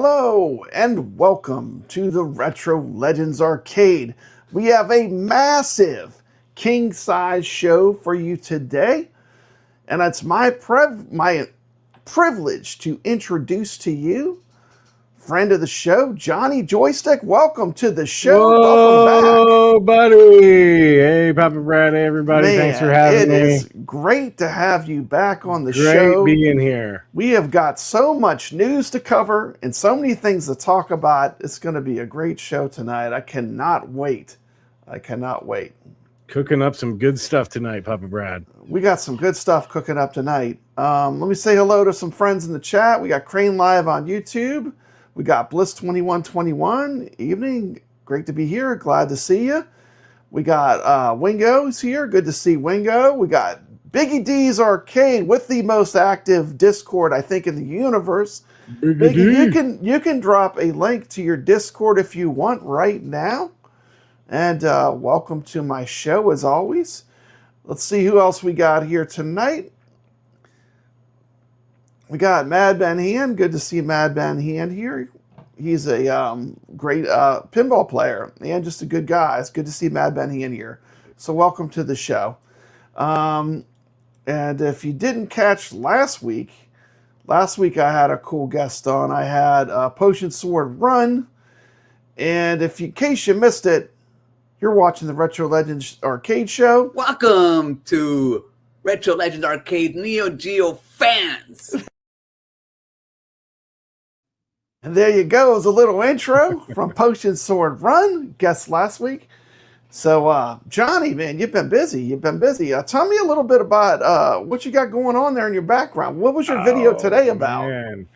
Hello and welcome to the Retro Legends Arcade. We have a massive king-size show for you today, and it's my privilege to introduce to you friend of the show, Johnny Joystick. Welcome to the show. Whoa, welcome back, buddy. Hey, Papa Brad. Hey, everybody. Man, thanks for having me. It is great to have you back on the Great show. being here. We have got so much news to cover and so many things to talk about. It's going to be a great show tonight. I cannot wait. I cannot wait. Cooking up some good stuff tonight, Papa Brad. We got some good stuff cooking up tonight. Let me say hello to some friends in the chat. We got Crane Live on YouTube. We got Bliss2121. Evening. Great to be here. Glad to see you. We got Wingo's here. Good to see Wingo. We got Biggie D's Arcade with the most active Discord, I think, in the universe. Biggie, you can drop a link to your Discord if you want right now. And welcome to my show, as always. Let's see who else we got here tonight. We got Mad Ben Hand. Good to see Mad Ben Hand here. He's a great pinball player and just a good guy. It's good to see Mad Ben Hand here. So welcome to the show. And if you didn't catch last week I had a cool guest on. I had Potion Sword Run. And in case you missed it, you're watching the Retro Legends Arcade Show. Welcome to Retro Legends Arcade Neo Geo fans. And there you go. It was a little intro from Potion Sword Run, guest last week. So, Johnny, man, you've been busy. Tell me a little bit about what you got going on there in your background. What was your video today about? Man.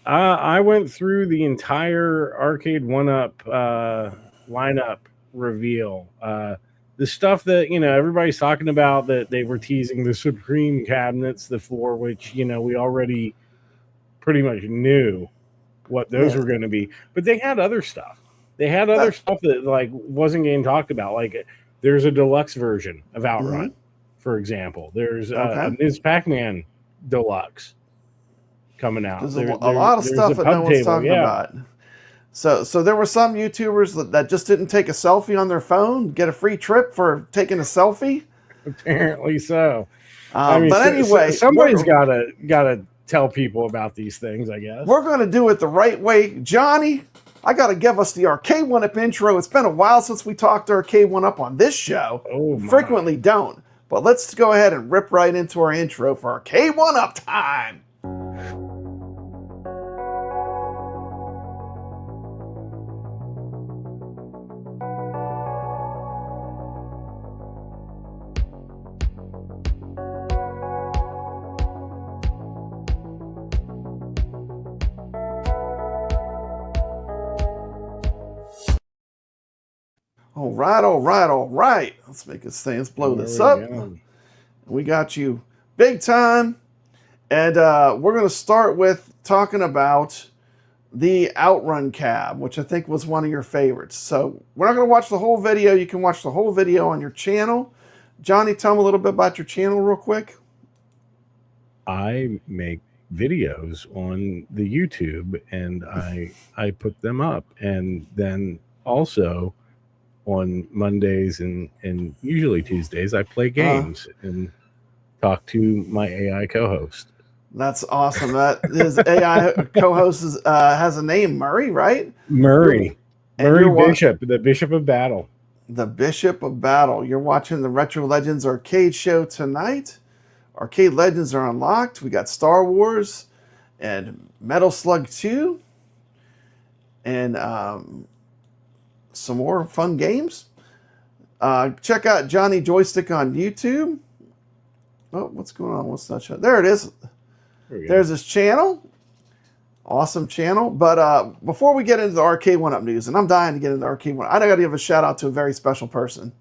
I went through the entire Arcade1up lineup reveal. The stuff that, everybody's talking about, that they were teasing the Supreme cabinets, for which, we already pretty much knew what those were going to be, but they had other stuff. They had other stuff that wasn't getting talked about. Like there's a deluxe version of OutRun, for example. There's a Ms. Pac-Man Deluxe coming out. There's a lot of stuff that no one's talking about. So there were some YouTubers that just didn't take a selfie on their phone, get a free trip for taking a selfie. Apparently so. But anyway, somebody's gotta tell people about these things, I guess. We're going to do it the right way. Johnny, I got to give us the Arcade1up intro. It's been a while since we talked to Arcade1up on this show. Frequently don't. But let's go ahead and rip right into our intro for Arcade1up time. All right. Let's make this thing. Let's blow this up. We got you big time. And we're going to start with talking about the OutRun cab, which I think was one of your favorites. So we're not going to watch the whole video. You can watch the whole video on your channel. Johnny, tell me a little bit about your channel real quick. I make videos on the YouTube, and I put them up. And then also on Mondays and usually Tuesdays, I play games and talk to my AI co-host. That's awesome. That his AI co-host has a name, Murray, right? Murray Bishop, the Bishop of Battle. The Bishop of Battle. You're watching the Retro Legends Arcade Show tonight. Arcade Legends are unlocked. We got Star Wars and Metal Slug 2 and some more fun games. Check out Johnny Joystick on YouTube. Oh, what's going on? What's that show? There it is. There's his channel. Awesome channel. But before we get into the Arcade1up news, and I'm dying to get into Arcade1up, I got to give a shout out to a very special person.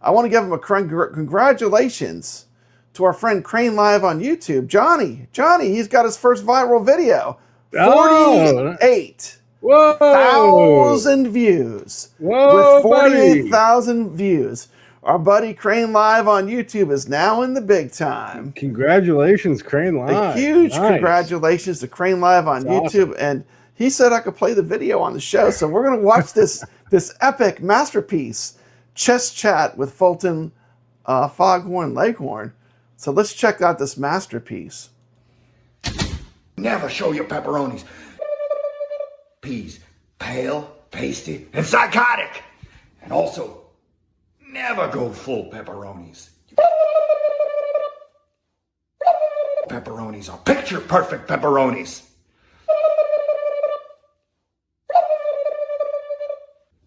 I want to give him a congratulations to our friend Crane Live on YouTube. Johnny, he's got his first viral video. 48. Whoa! 1,000 views. Whoa, with 48,000 views. Our buddy Crane Live on YouTube is now in the big time. Congratulations, Crane Live. A huge congratulations to Crane Live on YouTube. Awesome. And he said I could play the video on the show. So we're going to watch this epic masterpiece, Chess Chat with Fulton Foghorn Leghorn. So let's check out this masterpiece. Never show your pepperonis. Peas, pale, pasty, and psychotic. And also, never go full pepperonis. Pepperonis are picture perfect pepperonis.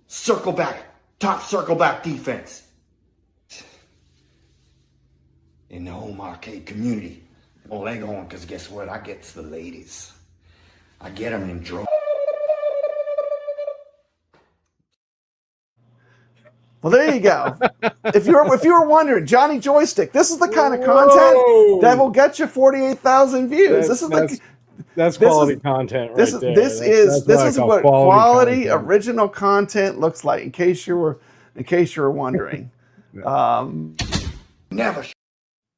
Circle back, top circle back defense. In the home arcade community, leg on, because guess what? I get the ladies. I get them in droves. Well, there you go. If you were wondering, Johnny Joystick, this is the kind of content that will get you 48,000 views. That's quality content right there. This is what quality original content looks like. In case you were wondering. Never.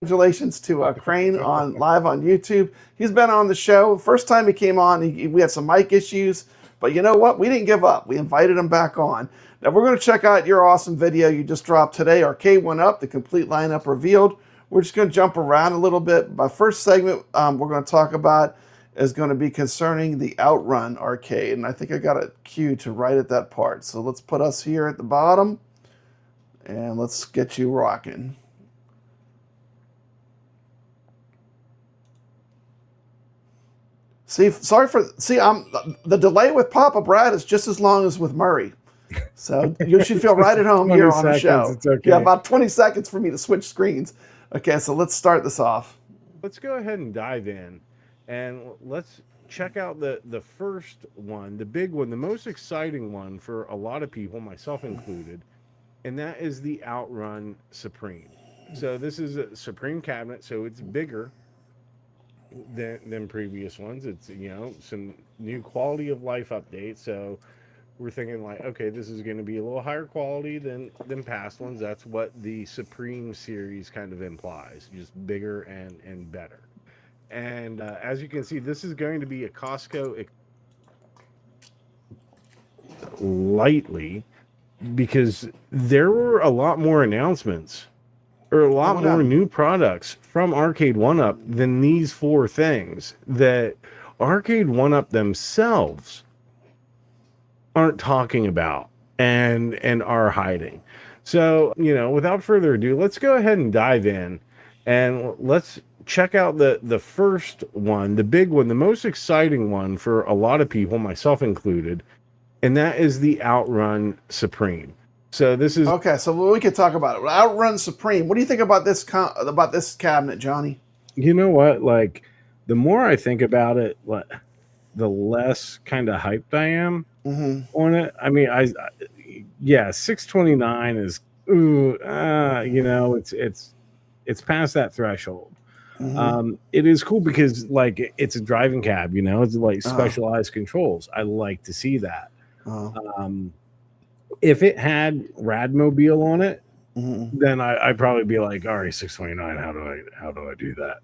Congratulations to Crane live on YouTube. He's been on the show. First time he came on, we had some mic issues, but you know what? We didn't give up. We invited him back on. Now we're going to check out your awesome video you just dropped today, Arcade1up, the complete lineup revealed. We're just going to jump around a little bit. My first segment we're going to talk about is going to be concerning the OutRun arcade, and I think I got a cue to right at that part. So let's put us here at the bottom, and let's get you rocking. The delay with Papa Brad is just as long as with Murray. So you should feel right at home here on the show. It's okay. Yeah, about 20 seconds for me to switch screens. Okay, so let's start this off. Let's go ahead and dive in, and let's check out the first one, the big one, the most exciting one for a lot of people, myself included, and that is the OutRun Supreme. So this is a Supreme cabinet, so it's bigger than previous ones. It's, you know, some new quality of life updates. So we're thinking like, okay, this is going to be a little higher quality than past ones. That's what the Supreme series kind of implies, just bigger and better. And as you can see, this is going to be a Costco lightly, because there were a lot more announcements or a lot more new products from Arcade1up than these four things that Arcade1up themselves aren't talking about and are hiding. So, you know, without further ado, let's go ahead and dive in and let's check out the first one, the big one, the most exciting one for a lot of people, myself included, and that is the OutRun Supreme. So this is okay. So we could talk about it. OutRun Supreme. What do you think about this cabinet, Johnny? You know what? Like, the more I think about it, the less kind of hyped I am on it. I mean, yeah, 629 is you know, it's past that threshold. It is cool because like it's a driving cab. You know, it's like specialized controls. I like to see that. If it had Radmobile on it, then I'd probably be like, all right, 629, how do I do that?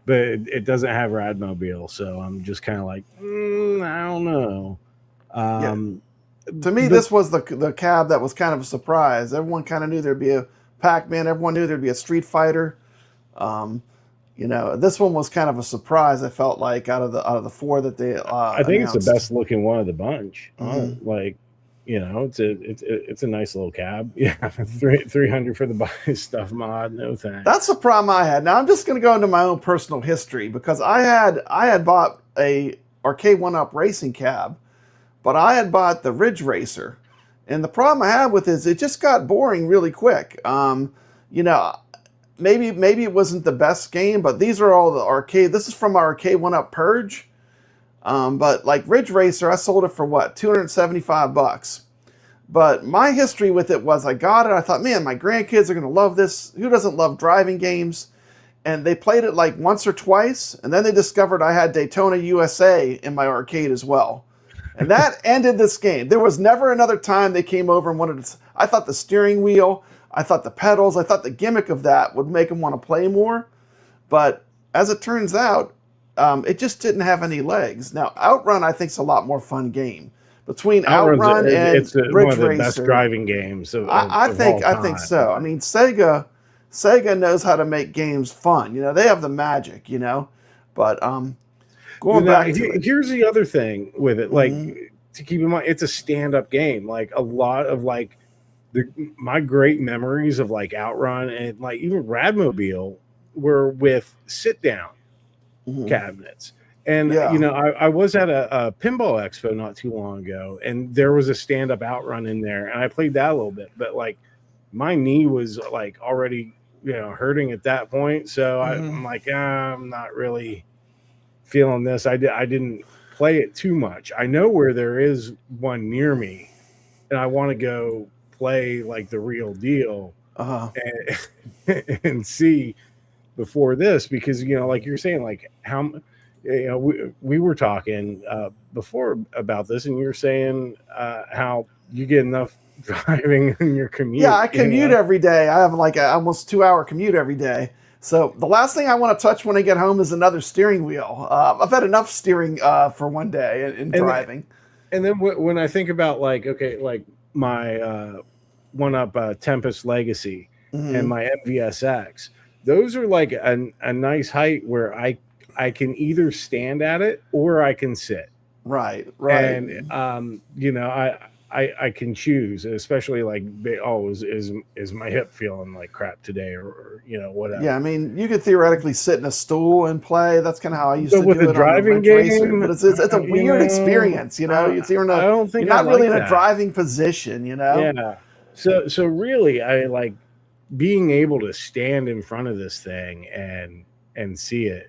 But it doesn't have Radmobile, so I'm just kind of like, I don't know. To me, this was the cab that was kind of a surprise. Everyone kind of knew there'd be a Pac-Man. Everyone knew there'd be a Street Fighter. You know, this one was kind of a surprise. I felt like out of the four that they I think announced. It's the best looking one of the bunch. Like, you know, it's a nice little cab. Yeah, 300 for the buy stuff mod. No thanks. That's the problem I had. Now I'm just going to go into my own personal history, because I had bought a Arcade1up racing cab, but I had bought the Ridge Racer, and the problem I had with it is it just got boring really quick. You know, maybe it wasn't the best game, but these are all the arcade. This is from our Arcade1up Purge. But like Ridge Racer, I sold it for what, $275. But my history with it was I got it. I thought, man, my grandkids are going to love this. Who doesn't love driving games? And they played it like once or twice. And then they discovered I had Daytona USA in my arcade as well. And that ended this game. There was never another time they came over and wanted to. I thought the steering wheel, I thought the pedals, I thought the gimmick of that would make them want to play more. But as it turns out, it just didn't have any legs. Now, Outrun, I think, is a lot more fun game. Between Outrun's Outrun and it's Ridge one of the Racer, best driving games I of think all I think time. so. I mean, Sega knows how to make games fun. You know, they have the magic. You know, but going back to it, here's the other thing with it, like Mhm. to keep in mind, it's a stand-up game. Like a lot of like my great memories of like Outrun and like even Radmobile were with sit-down Mhm. cabinets. And Yeah. you know, I was at a pinball expo not too long ago, and there was a stand-up Outrun in there, and I played that a little bit, but like my knee was like already, you know, hurting at that point. So I'm like, I'm not really feeling this. I didn't play it too much. I know where there is one near me, and I want to go play like the real deal and see before this, because you know, like you're saying, like how you know we were talking before about this, and you're saying how you get enough driving in your commute. Yeah, I commute every day. I have like an almost 2-hour commute every day. So the last thing I want to touch when I get home is another steering wheel. I've had enough steering for one day in driving. And then when I think about like, okay, like my OneUp Tempest Legacy and my MVSX, those are like a nice height where I can either stand at it or I can sit. Right. And you know, I can choose, especially like, is my hip feeling like crap today, or you know, whatever. Yeah, I mean, you could theoretically sit in a stool and play. That's kind of how I used to with do a it driving on the Ridge game, Racer. But it's a weird experience, you know. You're not really in a driving position, you know. Yeah. So really, I like being able to stand in front of this thing and see it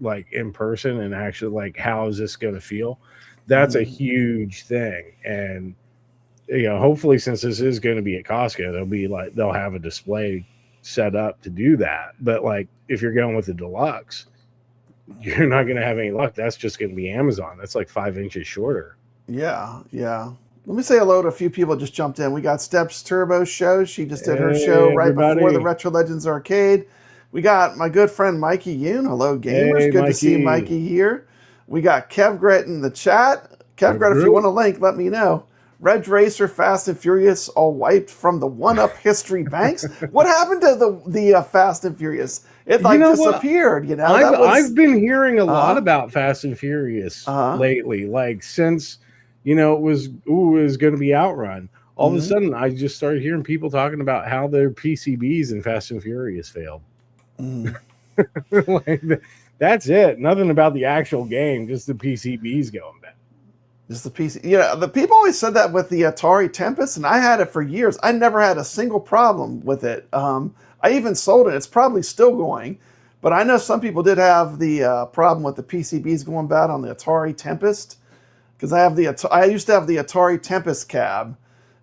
like in person and actually like, how is this going to feel? That's a huge thing. And you know, hopefully, since this is going to be at Costco, they'll have a display set up to do that. But like, if you're going with the Deluxe, you're not going to have any luck. That's just going to be Amazon. That's like 5 inches shorter. Yeah. Let me say hello to a few people just jumped in. We got Steps Turbo Show. She just did her show right before the Retro Legends Arcade. We got my good friend Mikey Yoon. Hello, gamers. Good to see Mikey here. We got Kev Gret in the chat. Kev Gret, if you want a link, let me know. Ridge Racer, Fast and Furious, all wiped from the OneUp history banks. What happened to the Fast and Furious? It like disappeared. You know, I've been hearing a lot about Fast and Furious lately. Like since you know it was going to be Outrun. All of a sudden, I just started hearing people talking about how their PCBs in Fast and Furious failed. Like, that's it. Nothing about the actual game, just the PCBs going bad. Just the PC. You know, the people always said that with the Atari Tempest, and I had it for years. I never had a single problem with it. I even sold it. It's probably still going, but I know some people did have the problem with the PCBs going bad on the Atari Tempest, because I used to have the Atari Tempest cab,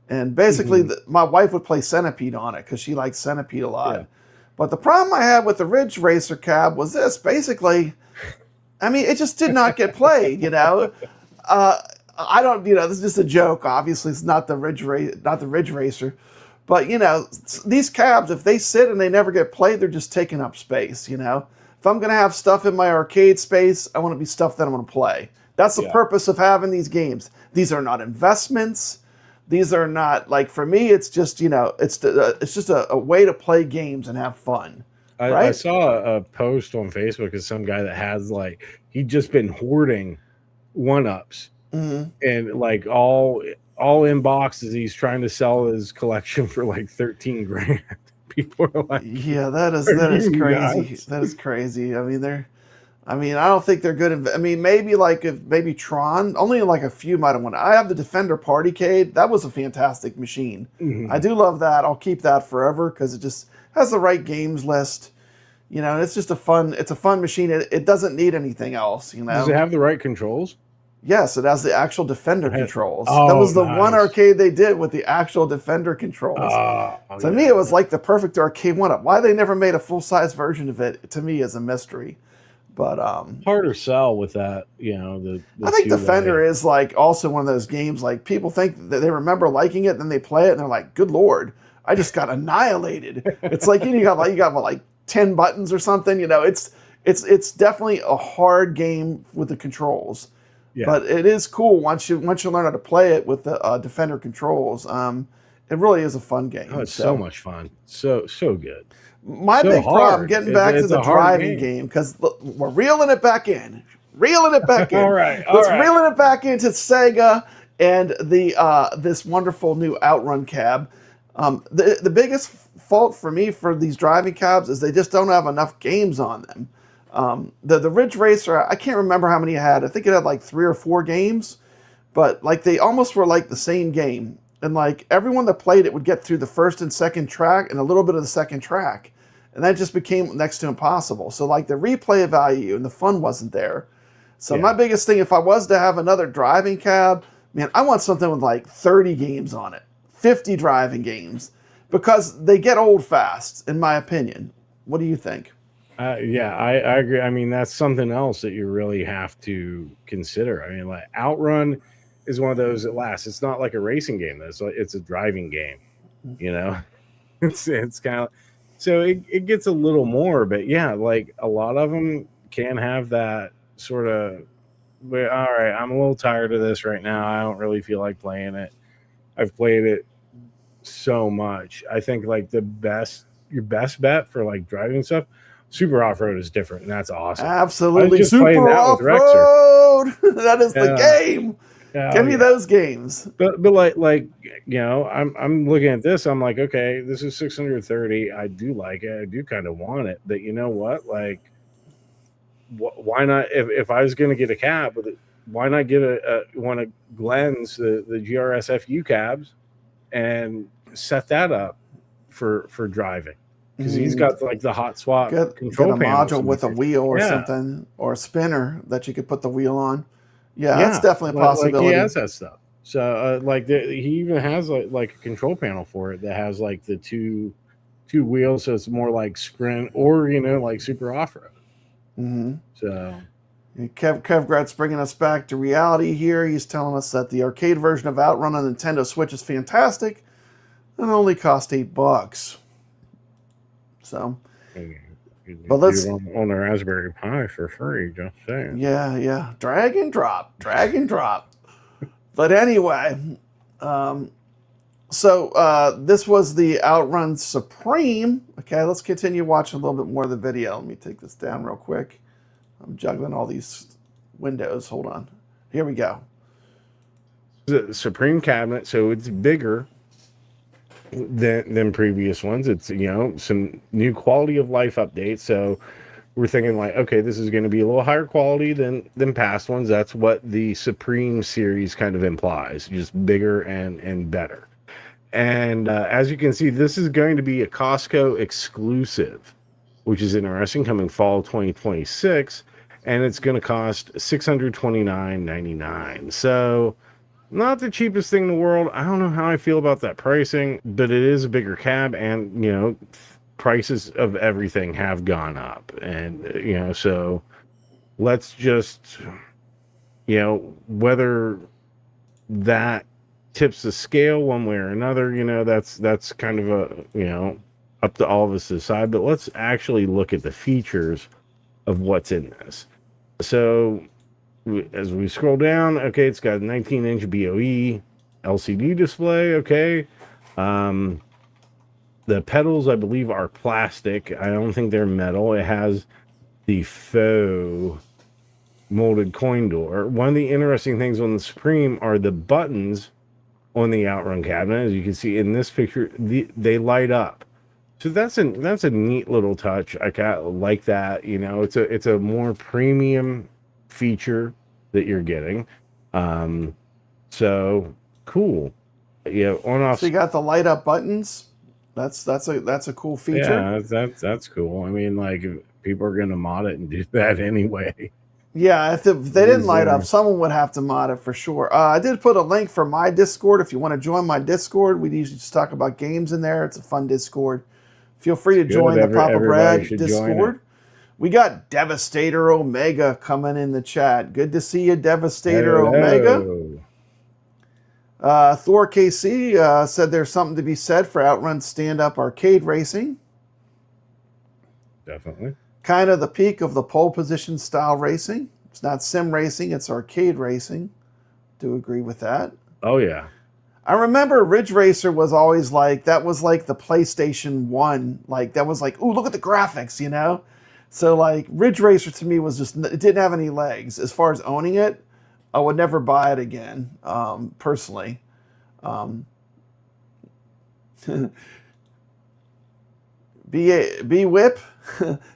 and basically my wife would play Centipede on it because she likes Centipede a lot. Yeah. But the problem I had with the Ridge Racer cab was this. Basically, I mean, it just did not get played, you know. I don't, you know, this is just a joke. Obviously, it's not the Ridge Racer. But, you know, these cabs, if they sit and they never get played, they're just taking up space, you know. If I'm going to have stuff in my arcade space, I want to be stuff that I'm going to play. That's the purpose of having these games. These are not investments. These are not, like, for me, it's just, you know, it's just a way to play games and have fun. I saw a post on Facebook of some guy that has, like, he'd just been hoarding one-ups. And, like, all in boxes. He's trying to sell his collection for, like, 13 grand. People are like, yeah, that is crazy. That is crazy. I mean, I don't think they're good. I mean, maybe Tron, only like a few might have won. I have the Defender Partycade. That was a fantastic machine. I do love that. I'll keep that forever because it just has the right games list. You know, it's just a fun machine. It doesn't need anything else, you know. Does it have the right controls? Yes, it has the actual Defender controls. That was the one arcade they did with the actual Defender controls. To me, it was like the perfect arcade one-up. Why they never made a full-size version of it, to me, is a mystery. But harder sell with that, you know. I think Defender is like also one of those games. Like people think that they remember liking it, then they play it, and they're like, "Good Lord, I just got annihilated." It's like you got like 10 buttons or something. You know, it's it's definitely a hard game with the controls. Yeah. But it is cool once you learn how to play it with the Defender controls. It really is a fun game. Oh, it's so much fun. So good. My So big problem, hard. getting back to It's the a hard driving game. game, because we're reeling it back in. Reeling it back in. All right. Let's reeling it back into Sega and the this wonderful new OutRun cab. The biggest fault for me for these driving cabs is they just don't have enough games on them. The Ridge Racer, I can't remember how many it had. I think it had like 3 or 4 games, but like they almost were like the same game. And like everyone that played it would get through the first and second track and a little bit of the second track. And that just became next to impossible. So like the replay value and the fun wasn't there. So my biggest thing, if I was to have another driving cab, man, I want something with like 30 games on it, 50 driving games, because they get old fast, in my opinion. What do you think? Yeah, I agree. I mean, that's something else that you really have to consider. I mean, like OutRun is one of those that lasts. It's not like a racing game. It's a driving game. You know, it's kind of so it gets a little more, but yeah, like a lot of them can have that sort of. All right, I'm a little tired of this right now. I don't really feel like playing it. I've played it so much. I think like your best bet for like driving stuff. Super off-road is different, and that's awesome. Absolutely, super off-road. That is the game. Give me those games. But like you know, I'm looking at this. I'm like, okay, this is 630. I do like it. I do kind of want it. But you know what? Like, why not? If I was going to get a cab, why not get one of Glenn's the GRSFU cabs and set that up for driving? Because he's got like the hot swap control module with a wheel or something, or a spinner that you could put the wheel on. Yeah, that's definitely a possibility. Like he has that stuff. So he even has like a control panel for it that has like the two wheels, so it's more like sprint or like super off road. Mm-hmm. So Kevgrad's bringing us back to reality here. He's telling us that the arcade version of OutRun on Nintendo Switch is fantastic and only cost $8. So, but let's on the Raspberry Pi for free. Just saying. Yeah. Drag and drop. But anyway, so this was the OutRun Supreme. Okay, let's continue watching a little bit more of the video. Let me take this down real quick. I'm juggling all these windows. Hold on. Here we go. The Supreme cabinet, so it's bigger than previous ones. It's some new quality of life updates. So we're thinking like, okay, this is going to be a little higher quality than past ones. That's what the Supreme series kind of implies, just bigger and better. And as you can see, this is going to be a Costco exclusive, which is interesting, coming fall 2026, and it's going to cost $629.99. So not the cheapest thing in the world. I don't know how I feel about that pricing, but it is a bigger cab, and prices of everything have gone up, and so let's just whether that tips the scale one way or another, that's kind of a up to all of us to decide. But let's actually look at the features of what's in this. So as we scroll down, okay, it's got a 19-inch BOE LCD display. Okay, the pedals, I believe, are plastic. I don't think they're metal. It has the faux molded coin door. One of the interesting things on the Supreme are the buttons on the OutRun cabinet. As you can see in this picture, they light up. So that's a neat little touch. I kind of like that. It's a more premium feature that you're getting. So cool. On off. So you got the light up buttons. That's a cool feature. Yeah, that's cool. I mean, like, people are going to mod it and do that anyway. Yeah, if they didn't light up, someone would have to mod it for sure. I did put a link for my Discord. If you want to join my Discord, we usually just talk about games in there. It's a fun Discord. Feel free to join the Papa Brad Discord. We got Devastator Omega coming in the chat. Good to see you, Devastator Omega. Thor KC said there's something to be said for OutRun stand-up arcade racing. Definitely. kind of the peak of the pole position style racing. It's not sim racing, it's arcade racing. Do agree with that. Oh, yeah. I remember Ridge Racer was always like, that was like the PlayStation 1. Like, that was like, ooh, look at the graphics, you know? So, like, Ridge Racer to me was just, it didn't have any legs. As far as owning it, I would never buy it again, personally. B-Whip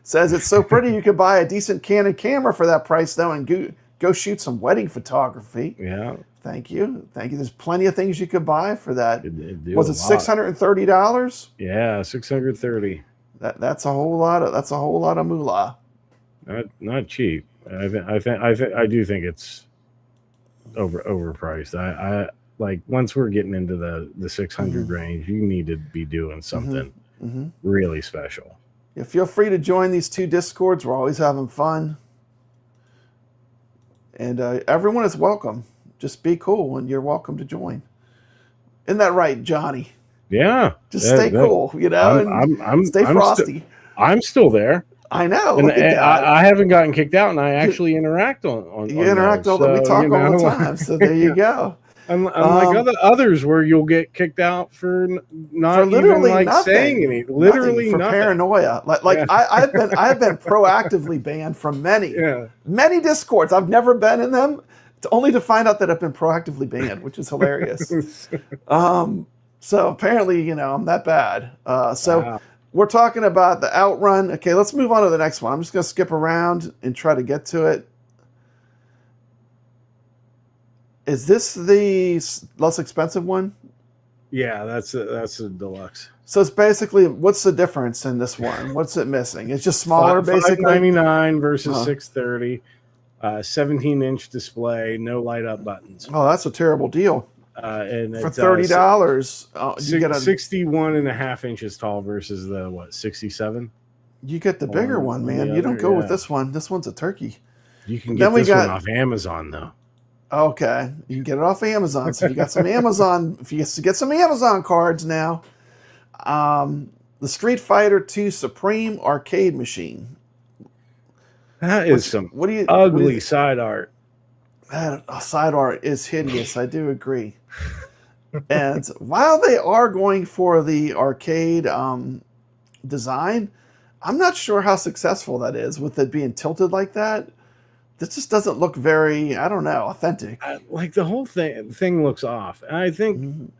says it's so pretty you could buy a decent Canon camera for that price, though, and go shoot some wedding photography. Yeah. Thank you. There's plenty of things you could buy for that. Was it $630? Yeah, $630. That's a whole lot of moolah. Not cheap. I do think it's overpriced. I like once we're getting into the 600 range, you need to be doing something really special. Yeah, feel free to join these 2 Discords. We're always having fun, and everyone is welcome. Just be cool, and you're welcome to join. Isn't that right, Johnny? Yeah. Just stay cool, you know, and stay frosty. I'm still there. I know. And I haven't gotten kicked out, and I actually interact on you interact all we talk all the time. So there you go. Unlike others where you'll get kicked out for not literally even like nothing. saying anything. Literally for nothing. Paranoia. I've been proactively banned from many Discords. I've never been in them, only to find out that I've been proactively banned, which is hilarious. So apparently, you know, I'm that bad. Wow. We're talking about the OutRun. Okay, let's move on to the next one. I'm just going to skip around and try to get to it. Is this the less expensive one? Yeah, that's a deluxe. So it's basically, what's the difference in this one? What's it missing? It's just smaller, basically. $599 versus $630. 17-inch display, no light up buttons. Oh, that's a terrible deal. And for $30, you get 61 and a half inches tall versus the 67. You get the bigger one, man. You don't go with this one. This one's a turkey. You can get this one off Amazon, though. Okay, you can get it off Amazon. So you got some Amazon. If you get some Amazon cards now, the Street Fighter 2 Supreme arcade machine. That is some ugly side art. That side art is hideous. I do agree. And while they are going for the arcade design, I'm not sure how successful that is with it being tilted like that. This just doesn't look very, I don't know, authentic. Like the whole thing looks off. And I think,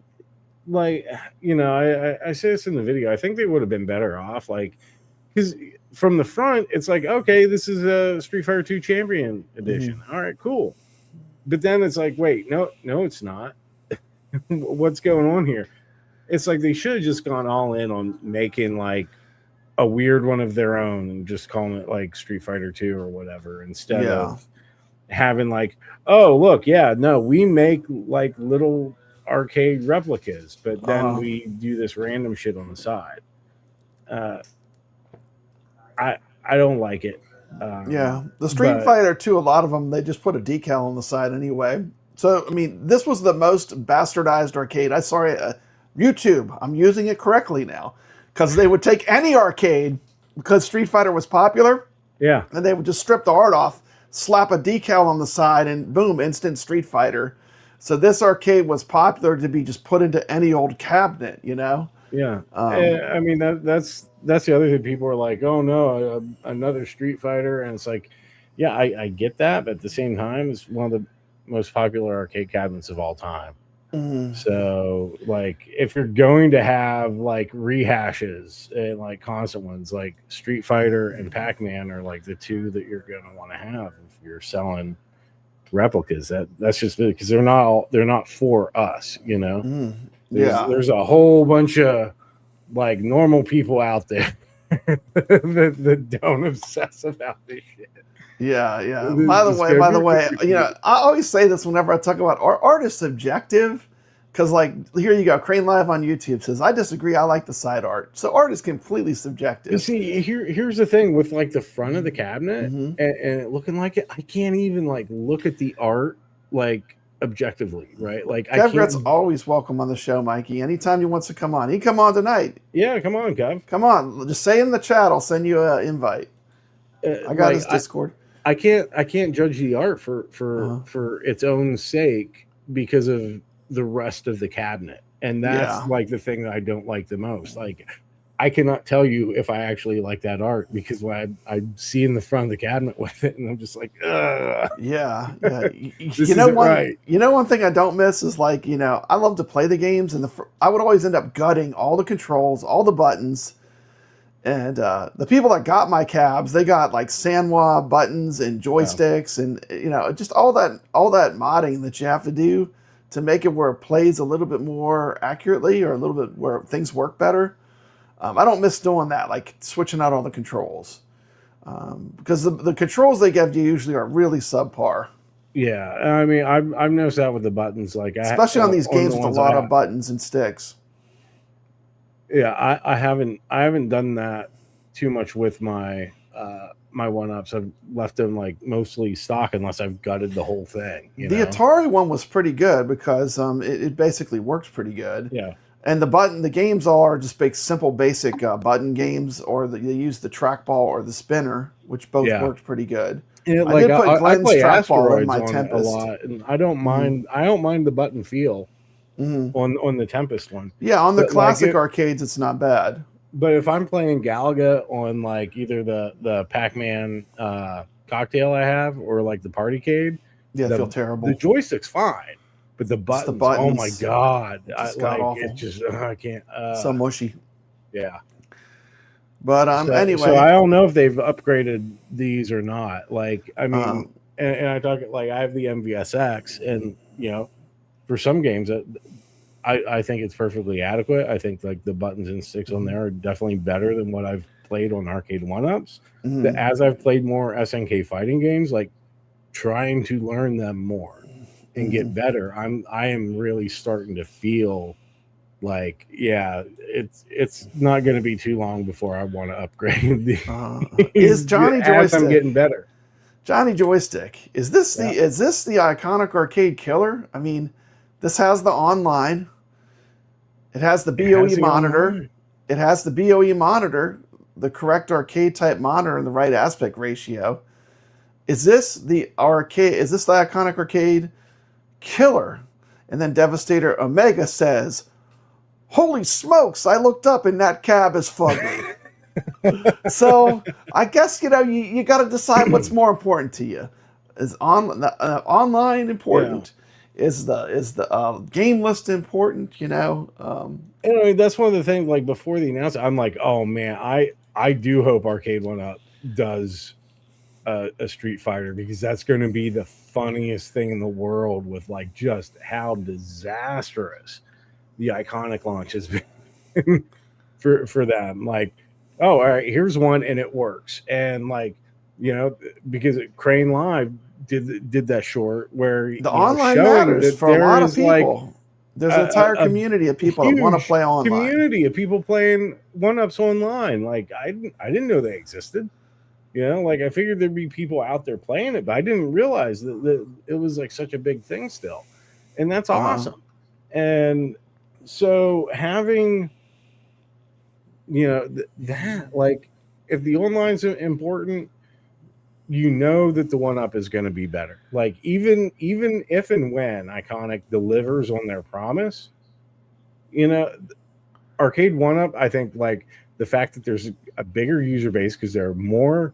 like, you know, I say this in the video. I think they would have been better off, like, because from the front, it's like, okay, this is a Street Fighter 2 Champion Edition. All right, cool. But then it's like, wait, no, it's not. What's going on here? It's like they should have just gone all in on making like a weird one of their own and just calling it like Street Fighter 2 or whatever instead of having like, oh, look, we make like little arcade replicas, but then we do this random shit on the side. I don't like it. The Street Fighter 2, a lot of them, they just put a decal on the side anyway. So, I mean, this was the most bastardized arcade. YouTube, I'm using it correctly now. Because they would take any arcade, because Street Fighter was popular. Yeah. And they would just strip the art off, slap a decal on the side, and boom, instant Street Fighter. So this arcade was popular to be just put into any old cabinet, you know? Yeah. I mean, that's the other thing. People are like, oh, no, another Street Fighter. And it's like, yeah, I get that. But at the same time, it's one of the most popular arcade cabinets of all time. So, like, if you're going to have, like, rehashes and, like, constant ones, like Street Fighter and Pac-Man are, like, the two that you're going to want to have if you're selling replicas. That's just because they're not for us, you know? There's a whole bunch of, like, normal people out there that don't obsess about this shit. Yeah. By the way, you know, I always say this whenever I talk about art is subjective, because like here you go, Crane Live on YouTube says, I disagree, I like the side art. So art is completely subjective. You see, here's the thing with like the front of the cabinet and it looking like it, I can't even like look at the art like objectively, right? Like Kev's always welcome on the show, Mikey. Anytime he wants to come on, he can come on tonight. Yeah, come on, Kev. Come on, just say in the chat, I'll send you an invite. I got his Discord. I can't judge the art for its own sake because of the rest of the cabinet, and that's like the thing that I don't like the most. Like, I cannot tell you if I actually like that art because when I see in the front of the cabinet with it, and I'm just like, ugh. Yeah. Right. One thing I don't miss is like, I love to play the games, and I would always end up gutting all the controls, all the buttons, and the people that got my cabs, they got like Sanwa buttons and joysticks, and just all that modding that you have to do to make it where it plays a little bit more accurately or a little bit where things work better. I don't miss doing that, like switching out all the controls, because the controls they give you usually are really subpar. Yeah, I mean, I've noticed that with the buttons, like especially on these games with a lot of buttons and sticks. Yeah, I haven't done that too much with my my 1-ups. I've left them like mostly stock unless I've gutted the whole thing. The Atari one was pretty good because it basically works pretty good. Yeah. And the games all are just simple, basic button games, or they use the trackball or the spinner, which both worked pretty good. Yeah, I did put Glenn's trackball in my Tempest a lot, and I don't mind. I don't mind the button feel on the Tempest one. Yeah, on the classic arcades, it's not bad. But if I'm playing Galaga on like either the Pac-Man cocktail I have or like the Partycade, I feel terrible. The joystick's fine. But the buttons, oh my god! It's just I can't. So mushy. Yeah. But anyway, so I don't know if they've upgraded these or not. Like, I mean, and I talk like I have the MVSX, and for some games, I think it's perfectly adequate. I think like the buttons and sticks on there are definitely better than what I've played on Arcade 1-ups. But as I've played more SNK fighting games, like trying to learn them more and get better, I am really starting to feel like, it's not going to be too long before I want to upgrade. Is Johnny Joystick? I'm getting better. Johnny Joystick, is this the iconic arcade killer? I mean, this has the online. It has the BOE monitor. Online. It has the BOE monitor, the correct arcade type monitor, and the right aspect ratio. Is this the arcade? Is this the iconic arcade killer? And then Devastator Omega says, "Holy smokes! I looked up and that cab is fugly." So I guess you got to decide what's more important to you. Is online important? Yeah. Is the game list important? Anyway, that's one of the things. Like before the announcement, I'm like, oh man, I do hope Arcade 1-up does a Street Fighter, because that's going to be the funniest thing in the world with like just how disastrous the iconic launch has been for them. Like, oh, all right, here's one and it works, and like because Crane Live did that short where the online matters for a lot of people. Like, there's an entire community of people that want to play online. Community of people playing 1-ups online. Like I didn't know they existed. Like I figured there'd be people out there playing it, but I didn't realize that it was like such a big thing still, and that's awesome. And so having that, like, if the online's important, that the 1-up is going to be better. Like even if and when Iconic delivers on their promise, Arcade 1-up, I think, like the fact that there's a bigger user base because there are more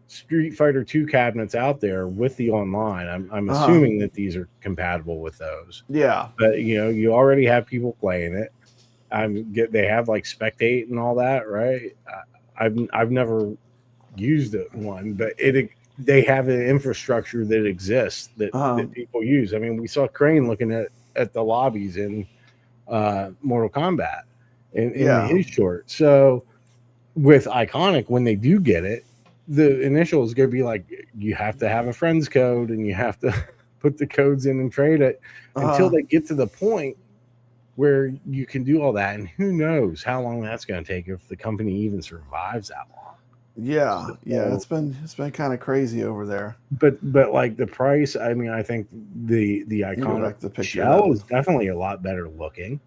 Street Fighter 2 cabinets out there with the online. I'm assuming that these are compatible with those. Yeah. But you already have people playing it. They have like Spectate and all that, right? I've never used one, but they have an infrastructure that exists that people use. I mean, we saw Crane looking at the lobbies in Mortal Kombat in his short. So with Iconic, when they do get it, the initial is going to be like, you have to have a friend's code and you have to put the codes in and trade it until they get to the point where you can do all that. And who knows how long that's going to take, if the company even survives that long. Yeah. It's been kind of crazy over there. But like the price, I mean, I think the Iconic shell is definitely a lot better looking.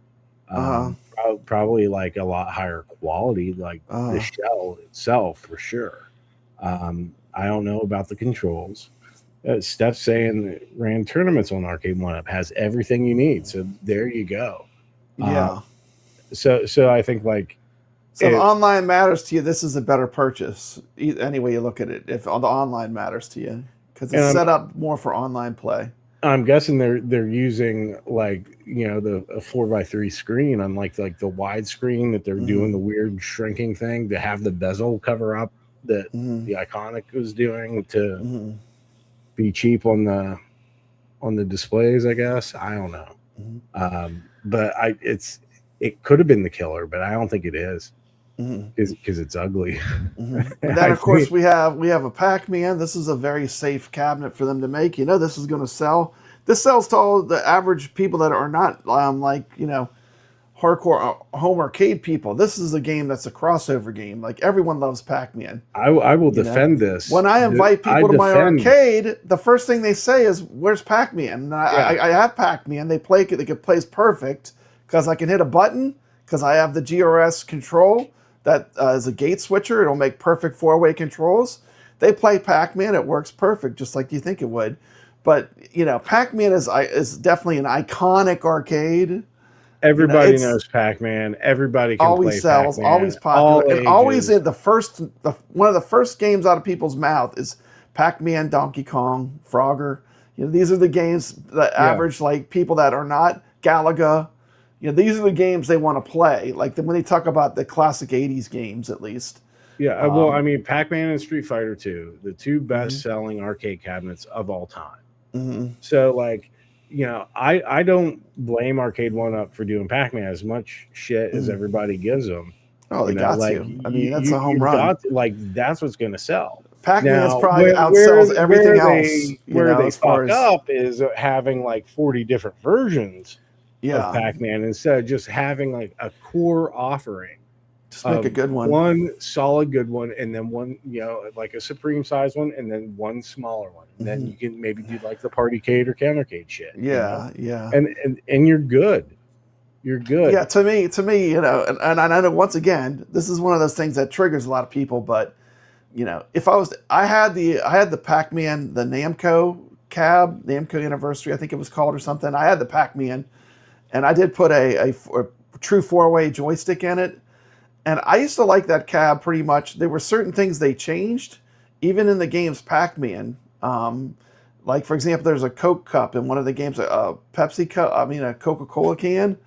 Probably like a lot higher quality, like the shell itself for sure. I don't know about the controls. Steph saying that ran tournaments on Arcade1up, has everything you need. So there you go. Yeah. So I think like, so if online matters to you, this is a better purchase. Any way you look at it, if the online matters to you, because it's set up more for online play. I'm guessing they're using like, you know, the 4x3 screen, unlike like the widescreen that they're doing the weird shrinking thing to have the bezel cover up that the Iconic was doing to be cheap on the displays, I guess. I don't know. But it could have been the killer, but I don't think it is. Because it's ugly. And then of course we have a Pac-Man. This is a very safe cabinet for them to make. You know, this is going to sell. This sells to all the average people that are not like, you know, hardcore home arcade people. This is a game that's a crossover game. Like everyone loves Pac-Man. I will defend this. When I invite people to my arcade, the first thing they say is, "Where's Pac-Man?" And I have Pac-Man. They plays perfect because I can hit a button because I have the GRS control. That is a gate switcher. It'll make perfect four-way controls. They play Pac-Man. It works perfect, just like you think it would. But, you know, Pac-Man is definitely an iconic arcade. Everybody knows Pac-Man. Everybody can always play sells, Pac-Man. always popular. And always in one of the first games out of people's mouth is Pac-Man, Donkey Kong, Frogger. You know, these are the games that average like people that are not Galaga. You know, these are the games they want to play. Like when they talk about the classic 80s games, at least. Yeah, well, I mean, Pac-Man and Street Fighter 2, the two best-selling arcade cabinets of all time. So, like, you know, I don't blame Arcade1up for doing Pac-Man as much shit as everybody gives them. Oh, they got like, to. I mean, that's a home run. That's what's going to sell. Pac-Man probably outsells everything else. Where they fuck up is having like 40 different versions of Pac-Man instead of just having like a core offering. Just make a good one. One solid good one, and then one, you know, like a Supreme size one, and then one smaller one. And then you can maybe do like the Partycade or Countercade shit. Yeah, you know? And you're good. You're good. Yeah, to me, you know, and I know once again, this is one of those things that triggers a lot of people, but you know, if I had the Pac-Man, the Namco cab, Namco Anniversary, I think it was called or something. I had the Pac-Man, and I did put a true four-way joystick in it. And I used to like that cab pretty much. There were certain things they changed, even in the game's Pac-Man. Like, for example, there's a Coke cup in one of the games, a Pepsi cup, a Coca-Cola can.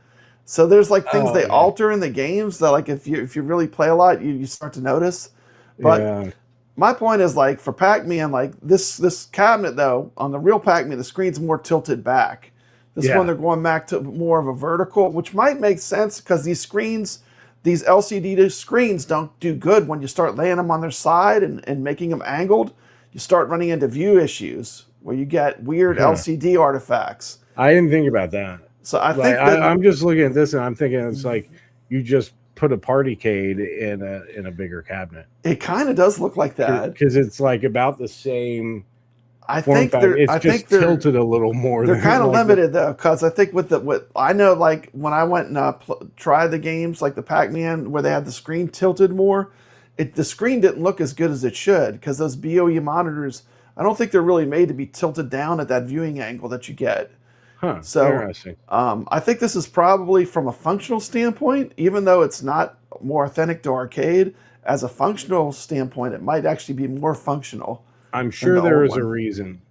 So there's like things they alter in the games that, like, if you really play a lot, you start to notice. But my point is, like, for Pac-Man, like this cabinet, though, on the real Pac-Man, the screen's more tilted back. This one, they're going back to more of a vertical, which might make sense because these LCD screens don't do good when you start laying them on their side and making them angled. You start running into view issues where you get weird LCD artifacts. I didn't think about that. So I think I'm just looking at this and I'm thinking it's like you just put a Partycade in a bigger cabinet. It kind of does look like that because it's like about the same. I think they're tilted a little more. They're kind of limited though, because I think with I know, like when I went and tried the games like the Pac-Man where they had the screen tilted more, the screen didn't look as good as it should because those BOE monitors, I don't think they're really made to be tilted down at that viewing angle that you get. So interesting. I think this is probably from a functional standpoint, even though it's not more authentic to arcade, as a functional standpoint, it might actually be more functional. I'm sure there is a reason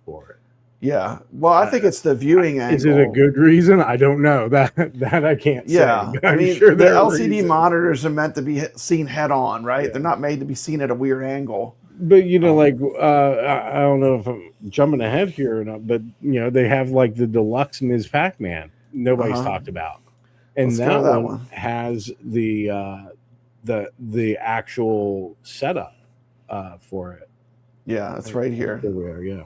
for it. Yeah. Well, I think it's the viewing angle. Is it a good reason? I don't know. That I can't say. Yeah. I mean, sure the LCD monitors are meant to be seen head on, right? Yeah. They're not made to be seen at a weird angle. But, you know, like, I don't know if I'm jumping ahead here or not, but, you know, they have like the Deluxe Ms. Pac-Man nobody's talked about. And that one has the actual setup for it. Yeah, it's right here. Everywhere, yeah.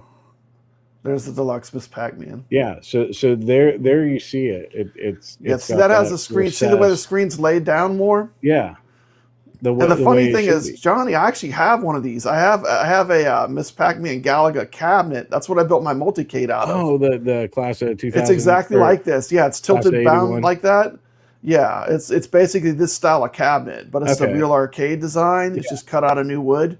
There's the Deluxe Ms. Pac-Man. Yeah, so there you see it. It's that has a screen. See the way the screen's laid down more? Yeah. And the funny thing is, Johnny, I actually have one of these. I have a Ms. Pac-Man Galaga cabinet. That's what I built my multicade out of. Oh, the class of 2000. It's exactly like this. Yeah, it's tilted bound like that. Yeah, it's basically this style of cabinet, but it's a real arcade design. It's just cut out of new wood.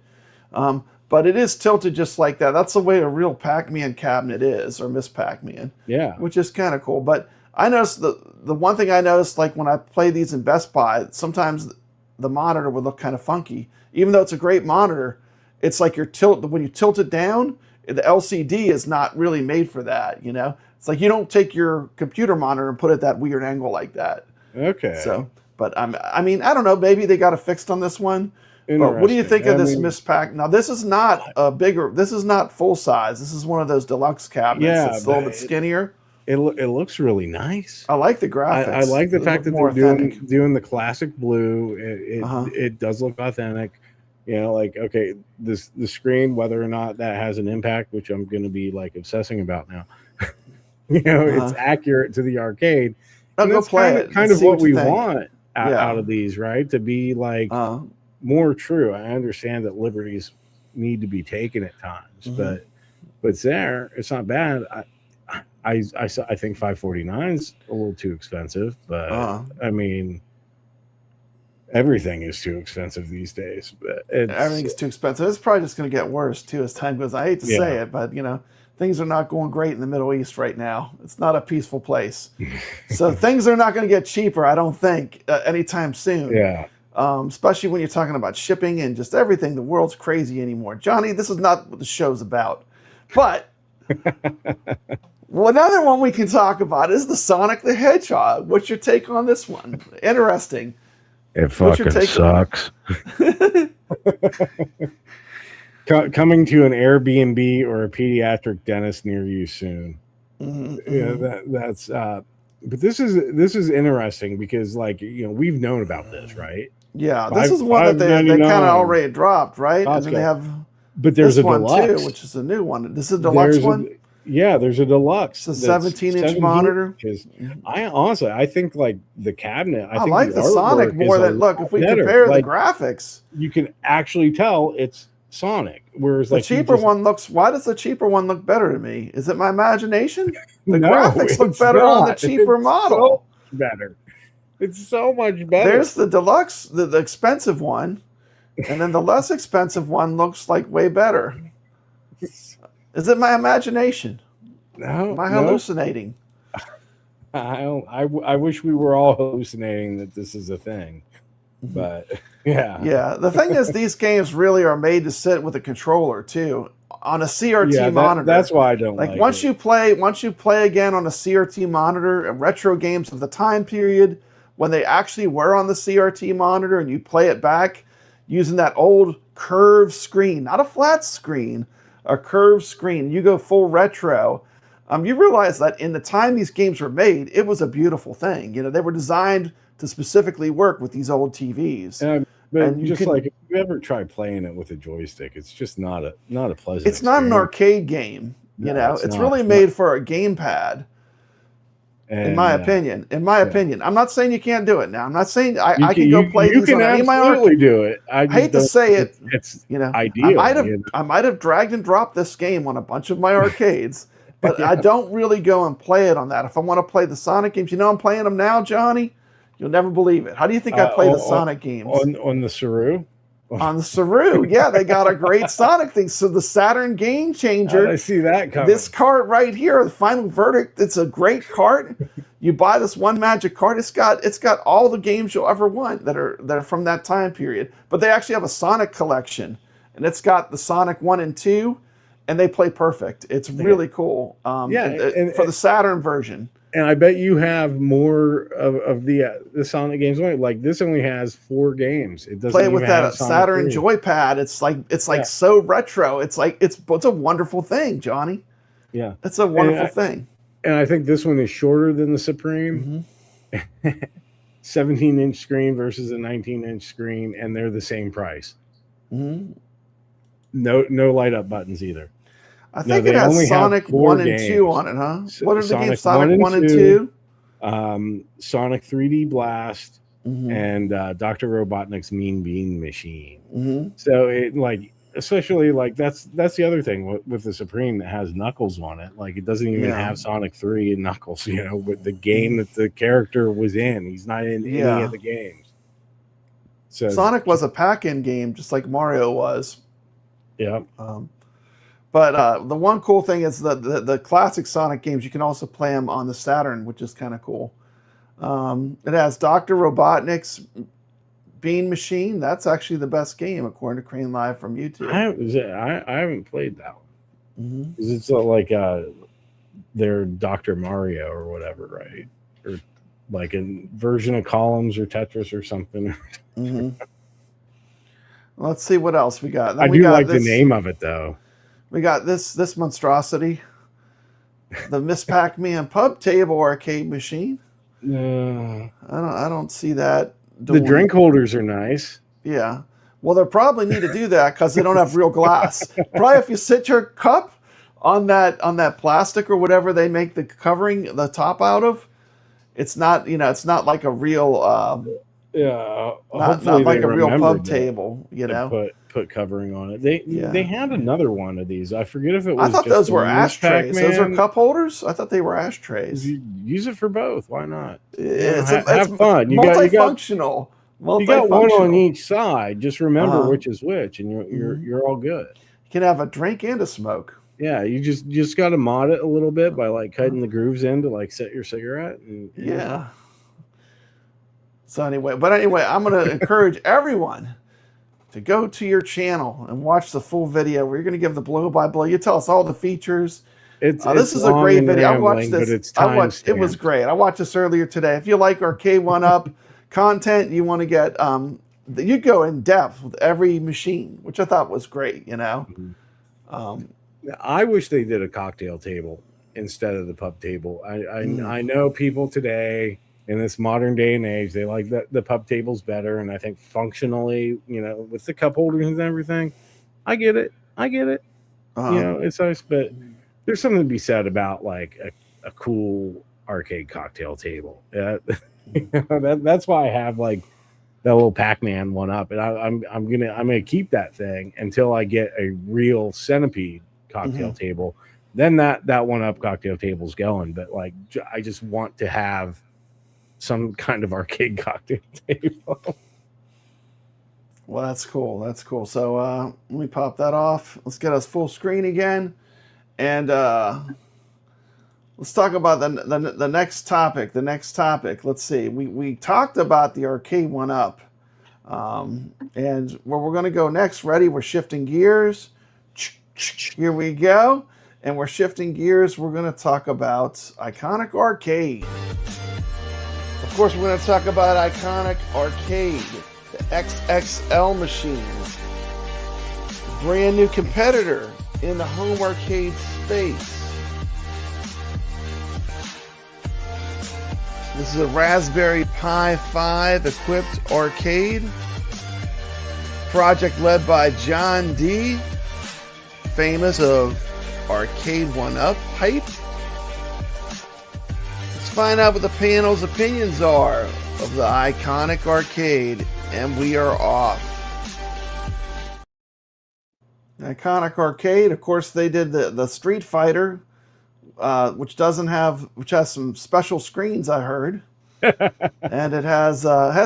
But but it is tilted just like that. That's the way a real Pac-Man cabinet is, or Miss Pac-Man. Yeah. Which is kind of cool. But I noticed the one thing I noticed, like when I play these in Best Buy, sometimes the monitor would look kind of funky. Even though it's a great monitor, it's like when you tilt it down, the LCD is not really made for that, you know? It's like you don't take your computer monitor and put it at that weird angle like that. Okay. So, but I mean, I don't know. Maybe they got it fixed on this one. But what do you think of this Miss Pac? Now, this is not this is not full size. This is one of those deluxe cabinets. It's a little bit skinnier. It looks really nice. I like the graphics. I like the fact that they're doing the classic blue. It does look authentic. You know, like, okay, the screen, whether or not that has an impact, which I'm going to be like obsessing about now. You know, it's accurate to the arcade. I'll go play it. Kind of what we want out of these, right? To be like more true. I understand that liberties need to be taken at times, but it's there. It's not bad. I think 549 is a little too expensive, but I mean, everything is too expensive these days. But everything's too expensive. It's probably just going to get worse too as time goes. I hate to say it, but you know, things are not going great in the Middle East right now. It's not a peaceful place. So things are not going to get cheaper, I don't think, anytime soon. Yeah. Especially when you're talking about shipping and just everything. The world's crazy anymore. Johnny, this is not what the show's about. But another one we can talk about is the Sonic the Hedgehog. What's your take on this one? Interesting. It fucking sucks. Coming to an Airbnb or a pediatric dentist near you soon. Yeah, that's. But this is interesting because, like, you know, we've known about this, right? Yeah, this is one that they kind of already dropped, right? And then they have. But there's a one deluxe too, which is a new one. This is a deluxe one. There's a deluxe. It's a 17-inch monitor. I think like the cabinet. I like the Sonic more than if we compare the graphics, you can actually tell it's Sonic. Whereas the cheaper one looks. Why does the cheaper one look better to me? Is it my imagination? The graphics look better on the cheaper model. So better. It's so much better. There's the deluxe, the expensive one, and then the less expensive one looks like way better. Is it my imagination? No. Am I hallucinating? I wish we were all hallucinating that this is a thing. But yeah. Yeah. The thing is, these games really are made to sit with a controller too. On a CRT monitor. That's why I don't like once you play again on a CRT monitor, retro games of the time period when they actually were on the CRT monitor, and you play it back using that old curved screen, not a flat screen, a curved screen. You go full retro. You realize that in the time these games were made, it was a beautiful thing. You know, they were designed to specifically work with these old TVs. But just like if you ever try playing it with a joystick, it's just not a pleasant. It's not an arcade game. You know, it's really made for a gamepad. In my opinion, I'm not saying you can't do it now. I'm not saying I can go play these on any of my arcades. You can absolutely do it. I hate to say it. It's ideal. I might have dragged and dropped this game on a bunch of my arcades, but I don't really go and play it on that. If I want to play the Sonic games, I'm playing them now, Johnny. You'll never believe it. How do you think I play the Sonic games? On the Saru? On the Saru, yeah, they got a great Sonic thing. So the Saturn Game Changer. I see that coming. This cart right here, the Final Verdict. It's a great cart. You buy this one magic card. It's got all the games you'll ever want that are from that time period. But they actually have a Sonic collection, and it's got the Sonic 1 and 2, and they play perfect. It's really cool. For the Saturn version. And I bet you have more of the Sonic games. Like this only has 4 games. It doesn't play with even that have Saturn joypad. It's like so retro. It's a wonderful thing, Johnny. Yeah, it's a wonderful thing. And I think this one is shorter than the Supreme. 17-inch screen versus a 19-inch screen, and they're the same price. No light up buttons either. I think it has Sonic 1 and 2 on it, huh? What are the games? Sonic 1 and 2? Sonic 3D Blast and Dr. Robotnik's Mean Bean Machine. So it especially that's the other thing with the Supreme that has Knuckles on it. Like it doesn't even have Sonic 3 and Knuckles, with the game that the character was in. He's not in any of the games. So Sonic was a pack-in game, just like Mario was. Yeah. But the one cool thing is the classic Sonic games, you can also play them on the Saturn, which is kind of cool. It has Dr. Robotnik's Bean Machine. That's actually the best game, according to Crane Live from YouTube. I haven't played that one. Because it's like their Dr. Mario or whatever, right? Or like a version of Columns or Tetris or something. Let's see what else we got. Then I do like the name of it, though. We got this monstrosity, the Miss Pac-Man pub table arcade machine. I don't see that. The drink holders are nice. Yeah. Well, they probably need to do that because they don't have real glass. Probably if you sit your cup on that plastic or whatever they make the covering, the top out of, it's not like a real not like a real pub table, Put covering on it. They had another one of these. I forget if it was. I thought those were ashtrays. Those are cup holders. I thought they were ashtrays. You use it for both. Why not? Have fun. Multifunctional. You got one on each side. Just remember which is which, and you're all good. You can have a drink and a smoke. Yeah, you just got to mod it a little bit by like cutting the grooves in to like set your cigarette. And. So anyway, I'm going to encourage everyone to go to your channel and watch the full video where you're going to give the blow-by-blow. You tell us all the features. This is a great video. I watched this. It was great. I watched this earlier today. If you like Arcade1up content, you want to get you go in depth with every machine, which I thought was great. I wish they did a cocktail table instead of the pub table. I know people today in this modern day and age, they like the pub tables better, and I think functionally, with the cup holders and everything, I get it. It's nice, but there's something to be said about like a cool arcade cocktail table. That's why I have like that little Pac-Man one up, and I'm gonna keep that thing until I get a real centipede cocktail table. Then that one up cocktail table's going. But like, I just want to have some kind of arcade cocktail table. Well, that's cool. So let me pop that off. Let's get us full screen again, and let's talk about the next topic. Let's see. We talked about the Arcade1up, and where we're going to go next. Ready? We're shifting gears. Here we go, and we're shifting gears. We're going to talk about Iconic Arcade. Of course, we're going to talk about Iconic Arcade, the XXL machine, brand new competitor in the home arcade space. This is a Raspberry Pi 5 equipped arcade project led by John D., famous of Arcade1up hype. Find out what the panel's opinions are of the Iconic Arcade, and we are off. Iconic Arcade, of course, they did the Street Fighter, which has some special screens, I heard, and it has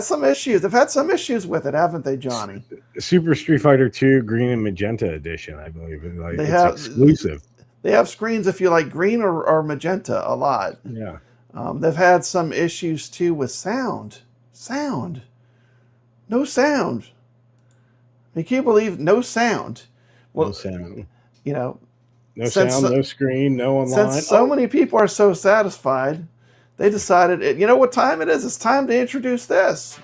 some issues. They've had some issues with it, haven't they, Johnny? Super Street Fighter 2 Green and Magenta Edition, I believe. It's exclusive. They have screens if you like green or magenta a lot. Yeah. They've had some issues too with sound. No sound. Can you believe no sound? Well, no sound. No sound, no screen, no online. Since so many people are so satisfied, they decided, what time it is? It's time to introduce this.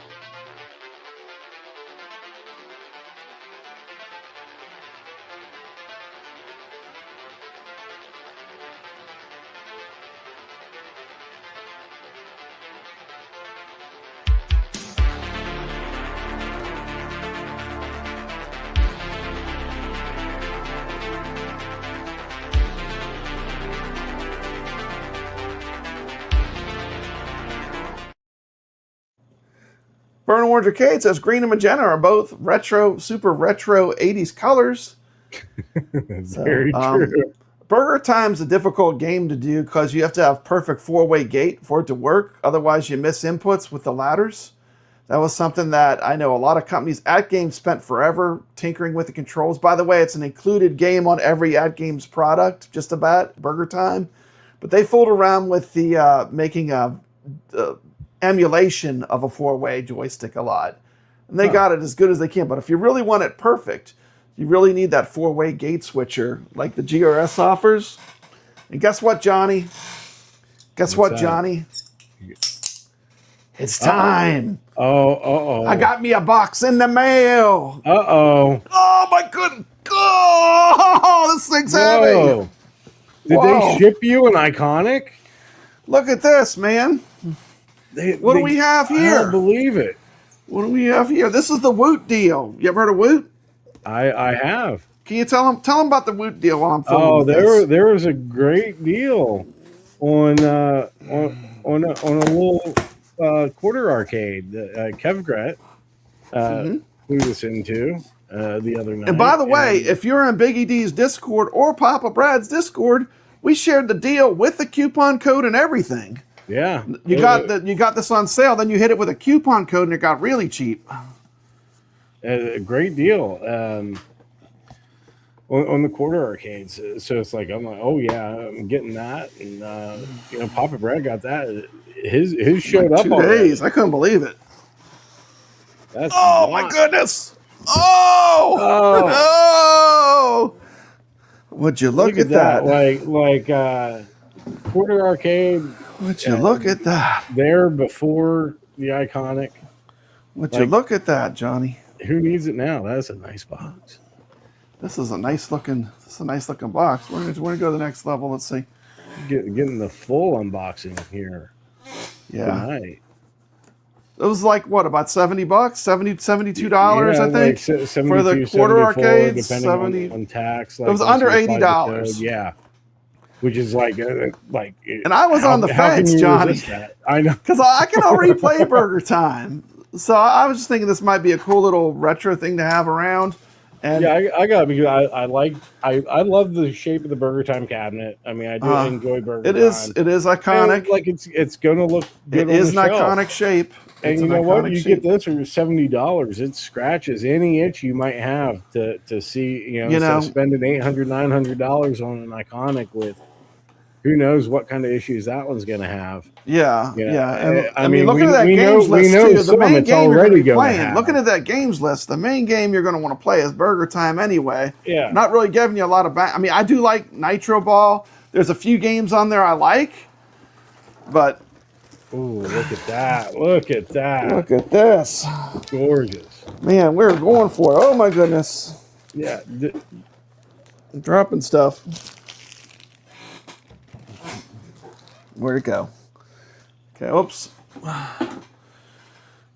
Burn Orange Arcade says green and magenta are both super retro 80s colors. Very true. BurgerTime's a difficult game to do because you have to have perfect four-way gate for it to work. Otherwise, you miss inputs with the ladders. That was something that I know a lot of companies, AtGames spent forever tinkering with the controls. By the way, it's an included game on every AtGames product, just about, BurgerTime. But they fooled around with the making a emulation of a 4-way joystick a lot. And they got it as good as they can. But if you really want it perfect, you really need that 4-way gate switcher like the GRS offers. And guess what, Johnny? Guess what, Johnny? It's time. Oh. I got me a box in the mail. Oh my goodness. Oh, this thing's heavy. Did they ship you an Iconic? Look at this, man. What do we have here? I don't believe it. What do we have here? This is the WOOT deal. You ever heard of WOOT? I have. Can you tell them about the WOOT deal while I'm filming there was a great deal on a little quarter arcade that Kev Gret flew us into the other night. And by the way, if you're in Biggie D's Discord or Papa Brad's Discord, we shared the deal with the coupon code and everything. Yeah, you got this on sale. Then you hit it with a coupon code, and it got really cheap. A great deal on the quarter arcades. So it's like I'm like, oh yeah, I'm getting that, and Papa Brad got that. His showed up 2 days. I couldn't believe it. That's my goodness! Oh! Would you look at that? Like quarter arcade. Would you look at that? There before the Iconic. Would you look at that, Johnny? Who needs it now? That's a nice box. This is a nice looking box. We're going to go to the next level. Let's see. Getting the full unboxing here. Yeah. Tonight. It was like what, about $70, $72, I think, for the quarter arcades. Depending on tax. It was under $80. Yeah. Which is like, and I was on the fence, Johnny. I know, because I can already play BurgerTime. So I was just thinking this might be a cool little retro thing to have around. And yeah, I got it because I love the shape of the BurgerTime cabinet. I mean, I do enjoy BurgerTime. It is iconic. And like it's going to look good. It is an iconic shape. And you know what? You get this for $70. It scratches any itch you might have to see. Instead of spending $800, $900 on an Iconic with who knows what kind of issues that one's going to have. Yeah. And, I mean, looking at that games list too, the main game you're going to be playing. Have. Looking at that games list, the main game you're going to want to play is BurgerTime anyway. Yeah. Not really giving you a lot of back. I mean, I do like Nitro Ball. There's a few games on there I like, but. Ooh, look at that. Look at that. Look at this. Gorgeous. Man, we're going for it. Oh, my goodness. Yeah. I'm dropping stuff. Where'd it go? Okay, oops.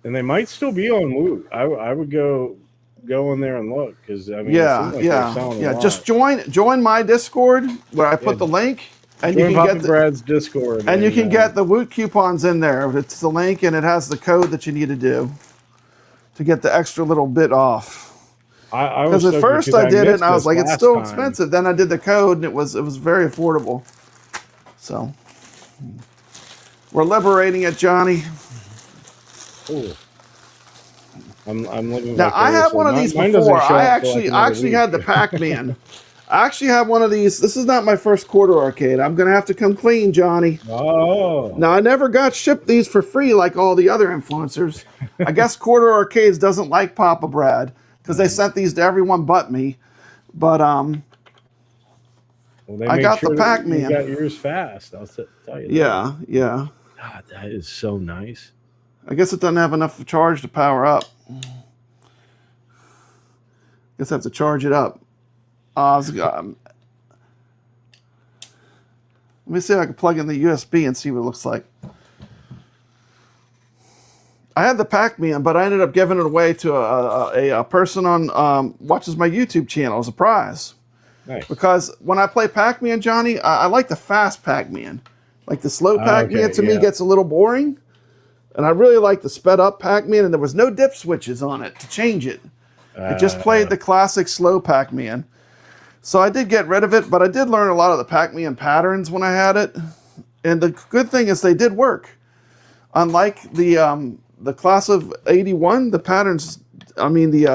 And they might still be on WOOT. I would go in there and look because I mean, Just join my Discord where I put the link. And you can get Brad's Discord, and you can get the WOOT coupons in there. It's the link, and it has the code that you need to do to get the extra little bit off. Because at first I did it, and I was like, it's still expensive. Then I did the code, and it was very affordable. So we're liberating it, Johnny. Ooh. I'm looking. Now I had one of these before. I actually had the Pac-Man. I actually have one of these. This is not my first quarter arcade. I'm going to have to come clean, Johnny. Oh. Now, I never got shipped these for free like all the other influencers. I guess Quarter Arcades doesn't like Papa Brad because they sent these to everyone but me. But I got the Pac-Man. You got yours fast. I'll tell you that. Yeah. God, that is so nice. I guess it doesn't have enough charge to power up. Guess I have to charge it up. Let me see if I can plug in the USB and see what it looks like. I had the Pac-Man, but I ended up giving it away to a person on watches my YouTube channel as a prize. Nice. Because when I play Pac-Man, Johnny, I like the fast Pac-Man. Like the slow Pac-Man to me gets a little boring. And I really like the sped up Pac-Man, and there was no dip switches on it to change it. It just played the classic slow Pac-Man. So I did get rid of it, but I did learn a lot of the Pac-Man patterns when I had it. And the good thing is they did work. Unlike the the class of 81, the patterns, I mean, the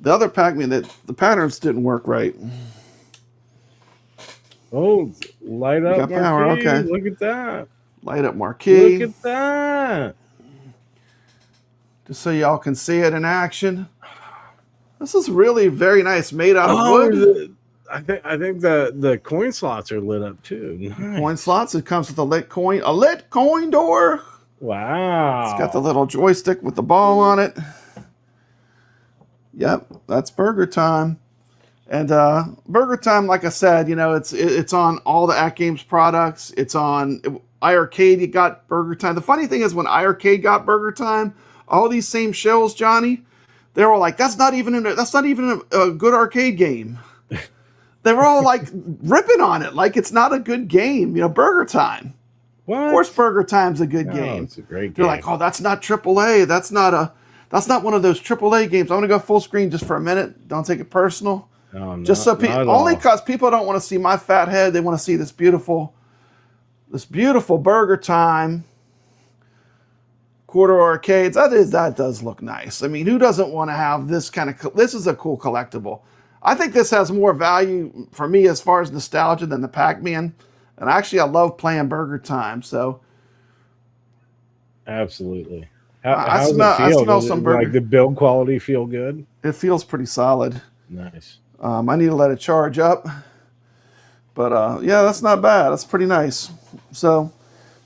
other Pac-Man, the patterns didn't work right. Oh, light up got power, marquee. okay. Look at that. Light up marquee. Look at that. Just so y'all can see it in action. This is really very nice, made out of wood. I think the coin slots are lit up too. Nice. Coin slots. It comes with a lit coin door. Wow. It's got the little joystick with the ball on it. Yep, that's BurgerTime. And BurgerTime, like I said, you know, it's on all the AtGames products. It's on iArcade. You got BurgerTime. The funny thing is, when iArcade got BurgerTime, all these same shows, Johnny, they were like, "That's not even a good arcade game." They were all like ripping on it, like it's not a good game. You know, BurgerTime. What? Of course, BurgerTime's a good game. It's a great game. They're like, "Oh, that's not AAA. That's not one of those AAA games." I'm gonna go full screen just for a minute. Don't take it personal. No, Just so only because people don't want to see my fat head. They want to see this beautiful BurgerTime quarter arcades. That does look nice. I mean, who doesn't want to have this kind of? This is a cool collectible. I think this has more value for me as far as nostalgia than the Pac-Man. And actually, I love playing BurgerTime. So absolutely. I smell some burger. Like the build quality feel good? It feels pretty solid. Nice. I need to let it charge up. But yeah, that's not bad. That's pretty nice. So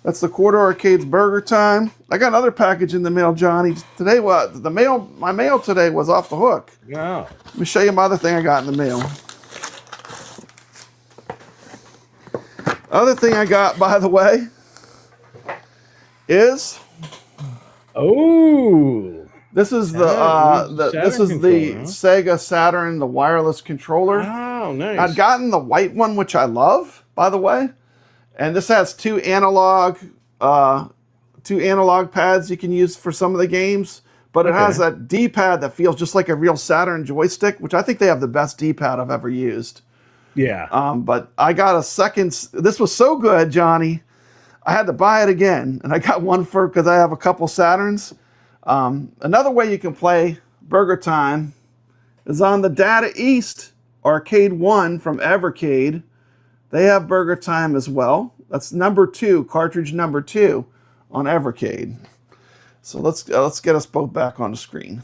that's the Quarter Arcades BurgerTime. I got another package in the mail, Johnny. Today, my mail today was off the hook. Wow. Let me show you my other thing I got in the mail. Other thing I got, by the way, is this is the Sega Saturn, the wireless controller. Oh, nice. I'd gotten the white one, which I love, by the way, and this has two analog pads you can use for some of the games. But it has that D-pad that feels just like a real Saturn joystick, which I think they have the best D-pad I've ever used. Yeah. But I got a second. This was so good, Johnny. I had to buy it again, and I got one because I have a couple Saturns. Another way you can play BurgerTime is on the Data East Arcade 1 from Evercade. They have BurgerTime as well. That's cartridge number 2 on Evercade. So let's get us both back on the screen.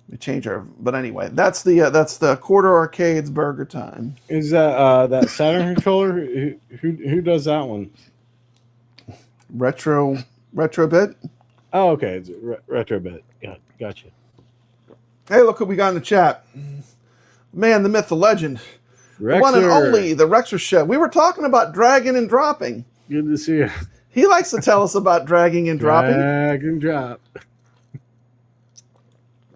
We change but anyway, that's the Quarter Arcades BurgerTime. Is that Saturn controller? Who does that one? Retrobit. Oh, okay, it's Retrobit. Yeah, gotcha. Hey, look what we got in the chat. Man, the myth, the legend, Rexer. the one and only, the Rexer Show. We were talking about dragging and dropping. Good to see you. He likes to tell us about dragging and dropping. Drag and drop.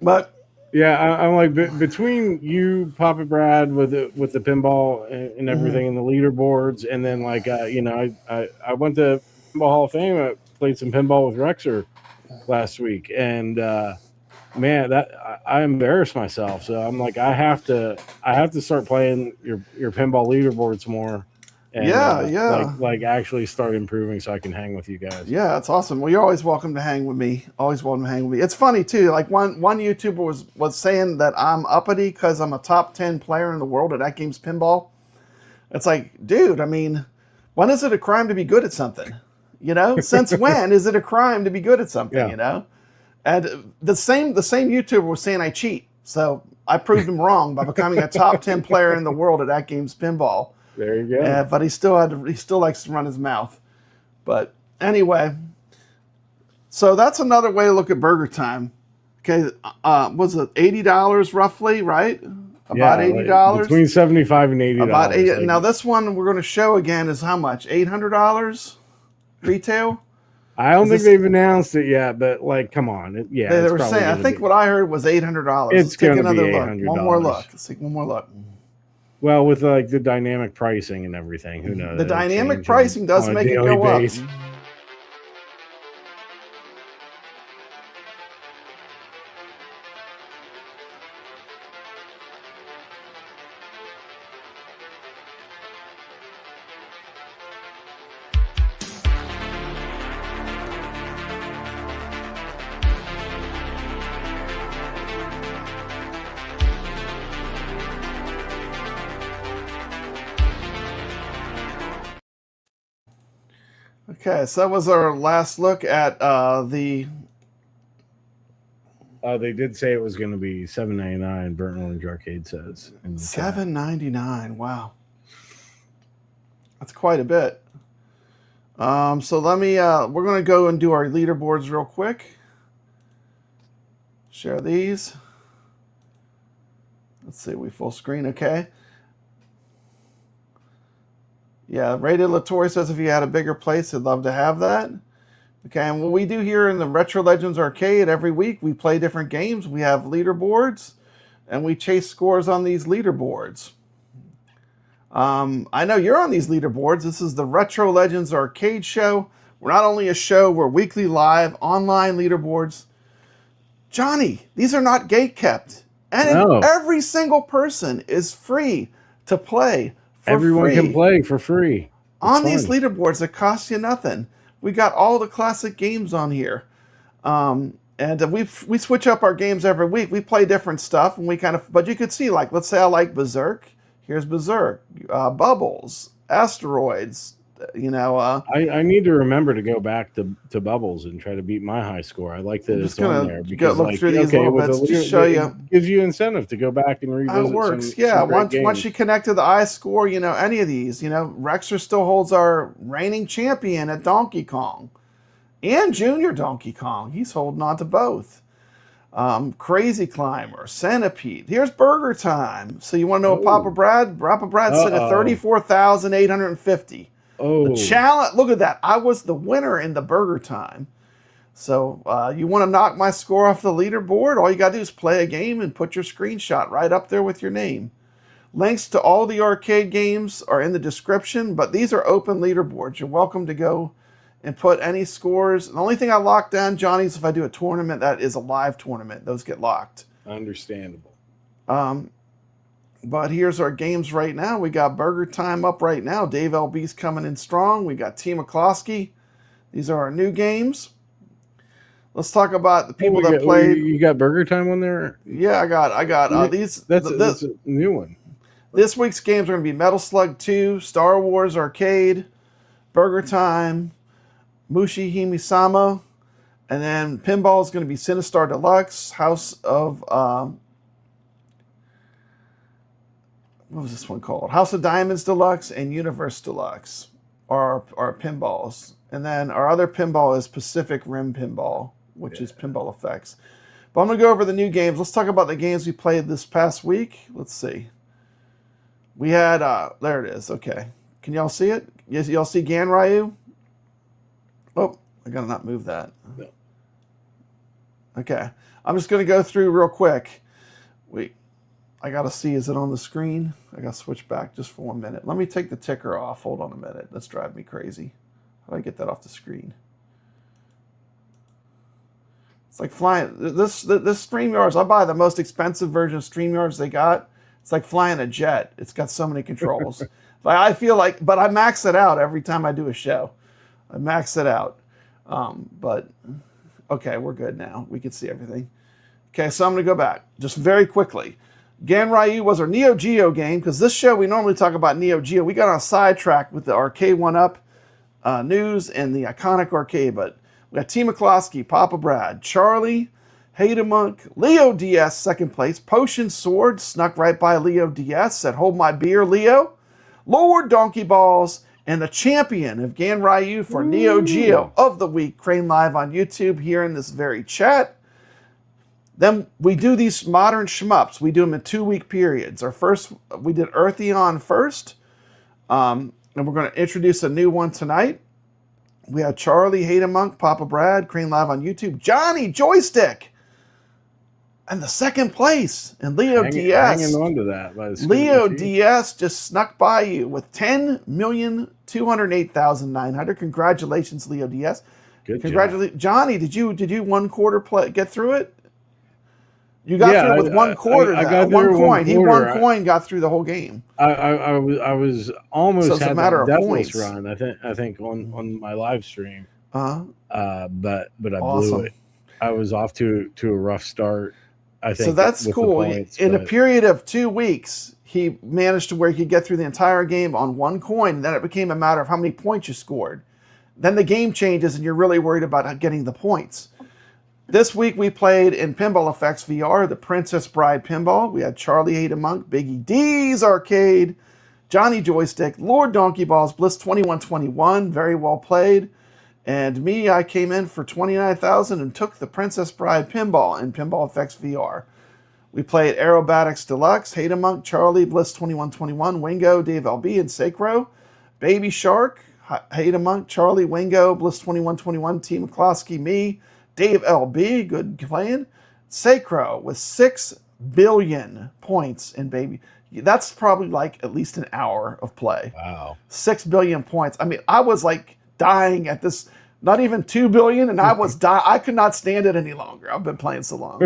But yeah, I'm like between you, Papa Brad, with the pinball and everything, and the leaderboards, and then like I went to Pinball Hall of Fame. I played some pinball with Rexer last week, and man, that I embarrassed myself. So I'm like, I have to start playing your pinball leaderboards more. And, like actually start improving so I can hang with you guys. Yeah, that's awesome. Well, you're always welcome to hang with me. Always welcome to hang with me. It's funny too. Like one YouTuber was saying that I'm uppity because I'm a top 10 player in the world at AtGames Pinball. It's like, dude, I mean, when is it a crime to be good at something? You know, since when is it a crime to be good at something? Yeah. You know, and the same YouTuber was saying I cheat. So I proved him wrong by becoming a top 10 player in the world at AtGames Pinball. There you go. But he still likes to run his mouth. But anyway, so that's another way to look at BurgerTime. Okay, was it $80 roughly, right? About $80. Like between $75 and $80. About $80. Like, now this one we're going to show again is how much? $800 retail. I don't think they've announced it yet, but like, come on, they were saying. I think what I heard was $800. It's going to be $800. One more look. Let's take one more look. Well, with like the dynamic pricing and everything, who knows? The dynamic pricing does make it go up. Okay, so that was our last look at the. They did say it was going to be $7.99. Burnt Orange Arcade says in the chat. $7.99. Wow, that's quite a bit. So let me. We're going to go and do our leaderboards real quick. Share these. Let's see. We full screen. Okay. Yeah, Rated Latour says if you had a bigger place, he'd love to have that. Okay, and what we do here in the Retro Legends Arcade every week, we play different games. We have leaderboards, and we chase scores on these leaderboards. I know you're on these leaderboards. This is the Retro Legends Arcade Show. We're not only a show, we're weekly live, online leaderboards. Johnny, these are not gate-kept. And every single person is free to play for Everyone free. can play for free. On these leaderboards that cost you nothing. We got all the classic games on here. And we switch up our games every week. We play different stuff, and we kind of, but you could see, like, let's say I like Berserk. Here's Berserk, Bubbles, Asteroids. You know, I need to remember to go back to Bubbles and try to beat my high score. I like that it's on there because look through these little bits to show you. It gives you incentive to go back and revisit. How it works, yeah. Once you connect to the iScore, you know, any of these, you know, Rexer still holds our reigning champion at Donkey Kong, and Junior Donkey Kong. He's holding on to both. Crazy Climber, Centipede. Here's BurgerTime. So you want to know what Papa Brad? Papa Brad said at 34,850. Oh, the challenge! Look at that. I was the winner in the BurgerTime. So you want to knock my score off the leaderboard? All you got to do is play a game and put your screenshot right up there with your name. Links to all the arcade games are in the description, but these are open leaderboards. You're welcome to go and put any scores. The only thing I lock down, Johnny, is if I do a tournament that is a live tournament. Those get locked. Understandable. But here's our games right now. We got BurgerTime up right now. Dave LB's coming in strong. We got T. McCloskey. These are our new games. Let's talk about the people that played. You got BurgerTime on there? Yeah, I got these. That's a new one. This week's games are going to be Metal Slug 2, Star Wars Arcade, BurgerTime, Mushihimesama, and then Pinball is going to be Sinistar Deluxe, House of... what was this one called? House of Diamonds Deluxe and Universe Deluxe are our pinballs. And then our other pinball is Pacific Rim Pinball, which is Pinball Effects. But I'm going to go over the new games. Let's talk about the games we played this past week. Let's see. We had, there it is. Okay. Can y'all see it? Yes, y'all see Gan Ryu? Oh, I got to not move that. No. Okay. I'm just going to go through real quick. I got to see, is it on the screen? I got to switch back just for 1 minute. Let me take the ticker off. Hold on a minute. That's driving me crazy. How do I get that off the screen? It's like flying. This StreamYards, I buy the most expensive version of StreamYards they got. It's like flying a jet. It's got so many controls. I feel like, but I max it out every time I do a show. I max it out. But, okay, we're good now. We can see everything. Okay, so I'm going to go back just very quickly. Gan Ryu was our Neo Geo game, because this show we normally talk about Neo Geo. We got on a sidetrack with the Arcade1up news and the iconic arcade, but we got T. McCloskey, Papa Brad, Charlie, Haidamonk, Leo DS, second place, Potion Sword, snuck right by Leo DS, said, hold my beer, Leo, Lord Donkey Balls, and the champion of Gan Ryu for Neo Geo of the week, Crane Live on YouTube here in this very chat. Then we do these modern shmups. We do them in 2-week periods. Our first, we did Eartheon first, and we're going to introduce a new one tonight. We have Charlie, Haidamonk, Papa Brad, Crane Live on YouTube, Johnny, Joystick, and the second place, and Leo DS. Hanging on to that. Leo DS just snuck by you with 10,208,900. Congratulations, Leo DS. Good Congratulations, Johnny. Did you 1 quarter get through it? You got through with 1 quarter. I got one through coin. 1 He quarter. 1 coin got through the whole game. I was almost So it's a had matter that of Deathless points. run. I think on my live stream. Uh-huh. But I Awesome. blew it. I was off to a rough start. I think So that's with the cool. points, In a but- period of 2 weeks, he managed to where he could get through the entire game on 1 coin. And then it became a matter of how many points you scored. then the game changes and you're really worried about getting the points. This week we played in Pinball Effects VR, the Princess Bride Pinball. We had Charlie Haidamonk, Biggie D's Arcade, Johnny Joystick, Lord Donkey Balls, Bliss 2121, very well played. And me, I came in for 29,000 and took the Princess Bride Pinball in Pinball Effects VR. We played Aerobatics Deluxe, Haidamonk, Charlie, Bliss 2121, Wingo, Dave LB, and Sacro. Baby Shark, Haidamonk, Charlie, Wingo, Bliss 2121, Team McCloskey, me, Dave LB, good playing. Sacro with 6 billion points in Baby. That's probably like at least an hour of play. Wow. 6 billion points. I mean, I was like dying at this, not even 2 billion, and I was I could not stand it any longer. I've been playing so long.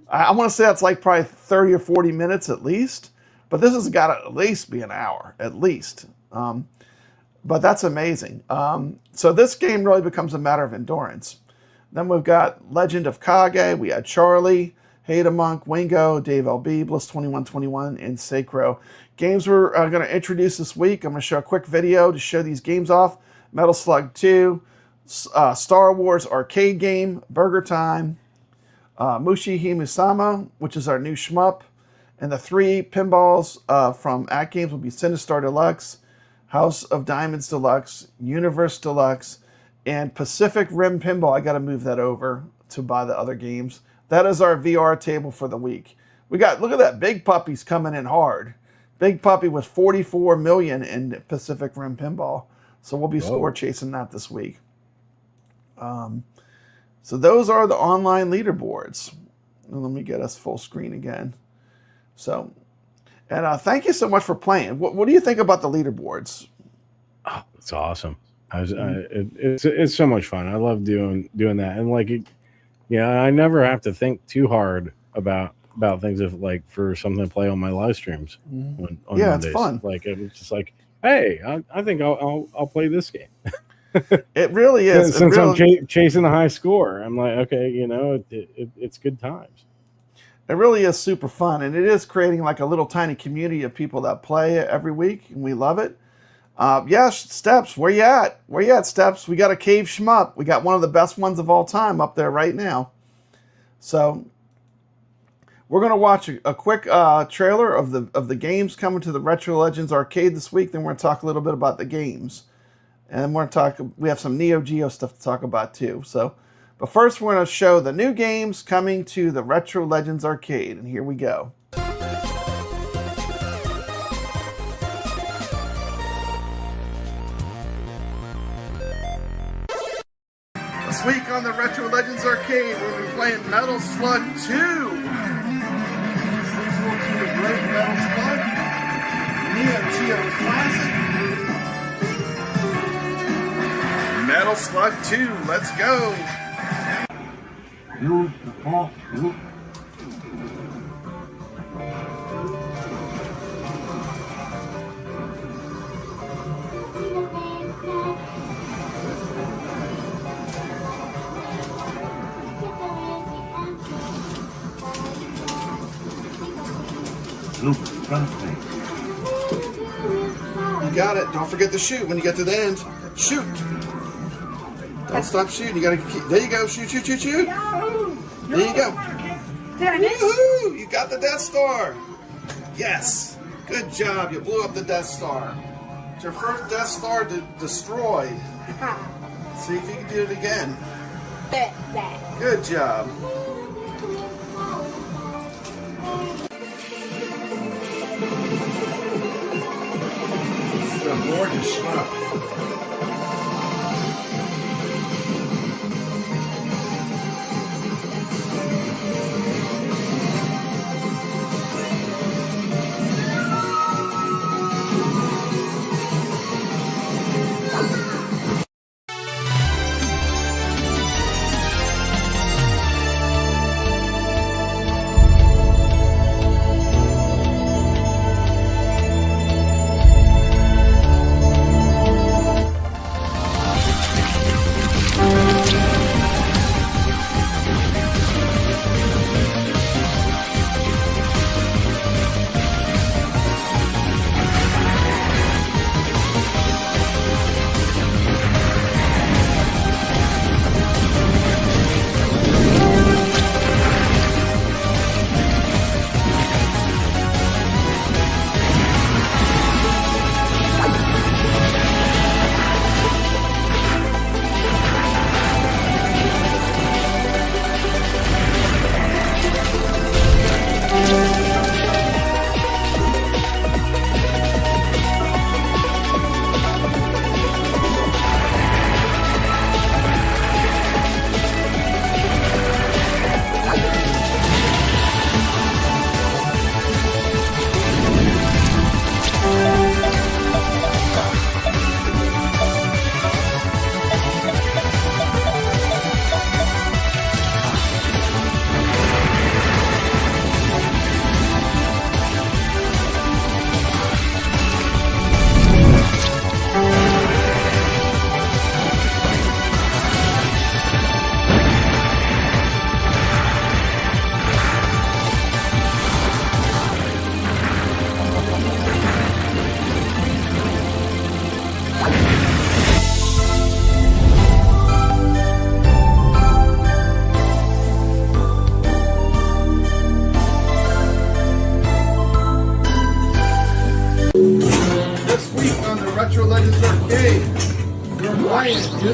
I want to say that's like probably 30 or 40 minutes at least, but this has got to at least be an hour, at least. But that's amazing. So this game really becomes a matter of endurance. Then we've got Legend of Kage. We had Charlie, Haidamonk, Wingo, Dave LB, Bliss 2121, and Sacro. Games we're going to introduce this week. I'm going to show a quick video to show these games off. Metal Slug 2, Star Wars arcade game, BurgerTime, Mushihimesama, which is our new shmup, and the 3 pinballs from AtGames will be Sinistar Deluxe, House of Diamonds Deluxe, Universe Deluxe, and Pacific Rim Pinball. I got to move that over to buy the other games. That is our VR table for the week. We got, look at that, Big Puppy's coming in hard. Big Puppy was 44 million in Pacific Rim Pinball. So we'll be score chasing that this week. So those are the online leaderboards. And let me get us full screen again. So, and thank you so much for playing. What do you think about the leaderboards? Oh, it's awesome. It's so much fun. I love doing that, and like, I never have to think too hard about things if like for something to play on my live streams. On Mondays. It's fun. Like it's just like, hey, I think I'll play this game. It really is. Since I'm chasing a high score, I'm like, okay, it's good times. It really is super fun, and it is creating like a little tiny community of people that play every week, and we love it. Steps, where you at? Where you at, Steps? We got a Cave Shmup. We got one of the best ones of all time up there right now. So we're going to watch a quick trailer of the games coming to the Retro Legends Arcade this week. Then we're going to talk a little bit about the games. And we have some Neo Geo stuff to talk about too. But first we're going to show the new games coming to the Retro Legends Arcade. And here we go. This week on the Retro Legends Arcade, we'll be playing Metal Slug 2. The great Metal Slug, Neo Geo Classic, Metal Slug 2. Let's go. You got it. Don't forget to shoot when you get to the end. Shoot. Don't stop shooting. You gotta keep. There you go. Shoot, shoot, shoot, shoot. There you go. Woohoo! You got the Death Star. Yes. Good job. You blew up the Death Star. It's your first Death Star destroyed. See if you can do it again. Good job. This is a gorgeous shmup.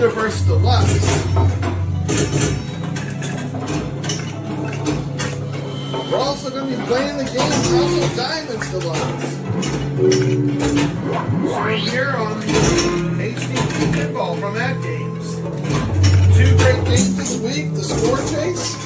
Universe Deluxe. We're also going to be playing the game House of Diamonds Deluxe. We're here on HDC Pinball from AtGames. 2 great games this week, the Score Chase.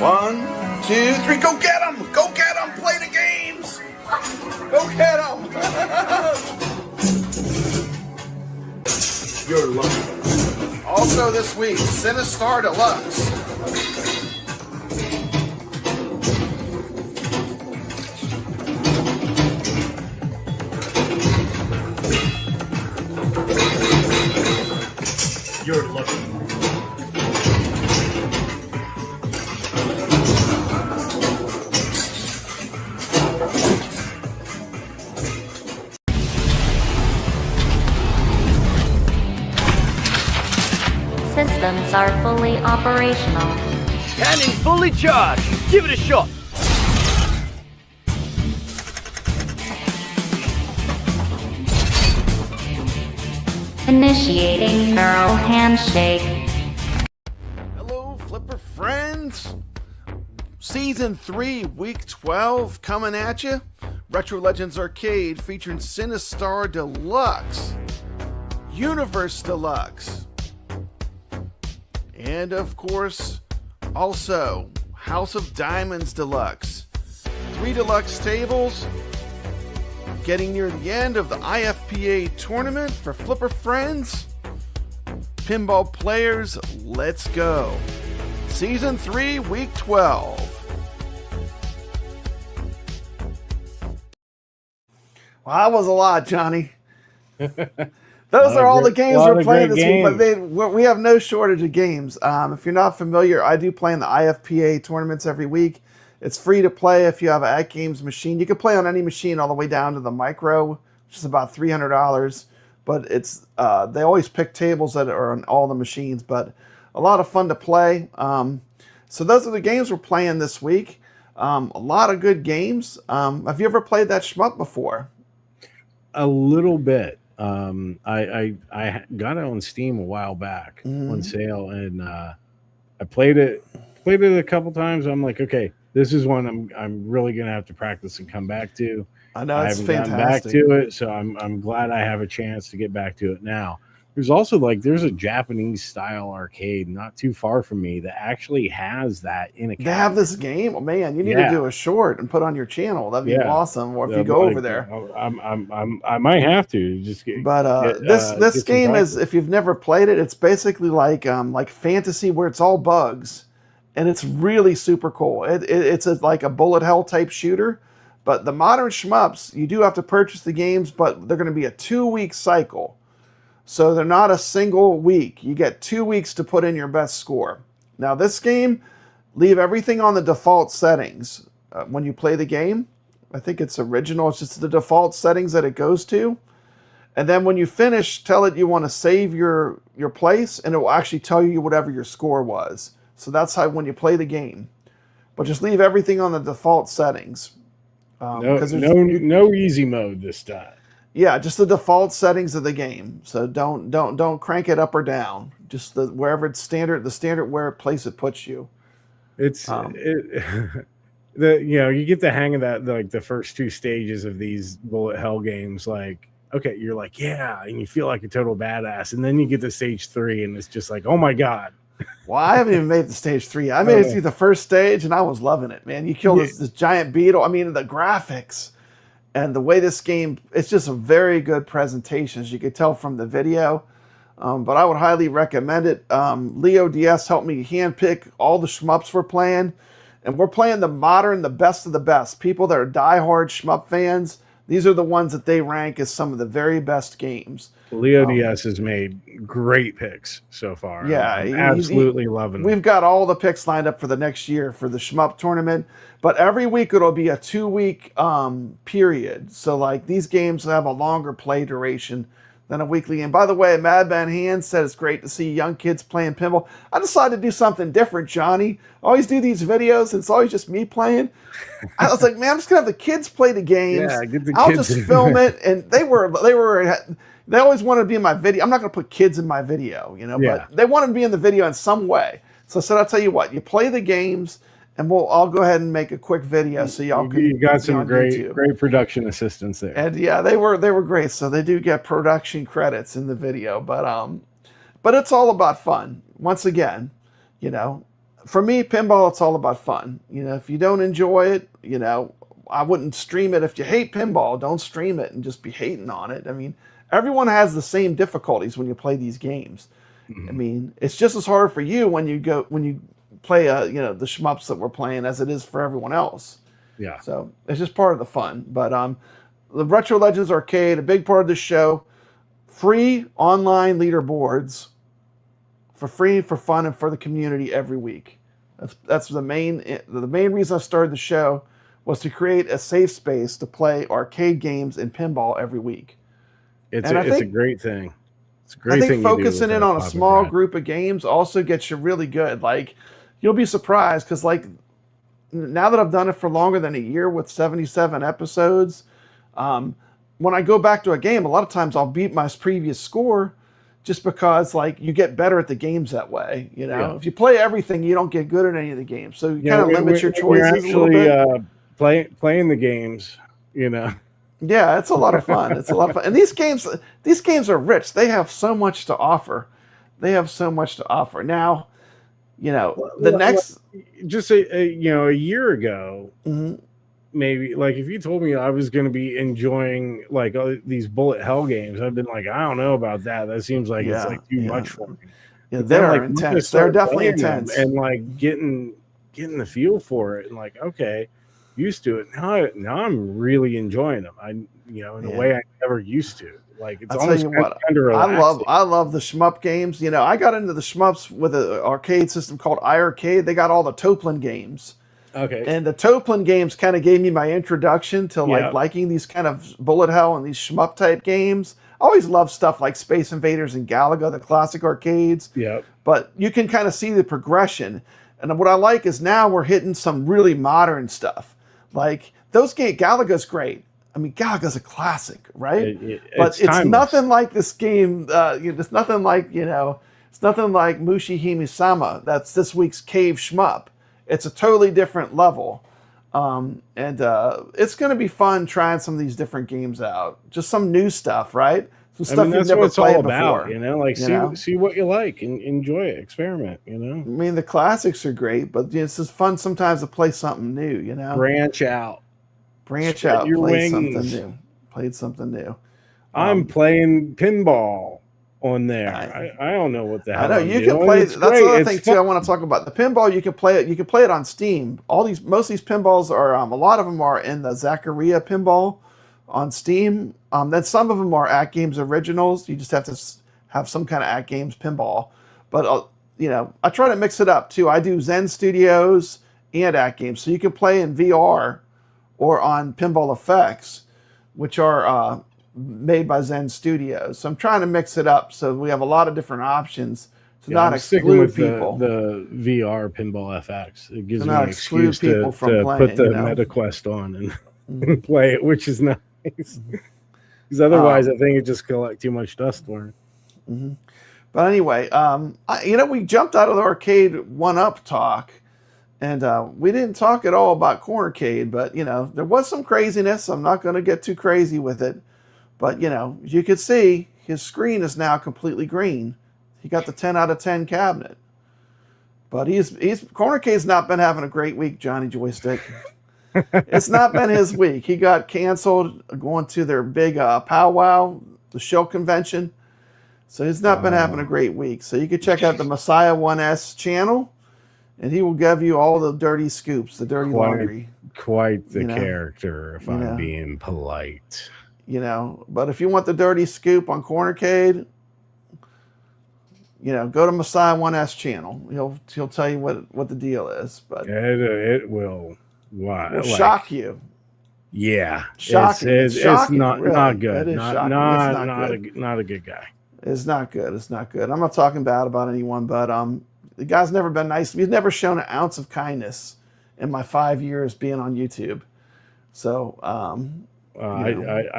One, 2, 3, go get them! Go get them! Play the games! Go get them! You're lucky. Also this week, Cine Deluxe. You're lucky. Systems are fully operational. Cannon fully charged. Give it a shot. Initiating neural handshake. Hello, Flipper friends. Season 3, Week 12, coming at you. Retro Legends Arcade featuring Cine Deluxe, Universe Deluxe, and of course, also House of Diamonds Deluxe. 3 deluxe tables. Getting near the end of the IFPA tournament for Flipper friends. Pinball players, let's go. Season 3, Week 12. Well, that was a lot, Johnny. Those are all the games we're playing this week, but we have no shortage of games. If you're not familiar, I do play in the IFPA tournaments every week. It's free to play if you have an AtGames machine. You can play on any machine all the way down to the micro, which is about $300. But it's they always pick tables that are on all the machines, but a lot of fun to play. So those are the games we're playing this week. A lot of good games. Have you ever played that Shmup before? A little bit. I got it on Steam a while back on sale, and I played it a couple times. I'm like, okay, this is one I'm really gonna have to practice and come back to. I know, I it's haven't fantastic. gotten back to it, so I'm glad I have a chance to get back to it now. There's also there's a Japanese style arcade not too far from me that actually has that in a. They have this game? Oh, man, you need to do a short and put on your channel. That'd be awesome. Or if you go over there, I might have to just get. But this game is, if you've never played it, it's basically like fantasy where it's all bugs, and it's really super cool. It's like a bullet hell type shooter. But the modern shmups, you do have to purchase the games, but they're going to be a 2-week cycle. So they're not a single week. You get 2 weeks to put in your best score. Now this game, leave everything on the default settings. When you play the game, I think it's original. It's just the default settings that it goes to. And then when you finish, tell it you want to save your place, and it will actually tell you whatever your score was. So that's how when you play the game. But just leave everything on the default settings. No easy mode this time. Yeah, just the default settings of the game. So don't crank it up or down. Just wherever it's standard, the standard place it puts you. It's you get the hang of that, like the first 2 stages of these bullet hell games. Like, okay, you're like, yeah, and you feel like a total badass, and then you get to stage 3, and it's just like, oh my god. Well, I haven't even made the stage 3. I made it through the first stage, and I was loving it, man. You kill this giant beetle. I mean, the graphics. And the way this game, it's just a very good presentation, as you could tell from the video. But I would highly recommend it. Leo DS helped me handpick all the shmups we're playing. And we're playing the modern, the best of the best. People that are diehard shmup fans, These are the ones that they rank as some of the very best games. Leo DS has made great picks so far. Yeah, I'm absolutely loving them. We've got all the picks lined up for the next year for the Shmup tournament, but every week it'll be a 2-week period. So like these games have a longer play duration than a weekly game. By the way, Madman Hand said it's great to see young kids playing pinball. I decided to do something different, Johnny. I always do these videos, and it's always just me playing. I was like, man, I'm just gonna have the kids play the games. Yeah, get the I'll kids just in film there. it, and they always wanted to be in my video. I'm not gonna put kids in my video, you know, Yeah. but they wanted to be in the video in some way. So I said, I'll tell you what, you play the games, and I'll go ahead and make a quick video so y'all can. You got some on great YouTube. great production assistants there. And yeah, they were great. So they do get production credits in the video, but it's all about fun. Once again, you know, for me, pinball, it's all about fun. You know, if you don't enjoy it, you know, I wouldn't stream it. If you hate pinball, don't stream it and just be hating on it. I mean, everyone has the same difficulties when you play these games. I mean, it's just as hard for you when you play you know, the shmups that we're playing as it is for everyone else. Yeah. So it's just part of the fun. But the Retro Legends Arcade, a big part of the show, free online leaderboards for free, for fun, and for the community every week. That's the main reason I started the show, was to create a safe space to play arcade games and pinball every week. It's And a great thing. It's a great I thing. think focusing in on a small group of games also gets you really good. Like, you'll be surprised, because like now that I've done it for longer than a year with 77 episodes, when I go back to a game, a lot of times I'll beat my previous score, just because like you get better at the games that way. You know, Yeah. If you play everything, you don't get good at any of the games. So you kind of limit your choices a little bit. Playing the games, you know. Yeah, it's a lot of fun. It's a lot of fun. And these games are rich. They have so much to offer. Now, you know, just a year ago, Mhm. maybe, like, if you told me I was going to be enjoying like these bullet hell games, I've been like, I don't know about that. That seems like it's like too much for me. Yeah, But then, they're like, once I intense. They're started definitely playing them intense. and like getting the feel for it, and like, okay, used to it. Now I'm really enjoying them. In a way I never used to. Like, it's I'll tell almost you what, kind of relaxing. I love the shmup games. You know, I got into the shmups with an arcade system called iArcade. They got all the Toplin games. Okay. And the Toplin games kind of gave me my introduction to like liking these kind of bullet hell and these shmup type games. I always loved stuff like Space Invaders and Galaga, the classic arcades. Yeah. But you can kind of see the progression. And what I like is now we're hitting some really modern stuff. Like those games, Galaga's great. I mean, Galaga's a classic, right? But it's nothing like this game. It's nothing like, it's nothing like Mushihimesama. That's this week's Cave Shmup. It's a totally different level. And it's going to be fun trying some of these different games out. Just some new stuff, right? Some stuff you've never played before. Like, see what you like and enjoy it, experiment, I mean, the classics are great, but it's just fun sometimes to play something new, Branch out. Branch out, play something new. I'm playing pinball on there. I don't know what the hell. I know you can play. That's another thing too. I want to talk about the pinball. You can play it. You can play it on Steam. Most of these pinballs are. A lot of them are in the Zaccaria pinball on Steam. Then some of them are AtGames originals. You just have to have some kind of AtGames pinball. But I try to mix it up too. I do Zen Studios and AtGames, so you can play in VR or on Pinball Effects, which are made by Zen Studios. So I'm trying to mix it up so we have a lot of different options to not exclude people. The VR Pinball FX. It gives me an exclude excuse people to from playing, put the MetaQuest on and play it, which is nice. Because otherwise, I think it just collect too much dust for it. But anyway, we jumped out of the Arcade1up talk. And we didn't talk at all about Cornercade, but, there was some craziness. I'm not going to get too crazy with it. But, as you can see, his screen is now completely green. He got the 10 out of 10 cabinet. But Cornercade's not been having a great week, Johnny Joystick. It's not been his week. He got canceled going to their big powwow, the show convention. So he's not been having a great week. So you can check out the Messiah 1S channel. And he will give you all the dirty scoops, the dirty laundry. Quite the You know, character, if you I'm know. being polite. You know, but if you want the dirty scoop on Cornercade, you know, go to Messiah 1S channel. He'll tell you what the deal is. But It will. Why? will shock you. Yeah, Shocking. It's shocking, not really. good. It is Not shocking. not It's not not good. not a good guy. It's not good. It's not good. I'm not talking bad about anyone, but the guy's never been nice. He's never shown an ounce of kindness in my 5 years being on YouTube. So I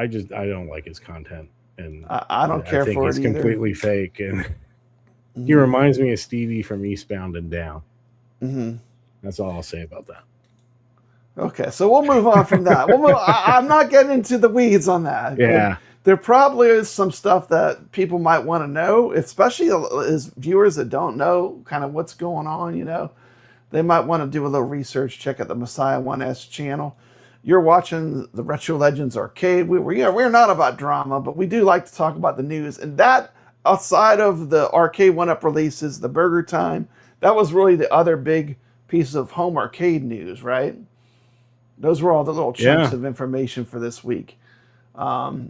don't like his content, and I don't care I think for he's it either. completely fake, and he reminds me of Stevie from Eastbound and Down. Mm-hmm. That's all I'll say about that. Okay, so we'll move on from that. I'm not getting into the weeds on that. Yeah. There probably is some stuff that people might want to know, especially as viewers that don't know kind of what's going on, you know. They might want to do a little research, check out the Messiah 1S channel. You're watching the Retro Legends Arcade. We're not about drama, but we do like to talk about the news. And that, outside of the Arcade1up releases, the BurgerTime, that was really the other big piece of home arcade news, right? Those were all the little chunks of information for this week. By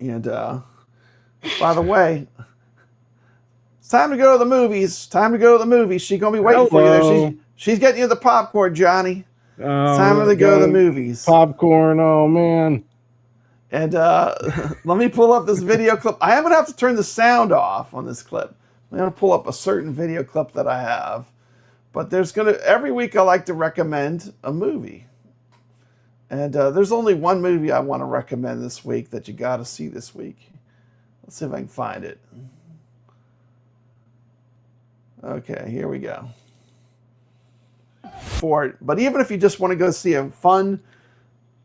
the way, it's time to go to the movies. She's going to be waiting for you there. She's getting you the popcorn, Johnny. It's time to go to the movies. Popcorn, oh man. And let me pull up this video clip. I am going to have to turn the sound off on this clip. I'm going to pull up a certain video clip that I have. But every week I like to recommend a movie. And there's only one movie I want to recommend this week that you got to see this week. Let's see if I can find it. Okay, here we go. But even if you just want to go see a fun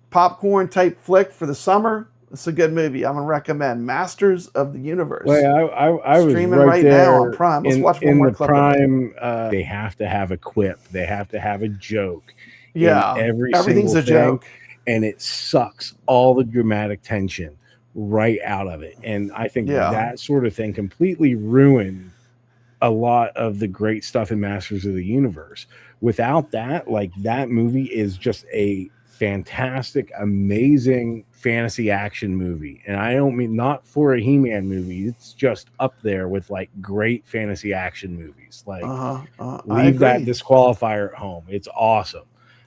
popcorn type flick for the summer, it's a good movie. I'm going to recommend Masters of the Universe. Wait, I was streaming right right there now on Prime. Let's watch one more clip. Prime, they have to have a quip. They have to have a joke. Yeah, everything's a joke, and it sucks all the dramatic tension right out of it. And I think that sort of thing completely ruined a lot of the great stuff in Masters of the Universe. Without that, like, that movie is just a fantastic, amazing fantasy action movie. And I don't mean not for a He-Man movie. It's just up there with like great fantasy action movies. Like leave that disqualifier at home. It's awesome.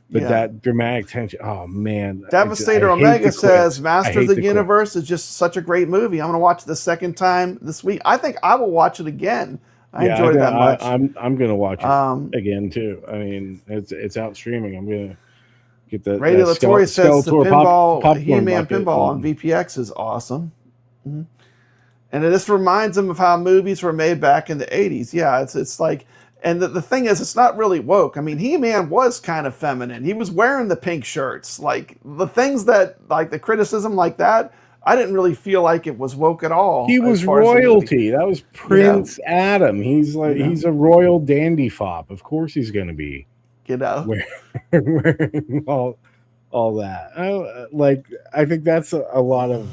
But that dramatic tension, oh man. Devastator Omega says Masters of the Universe is just such a great movie. I'm going to watch it the second time this week. I think I will watch it again. I enjoyed it that much. I'm going to watch it again too. I mean, it's out streaming. I'm going to get the Radio Latory says the pinball, He-Man bucket. pinball on VPX is awesome. Mm-hmm. And this reminds him of how movies were made back in the 80s. Yeah, it's like, and the thing is, it's not really woke. I mean, He-Man was kind of feminine. He was wearing the pink shirts. Like, the things that, like, the criticism like that, I didn't really feel like it was woke at all. He was royalty. That was Prince Adam. He's like, he's a royal dandy fop. Of course he's going to be. You know, wearing all that. I think that's a lot of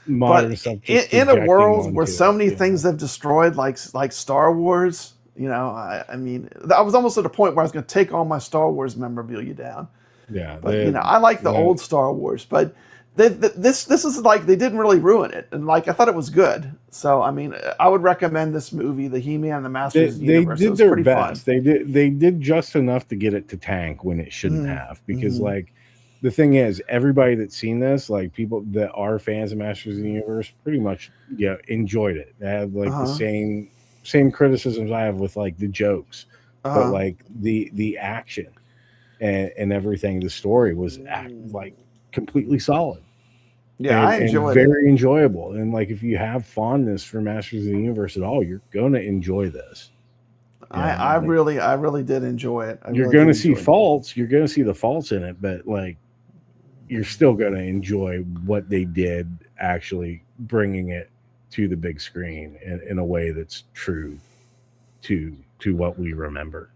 modern stuff. In a world where so many things have destroyed, like Star Wars, you know, I mean, I was almost at a point where I was going to take all my Star Wars memorabilia down. Yeah, but you know, I like the old Star Wars, but this is like they didn't really ruin it, and like I thought it was good. So I mean, I would recommend this movie, The He-Man and the Masters of the Universe. They did their best. Fun. They did just enough to get it to tank when it shouldn't have, because like the thing is, everybody that's seen this, like people that are fans of Masters of the Universe, pretty much enjoyed it. They have like the same criticisms I have with like the jokes, but like the action and everything, the story was like completely solid. Yeah, I enjoyed it. Very enjoyable. And like, if you have fondness for Masters of the Universe at all, you're going to enjoy this. I really did enjoy it. You're going to see faults. You're going to see the faults in it, but like, you're still going to enjoy what they did, actually bringing it to the big screen in a way that's true to what we remember.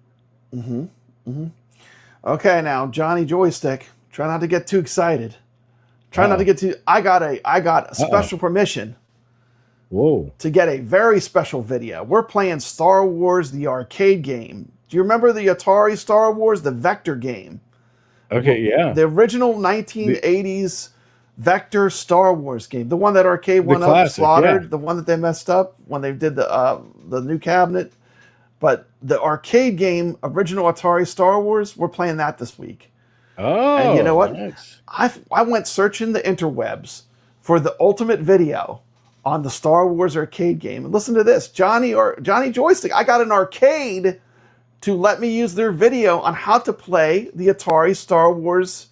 Okay, now Johnny Joystick. Try not to get too excited. Try not to get too. I got a special permission. Whoa! To get a very special video. We're playing Star Wars: The Arcade Game. Do you remember the Atari Star Wars: The Vector game? Okay, yeah. The original 1980s vector Star Wars game, the one that Arcade1up classic, slaughtered, yeah. the one that they messed up when they did the new cabinet. But the arcade game, original Atari Star Wars, we're playing that this week. Oh, and you know what? Nice. I went searching the interwebs for the ultimate video on the Star Wars arcade game. And listen to this, Johnny Joystick. I got an arcade to let me use their video on how to play the Atari Star Wars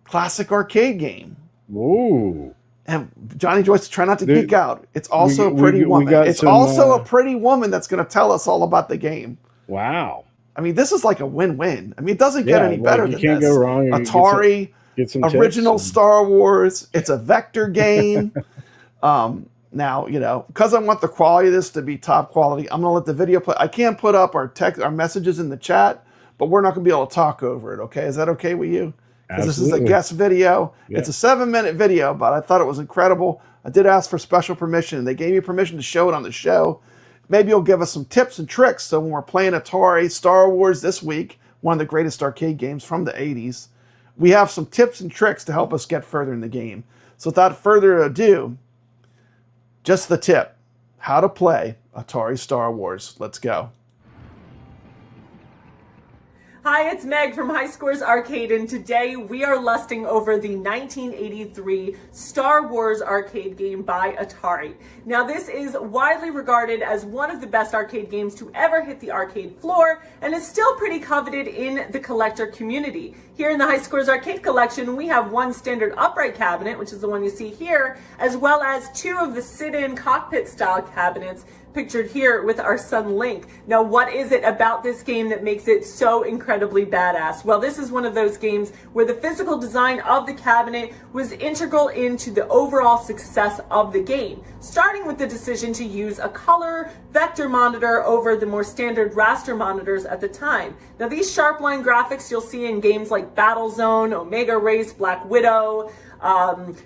classic arcade game. Ooh. And Johnny Joystick, try not to geek out. It's also a pretty we woman. It's some, also a pretty woman that's going to tell us all about the game. Wow. I mean, this is like a win-win. I mean, it doesn't get any better than this. You can't go wrong. Atari, get some original Star Wars. It's a vector game. Now, you know, because I want the quality of this to be top quality, I'm going to let the video play. I can't put up our messages in the chat, but we're not going to be able to talk over it, okay? Is that okay with you? Because this is a guest video. Yeah. It's a 7-minute video, but I thought it was incredible. I did ask for special permission, and they gave me permission to show it on the show. Maybe you'll give us some tips and tricks so when we're playing Atari Star Wars this week, one of the greatest arcade games from the 80s, we have some tips and tricks to help us get further in the game. So without further ado, just the tip, how to play Atari Star Wars. Let's go. Hi, it's Meg from High Scores Arcade, and today we are lusting over the 1983 Star Wars arcade game by Atari. Now, this is widely regarded as one of the best arcade games to ever hit the arcade floor, and is still pretty coveted in the collector community. Here in the High Scores Arcade collection, we have one standard upright cabinet, which is the one you see here, as well as two of the sit-in cockpit-style cabinets pictured here with our son Link. Now, what is it about this game that makes it so incredibly badass? Well, this is one of those games where the physical design of the cabinet was integral into the overall success of the game, starting with the decision to use a color vector monitor over the more standard raster monitors at the time. Now, these sharp line graphics you'll see in games like Battlezone, Omega Race, Black Widow,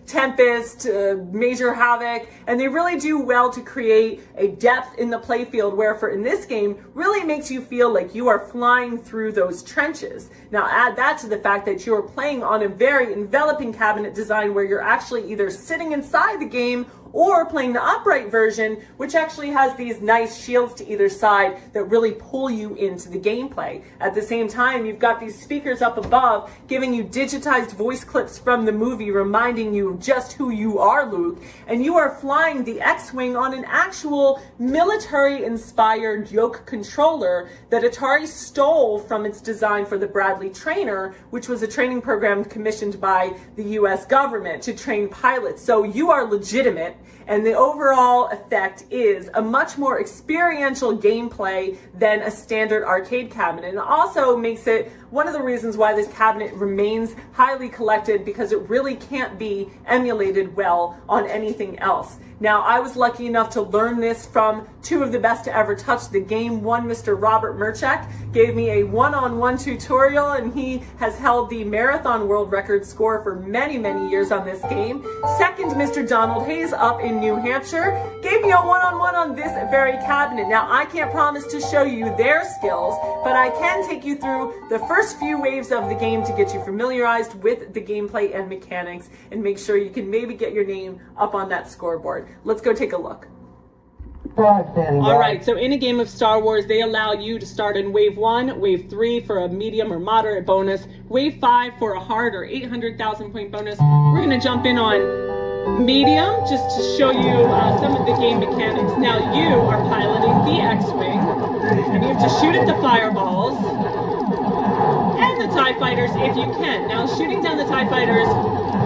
Tempest, Major Havoc, and they really do well to create a depth in the playfield where in this game really makes you feel like you are flying through those trenches. Now add that to the fact that you are playing on a very enveloping cabinet design where you're actually either sitting inside the game or playing the upright version, which actually has these nice shields to either side that really pull you into the gameplay. At the same time, you've got these speakers up above giving you digitized voice clips from the movie reminding you just who you are, Luke, and you are flying the X-Wing on an actual military-inspired yoke controller that Atari stole from its design for the Bradley Trainer, which was a training program commissioned by the US government to train pilots. So you are legitimate, and the overall effect is a much more experiential gameplay than a standard arcade cabinet. And it also makes it one of the reasons why this cabinet remains highly collected, because it really can't be emulated well on anything else. Now, I was lucky enough to learn this from two of the best to ever touch the game. One, Mr. Robert Merchak, gave me a one-on-one tutorial, and he has held the marathon world record score for many, many years on this game. Second, Mr. Donald Hayes up in New Hampshire gave me a one-on-one on this very cabinet. Now, I can't promise to show you their skills, but I can take you through the first few waves of the game to get you familiarized with the gameplay and mechanics and make sure you can maybe get your name up on that scoreboard. Let's go take a look. All right, so in a game of Star Wars, they allow you to start in Wave 1, Wave 3 for a medium or moderate bonus, Wave 5 for a hard or 800,000 point bonus. We're going to jump in on medium just to show you some of the game mechanics. Now, you are piloting the X-Wing, and you have to shoot at the fireballs and the TIE fighters if you can. Now, shooting down the TIE fighters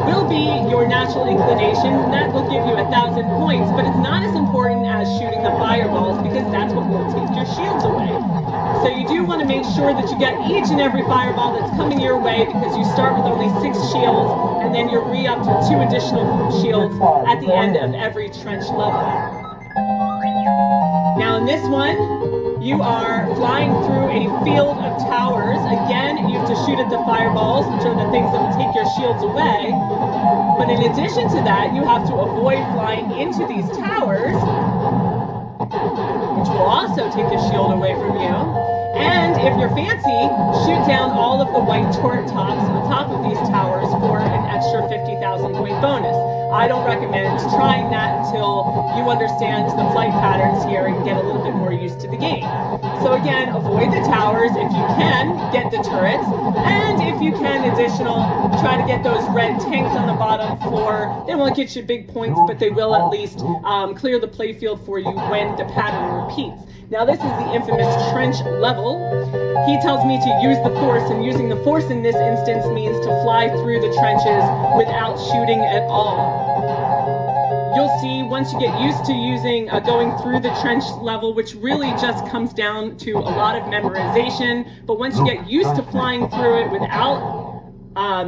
will be your natural inclination, and that will give you 1,000 points, but it's not as important as shooting the fireballs because that's what will take your shields away. So you do want to make sure that you get each and every fireball that's coming your way, because you start with only 6 shields, and then you're re-upped to 2 additional shields at the end of every trench level. Now in this one, you are flying through a field of towers. Again, you have to shoot at the fireballs, which are the things that will take your shields away. But in addition to that, you have to avoid flying into these towers, which will also take a shield away from you. And if you're fancy, shoot down all of the white turret tops on top of these towers for an extra 50,000 point bonus. I don't recommend trying that until you understand the flight patterns here and get a little bit more used to the game. So again, avoid the towers. If you can, get the turrets. And if you can, try to get those red tanks on the bottom floor. They won't get you big points, but they will at least clear the playfield for you when the pattern repeats. Now this is the infamous trench level. He tells me to use the force, and using the force in this instance means to fly through the trenches without shooting at all. You'll see once you get used to going through the trench level, which really just comes down to a lot of memorization, but once you get used to flying through it without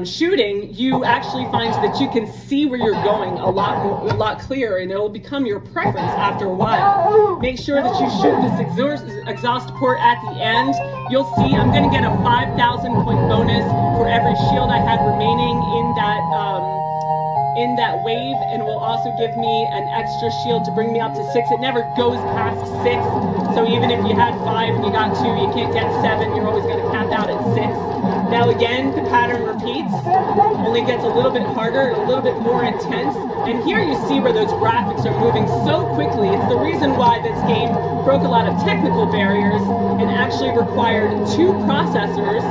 shooting, you actually find that you can see where you're going a lot clearer, and it'll become your preference after a while. Make sure that you shoot this exhaust port at the end. You'll see I'm going to get a 5,000 point bonus for every shield I had remaining in that wave, and it will also give me an extra shield to bring me up to 6. It never goes past 6, so even if you had 5 and you got 2, you can't get 7. You're always going to cap out at 6. Now again, the pattern repeats, only gets a little bit harder, a little bit more intense, and here you see where those graphics are moving so quickly. It's the reason why this game broke a lot of technical barriers and actually required 2 processors,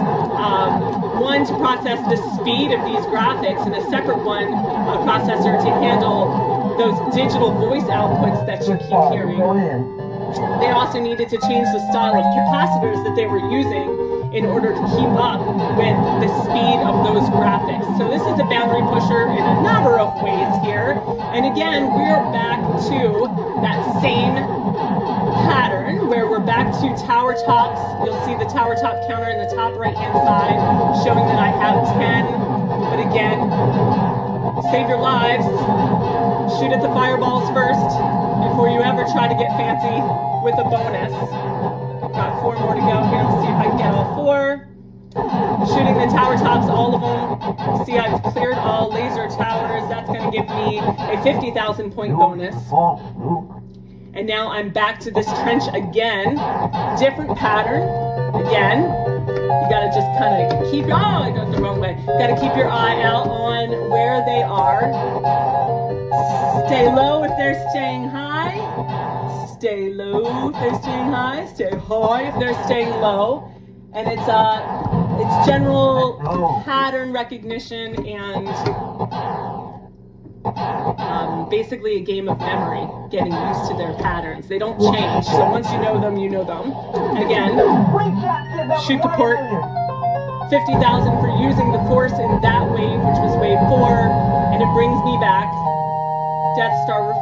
one to process the speed of these graphics and a separate one, a processor to handle those digital voice outputs that you keep hearing. They also needed to change the style of capacitors that they were using in order to keep up with the speed of those graphics. So this is a boundary pusher in a number of ways here. And again, we're back to that same pattern where we're back to tower tops. You'll see the tower top counter in the top right hand side showing that I have 10. But again, save your lives. Shoot at the fireballs first before you ever try to get fancy with a bonus. Got 4 more to go here. Let's see if I can get all 4. Shooting the tower tops, all of them. See, I've cleared all laser towers. That's going to give me a 50,000 point bonus. And now I'm back to this trench again. Different pattern. Again, you got to just kind of keep your... Oh, I got the wrong way. Got to keep your eye out on where they are. Stay low if they're staying high. Stay low if they're staying high. Stay high if they're staying low. And it's general pattern recognition and basically a game of memory, getting used to their patterns. They don't change, so once you know them, you know them. Again, shoot the port. 50,000 for using the force in that wave, which was wave 4, and it brings me back. Death Star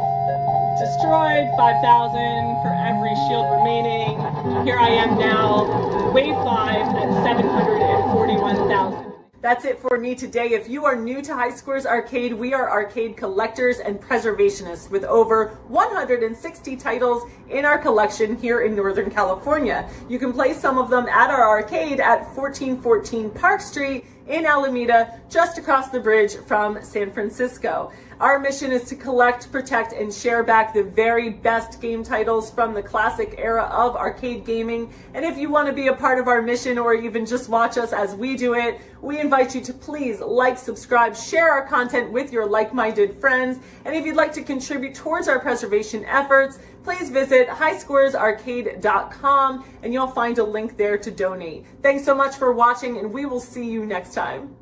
destroyed, 5,000 for every shield remaining. Here I am now, wave 5 at 741,000. That's it for me today. If you are new to High Scores Arcade, we are arcade collectors and preservationists with over 160 titles in our collection here in Northern California. You can play some of them at our arcade at 1414 Park Street in Alameda, just across the bridge from San Francisco. Our mission is to collect, protect, and share back the very best game titles from the classic era of arcade gaming. And if you want to be a part of our mission or even just watch us as we do it, we invite you to please like, subscribe, share our content with your like-minded friends. And if you'd like to contribute towards our preservation efforts, please visit highscoresarcade.com and you'll find a link there to donate. Thanks so much for watching, and we will see you next time.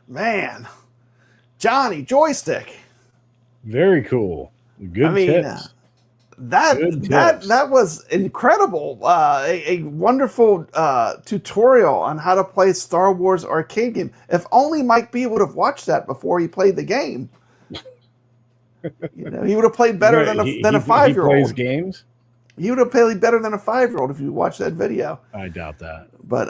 Man, Johnny, Joystick. Very cool. Good tips. That was incredible. A wonderful tutorial on how to play Star Wars arcade game. If only Mike B would have watched that before he played the game. You know, he would have played better than a 5-year-old. He plays games? He would have played better than a 5-year-old if you watched that video. I doubt that. But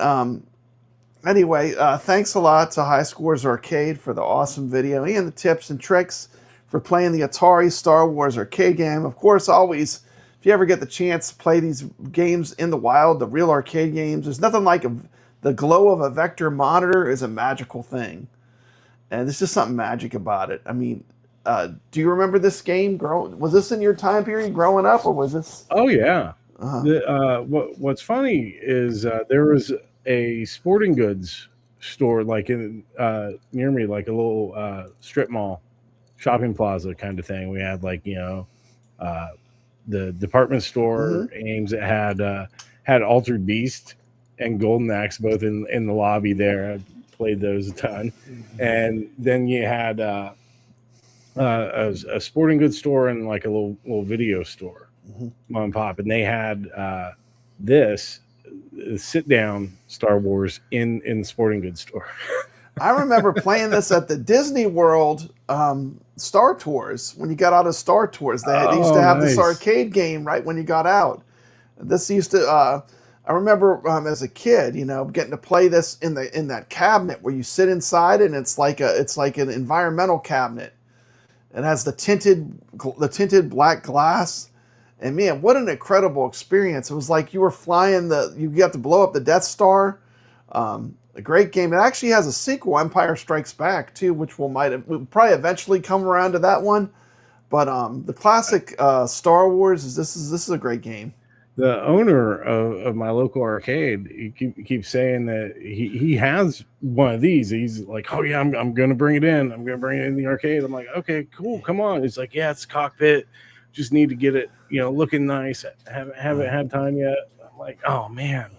anyway, thanks a lot to High Scores Arcade for the awesome video and the tips and tricks for playing the Atari Star Wars arcade game. Of course, always, if you ever get the chance to play these games in the wild, the real arcade games, there's nothing like the glow of a vector monitor is a magical thing. and there's just something magic about it. I mean, do you remember this game? Was this in your time period growing up, or was this? Oh yeah. What's funny is there was a sporting goods store like in near me, like a little strip mall, shopping plaza kind of thing. We had like the department store Ames that had Altered Beast and Golden Axe both in the lobby there. I played those a ton, and then you had a sporting goods store and like a little video store. Mom and pop, and they had this sit down Star Wars in the sporting goods store. I remember playing this at the Disney World Star Tours. When you got out of Star Tours, they used to have this arcade game right when you got out. This used to I remember as a kid, getting to play this in that cabinet where you sit inside, and it's like an environmental cabinet. It has the tinted black glass. And man, what an incredible experience. It was like you were flying you got to blow up the Death Star. A great game. It actually has a sequel, Empire Strikes Back, too, which we'll probably eventually come around to that one. But the classic Star Wars, this is a great game. The owner of my local arcade, he keeps saying that he has one of these. He's like, oh yeah, I'm going to bring it in. I'm going to bring it in the arcade. I'm like, okay, cool, come on. He's like, yeah, it's cockpit. Just need to get it, looking nice. Haven't had time yet. I'm like, oh man,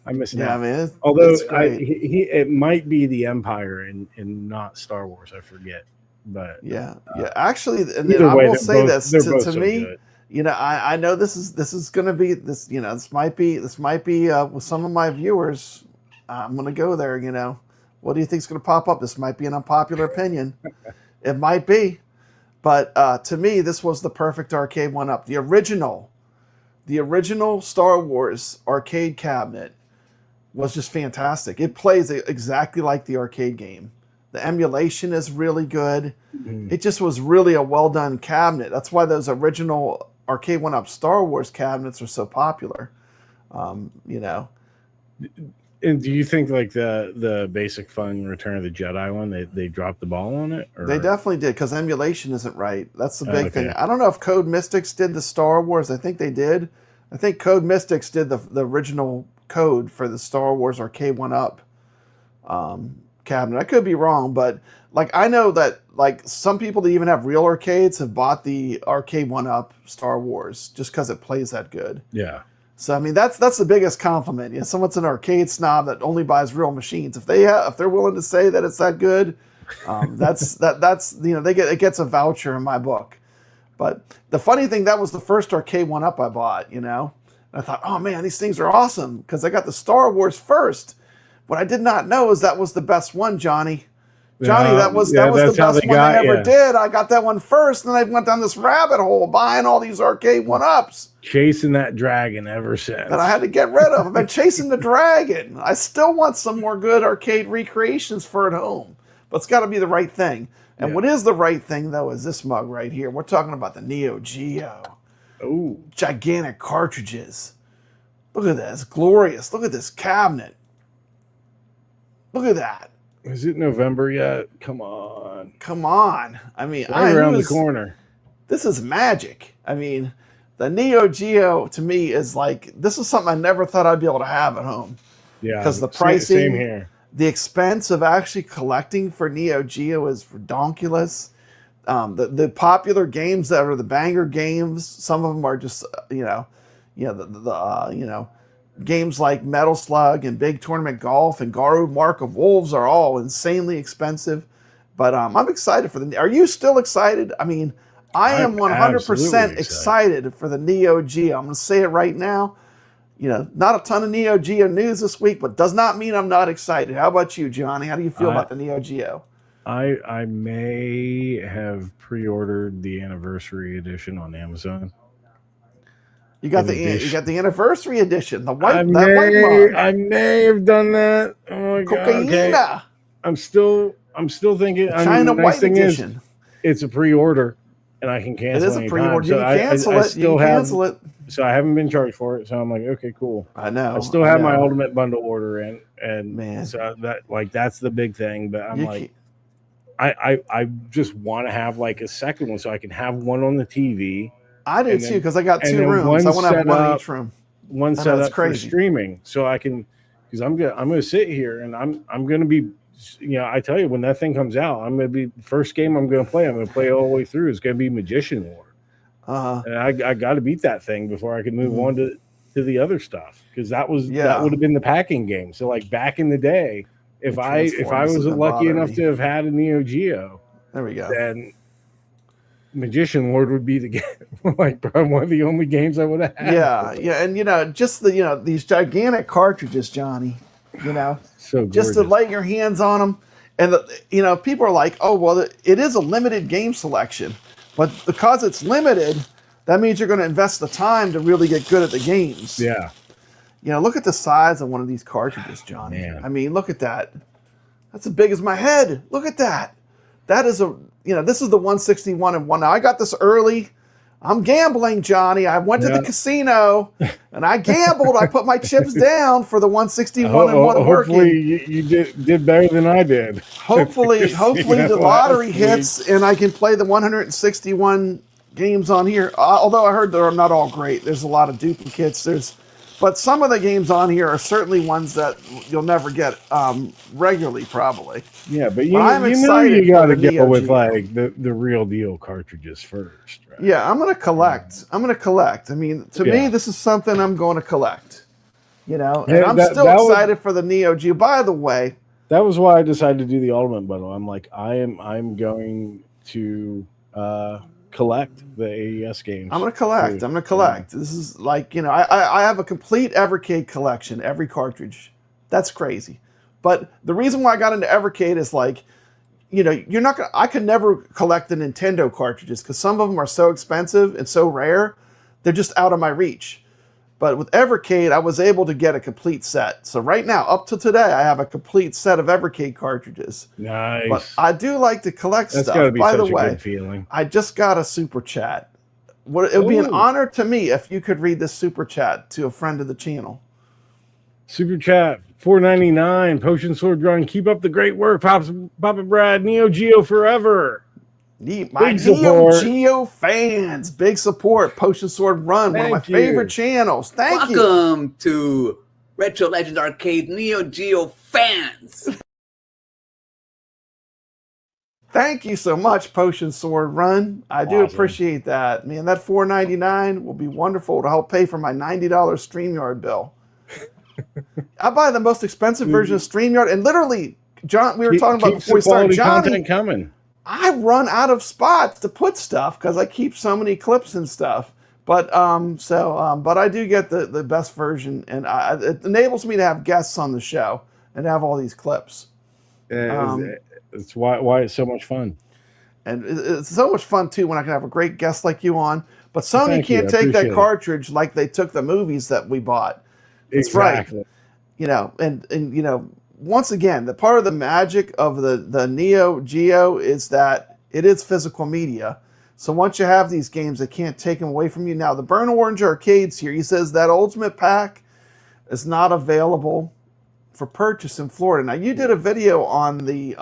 I miss it. Yeah, man. Although it might be the Empire and not Star Wars. I forget, but yeah. Actually, and then I will say this to me. Good. I know this is going to be this. This might be with some of my viewers. I'm going to go there. What do you think is going to pop up? This might be an unpopular opinion. It might be. But to me, this was the perfect Arcade1up. The original Star Wars arcade cabinet was just fantastic. It plays exactly like the arcade game. The emulation is really good. It just was really a well-done cabinet. That's why those original Arcade1up Star Wars cabinets are so popular. And do you think like the basic fun Return of the Jedi one, they dropped the ball on it? Or? They definitely did, because emulation isn't right. That's the big thing. I don't know if Code Mystics did the Star Wars. I think they did. I think Code Mystics did the original code for the Star Wars Arcade1up cabinet. I could be wrong, but like I know that like some people that even have real arcades have bought the Arcade1up Star Wars just because it plays that good. Yeah. So I mean that's the biggest compliment. Someone's an arcade snob that only buys real machines. If they're willing to say that it's that good, that's it gets a voucher in my book. But the funny thing, that was the first Arcade1up I bought. And I thought, oh man, these things are awesome because I got the Star Wars first. What I did not know is that was the best one, Johnny. That was the best one I ever did. I got that one first, and I went down this rabbit hole buying all these Arcade1ups. Chasing that dragon ever since. That I had to get rid of. I've been chasing the dragon. I still want some more good arcade recreations for at home, but it's got to be the right thing. And what is the right thing, though, is this mug right here. We're talking about the Neo Geo. Oh, gigantic cartridges. Look at that. It's glorious. Look at this cabinet. Look at that. Is it November yet? Come on. I mean, right around the corner. This is magic. I mean, the Neo Geo to me is like, this is something I never thought I'd be able to have at home. Yeah. Because the pricing, same here. The expense of actually collecting for Neo Geo is redonkulous. The popular games that are the banger games, some of them are just, games like Metal Slug and Big Tournament Golf and Garou Mark of Wolves are all insanely expensive. But I'm excited for Are you still excited? I mean, I am 100% excited for the Neo Geo. I'm going to say it right now. Not a ton of Neo Geo news this week, but does not mean I'm not excited. How about you, Johnny? How do you feel about the Neo Geo? I may have pre-ordered the anniversary edition on Amazon. You got the anniversary edition, the white. I may have done that. Oh my God! Okay. I'm still thinking. China white edition. It's a pre-order, and I can cancel. It is a pre-order. You can cancel it. You can cancel it. So I haven't been charged for it. So I'm like, okay, cool. I know. I still have my Ultimate Bundle order in, and man, so that's the big thing. But I'm I just want to have like a second one so I can have one on the TV. I do too, because I got and 2 then rooms. I one want to have set one in up- each room. One I know, set that's up for crazy. streaming, so I can, because I'm gonna sit here and I'm gonna be, I tell you, when that thing comes out, I'm gonna be first game I'm gonna play all the way through. It's gonna be Magician War, and I got to beat that thing before I can move on to the other stuff, because that would have been the packing game. So like back in the day, if I was lucky enough to have had a Neo Geo, there we go, then Magician Lord would be the game, like probably one of the only games I would have had. Yeah, and just the these gigantic cartridges, Johnny. So just to lay your hands on them, and people are like, oh well, it is a limited game selection, but because it's limited, that means you're going to invest the time to really get good at the games. Yeah. Look at the size of one of these cartridges, Johnny. Man. I mean, look at that. That's as big as my head. Look at that. That is this is the 161 and 1. Now, I got this early. I'm gambling, Johnny. I went to the casino and I gambled. I put my chips down for the 161 and 1 working. Hopefully you did better than I did. Hopefully the lottery hits and I can play the 161 games on here. Although I heard they're not all great. There's a lot of duplicates. But some of the games on here are certainly ones that you'll never get regularly, probably. Yeah, but you got to go with like the real deal cartridges first, right? Yeah, I'm gonna collect. I mean, to me, this is something I'm going to collect. And I'm still excited for the Neo Geo. By the way, that was why I decided to do the Ultimate Bundle. I'm like, I'm going to collect the AES games. I'm gonna collect. This is like, I have a complete Evercade collection, every cartridge. That's crazy. But the reason why I got into Evercade is like, you're not gonna, I could never collect the Nintendo cartridges because some of them are so expensive and so rare, they're just out of my reach. But with Evercade, I was able to get a complete set. So right now, up to today, I have a complete set of Evercade cartridges. Nice. But I do like to collect That's stuff. gotta be By such the a way, good feeling. I just got a super chat. It would be an honor to me if you could read this super chat to a friend of the channel. Super chat, $4.99. Potion Sword Run. Keep up the great work, Papa Brad. Neo Geo forever. My Neo Geo fans, big support. Potion Sword Run, one of my favorite channels. Thank you. Welcome to Retro Legends Arcade Neo Geo fans. Thank you so much, Potion Sword Run. I do appreciate that. Man, that $4.99 will be wonderful to help pay for my $90 StreamYard bill. I buy the most expensive version of StreamYard, and literally, John, we were talking about before we started, Johnny, content coming. I run out of spots to put stuff because I keep so many clips and stuff. But but I do get the best version, and it enables me to have guests on the show and have all these clips. It's why it's so much fun. And it's so much fun too when I can have a great guest like you on. But Sony can't take that cartridge like they took the movies that we bought. That's exactly. Right. And once again, the part of the magic of the Neo Geo is that it is physical media. So once you have these games, they can't take them away from you. Now, the Burn Orange Arcades here, he says that Ultimate Pack is not available for purchase in Florida. Now, you did a video on the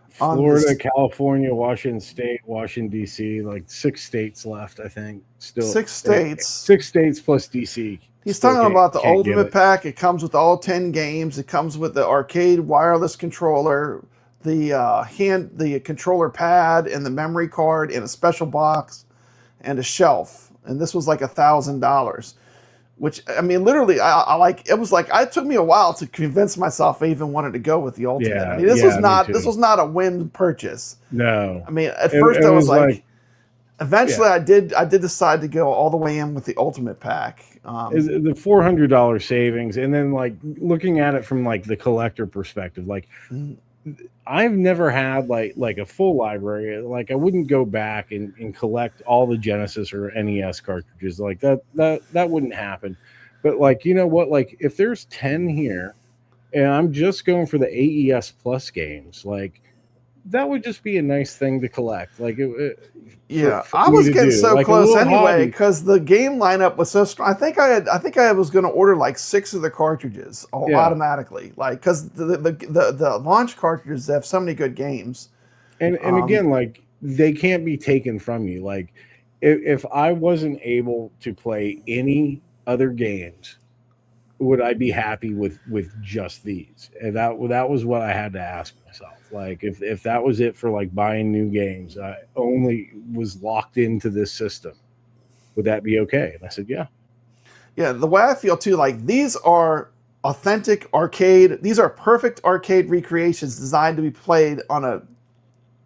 Florida, California, Washington State, Washington, D.C., like 6 states left, I think. Still 6 states. 6 states plus D.C. He's talking about the Ultimate Pack. It comes with all 10 games. It comes with the arcade wireless controller, the controller pad, and the memory card, and a special box, and a shelf. And this was like $1,000. Which, I mean, literally, it took me a while to convince myself I even wanted to go with the Ultimate. Yeah, I mean, this was not a whim purchase. No. I mean, at first I was like eventually I did decide to go all the way in with the Ultimate Pack. The $400 savings, and then like looking at it from like the collector perspective, like I've never had like a full library. Like I wouldn't go back and collect all the Genesis or NES cartridges. Like that wouldn't happen. But like, you know what? Like if there's 10 here and I'm just going for the AES Plus games, like that would just be a nice thing to collect. Like I was getting so like close anyway because the game lineup was so strong. I think I was going to order like 6 of the cartridges automatically, like because the launch cartridges have so many good games. And again, like, they can't be taken from you. Like, if I wasn't able to play any other games, would I be happy with just these? And that was what I had to ask myself. Like, if that was it for like buying new games, I only was locked into this system, would that be okay? And I said, yeah. Yeah, the way I feel too, like, these are authentic arcade. These are perfect arcade recreations designed to be played on a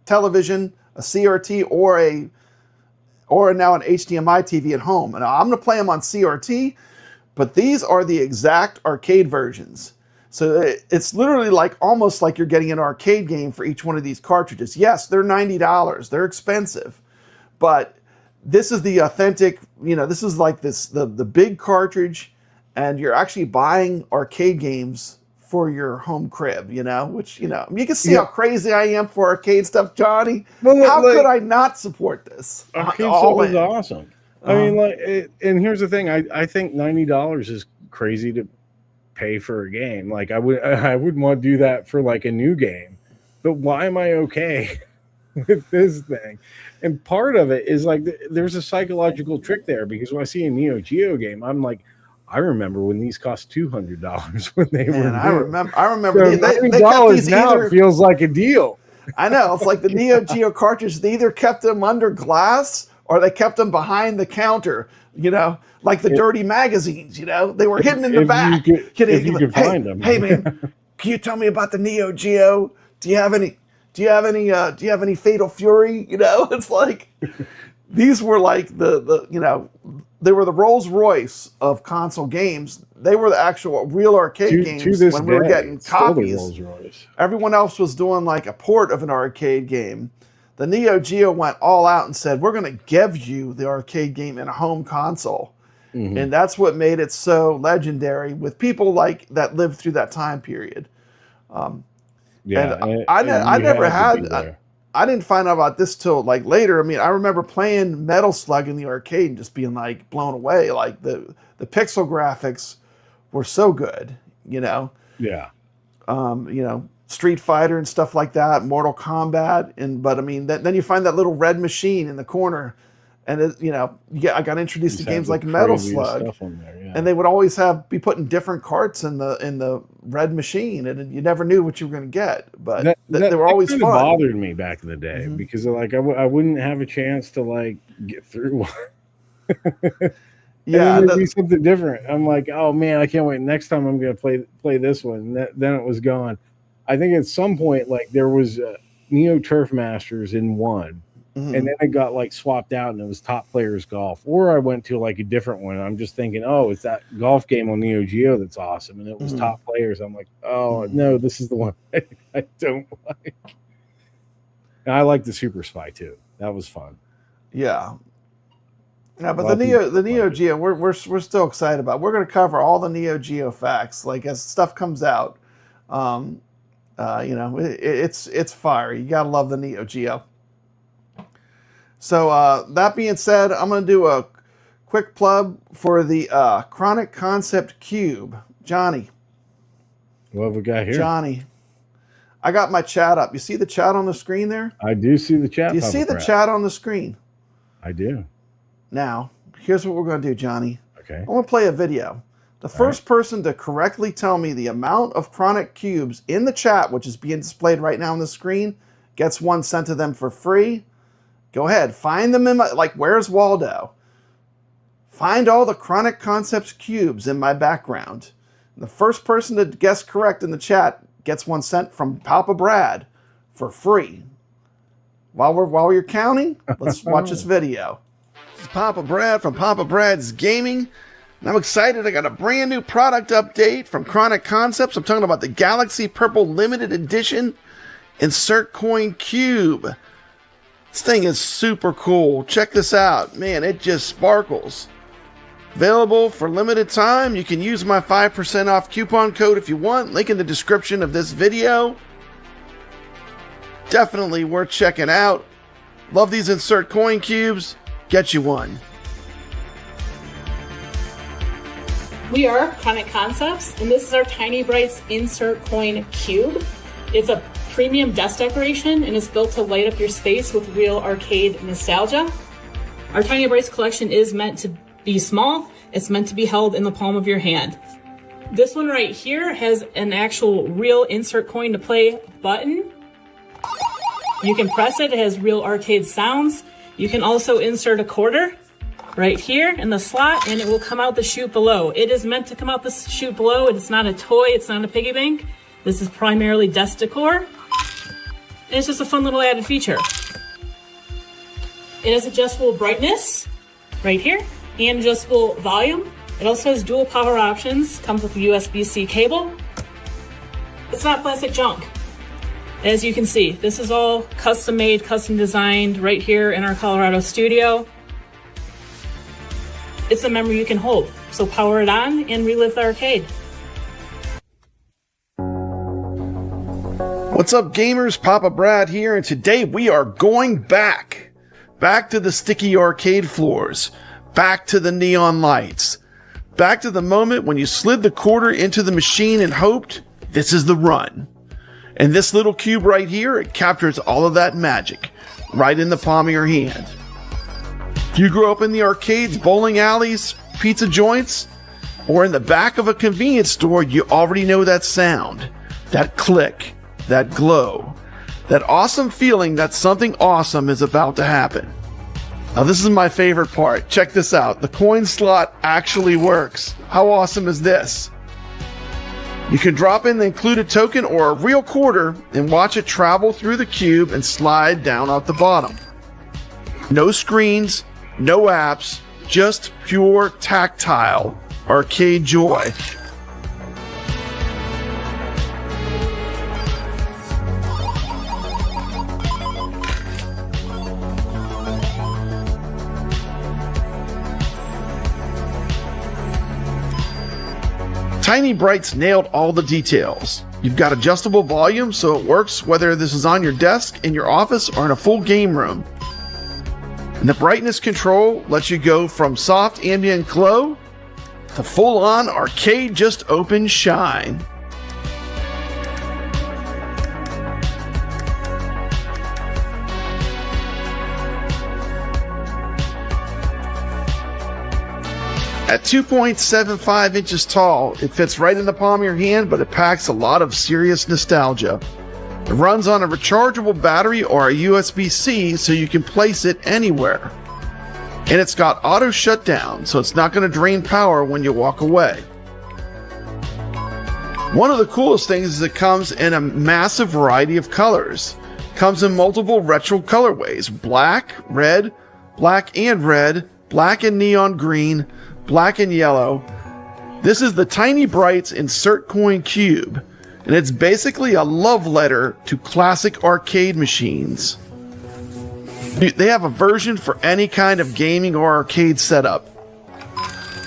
television, a CRT, or now an HDMI TV at home. And I'm going to play them on CRT, but these are the exact arcade versions. So it's literally like almost like you're getting an arcade game for each one of these cartridges. Yes, they're $90. They're expensive, but this is the authentic, this is like the big cartridge, and you're actually buying arcade games for your home crib, which, you can see how crazy I am for arcade stuff, Johnny. Well, how could I not support this? Arcade stuff is awesome. I mean, and here's the thing. I think $90 is crazy to pay for a game. Like, I wouldn't want to do that for like a new game, but why am I okay with this thing? And part of it is like, there's a psychological trick there, because when I see a Neo Geo game, I'm like, I remember when these cost $200 when they were. I remember. So they kept these now. It feels like a deal. I know, it's like the Neo Geo cartridges. They either kept them under glass or they kept them behind the counter. Like the dirty magazines. They were hidden in the back. If you could find them. Hey man, can you tell me about the Neo Geo? Do you have any Fatal Fury? It's like these were like they were the Rolls Royce of console games. They were the actual real arcade games when we were getting copies. Everyone else was doing like a port of an arcade game. The Neo Geo went all out and said, we're going to give you the arcade game in a home console. Mm-hmm. And that's what made it so legendary with people like that lived through that time period. I didn't find out about this till like later. I mean, I remember playing Metal Slug in the arcade and just being like blown away. Like the pixel graphics were so good, Yeah. Street Fighter and stuff like that, Mortal Kombat, but I mean, then you find that little red machine in the corner, and I got introduced to games like Metal Slug, and they would always be putting different carts in the red machine, and you never knew what you were going to get, but they were always fun. Bothered me back in the day because like I wouldn't have a chance to like get through one. Yeah, and then do something different. I'm like, oh man, I can't wait. Next time I'm going to play this one. And then it was gone. I think at some point, like there was Neo Turf Masters in one, and then it got like swapped out, and it was Top Players Golf. Or I went to like a different one. I'm just thinking, oh, it's that golf game on Neo Geo that's awesome, and it was Top Players. I'm like, oh no, this is the one I don't like. And I like the Super Spy too. That was fun. Yeah. Yeah, but the Neo Geo, we're still excited about. We're going to cover all the Neo Geo facts, like as stuff comes out. It's fire. You gotta love the Neo Geo. So that being said, I'm gonna do a quick plug for the Chronic Concept Cube. Johnny. What have we got here? Johnny. I got my chat up. You see the chat on the screen there? I do see the chat. Do you see the chat on the screen? I do. Now, here's what we're gonna do, Johnny. Okay. I'm gonna play a video. The first person to correctly tell me the amount of Chronic Cubes in the chat, which is being displayed right now on the screen, gets one sent to them for free. Go ahead. Find them in my... Like, where's Waldo? Find all the Chronic Concepts cubes in my background. And the first person to guess correct in the chat gets one sent from Papa Brad for free. While you're counting, let's watch this video. This is Papa Brad from Papa Brad's Gaming. And I'm excited. I got a brand new product update from Chronic Concepts. I'm talking about the Galaxy Purple Limited Edition Insert Coin Cube. This thing is super cool. Check this out. Man, it just sparkles. Available for limited time. You can use my 5% off coupon code if you want. Link in the description of this video. Definitely worth checking out. Love these Insert Coin Cubes. Get you one. We are Chronic Concepts, and this is our Tiny Brights Insert Coin Cube. It's a premium desk decoration and is built to light up your space with real arcade nostalgia. Our Tiny Brights collection is meant to be small. It's meant to be held in the palm of your hand. This one right here has an actual real insert coin to play button. You can press it. It has real arcade sounds. You can also insert a quarter right here in the slot and it will come out the chute below. It is meant to come out the chute below. It's not a toy. It's not a piggy bank. This is primarily desk decor. And it's just a fun little added feature. It has adjustable brightness right here and adjustable volume. It also has dual power options, comes with a USB-C cable. It's not plastic junk. As you can see, this is all custom made, custom designed right here in our Colorado studio. It's a memory you can hold. So power it on and relive the arcade. What's up, gamers? Papa Brad here, and today we are going back to the sticky arcade floors, back to the neon lights, back to the moment when you slid the quarter into the machine and hoped, this is the run. And this little cube right here, it captures all of that magic right in the palm of your hand. If you grew up in the arcades, bowling alleys, pizza joints, or in the back of a convenience store, you already know that sound, that click, that glow, that awesome feeling that something awesome is about to happen. Now this is my favorite part. Check this out. The coin slot actually works. How awesome is this? You can drop in the included token or a real quarter and watch it travel through the cube and slide down out the bottom. No screens, no apps, just pure tactile arcade joy. Tiny Brights nailed all the details. You've got adjustable volume so it works whether this is on your desk, in your office, or in a full game room. And the brightness control lets you go from soft ambient glow to full-on arcade just open shine. At 2.75 inches tall, it fits right in the palm of your hand, but it packs a lot of serious nostalgia. It runs on a rechargeable battery or a USB-C, so you can place it anywhere. And it's got auto shutdown, so it's not going to drain power when you walk away. One of the coolest things is it comes in a massive variety of colors. It comes in multiple retro colorways: black, red, black and red, black and neon green, black and yellow. This is the Tiny Brights Insert Coin Cube, and it's basically a love letter to classic arcade machines. They have a version for any kind of gaming or arcade setup.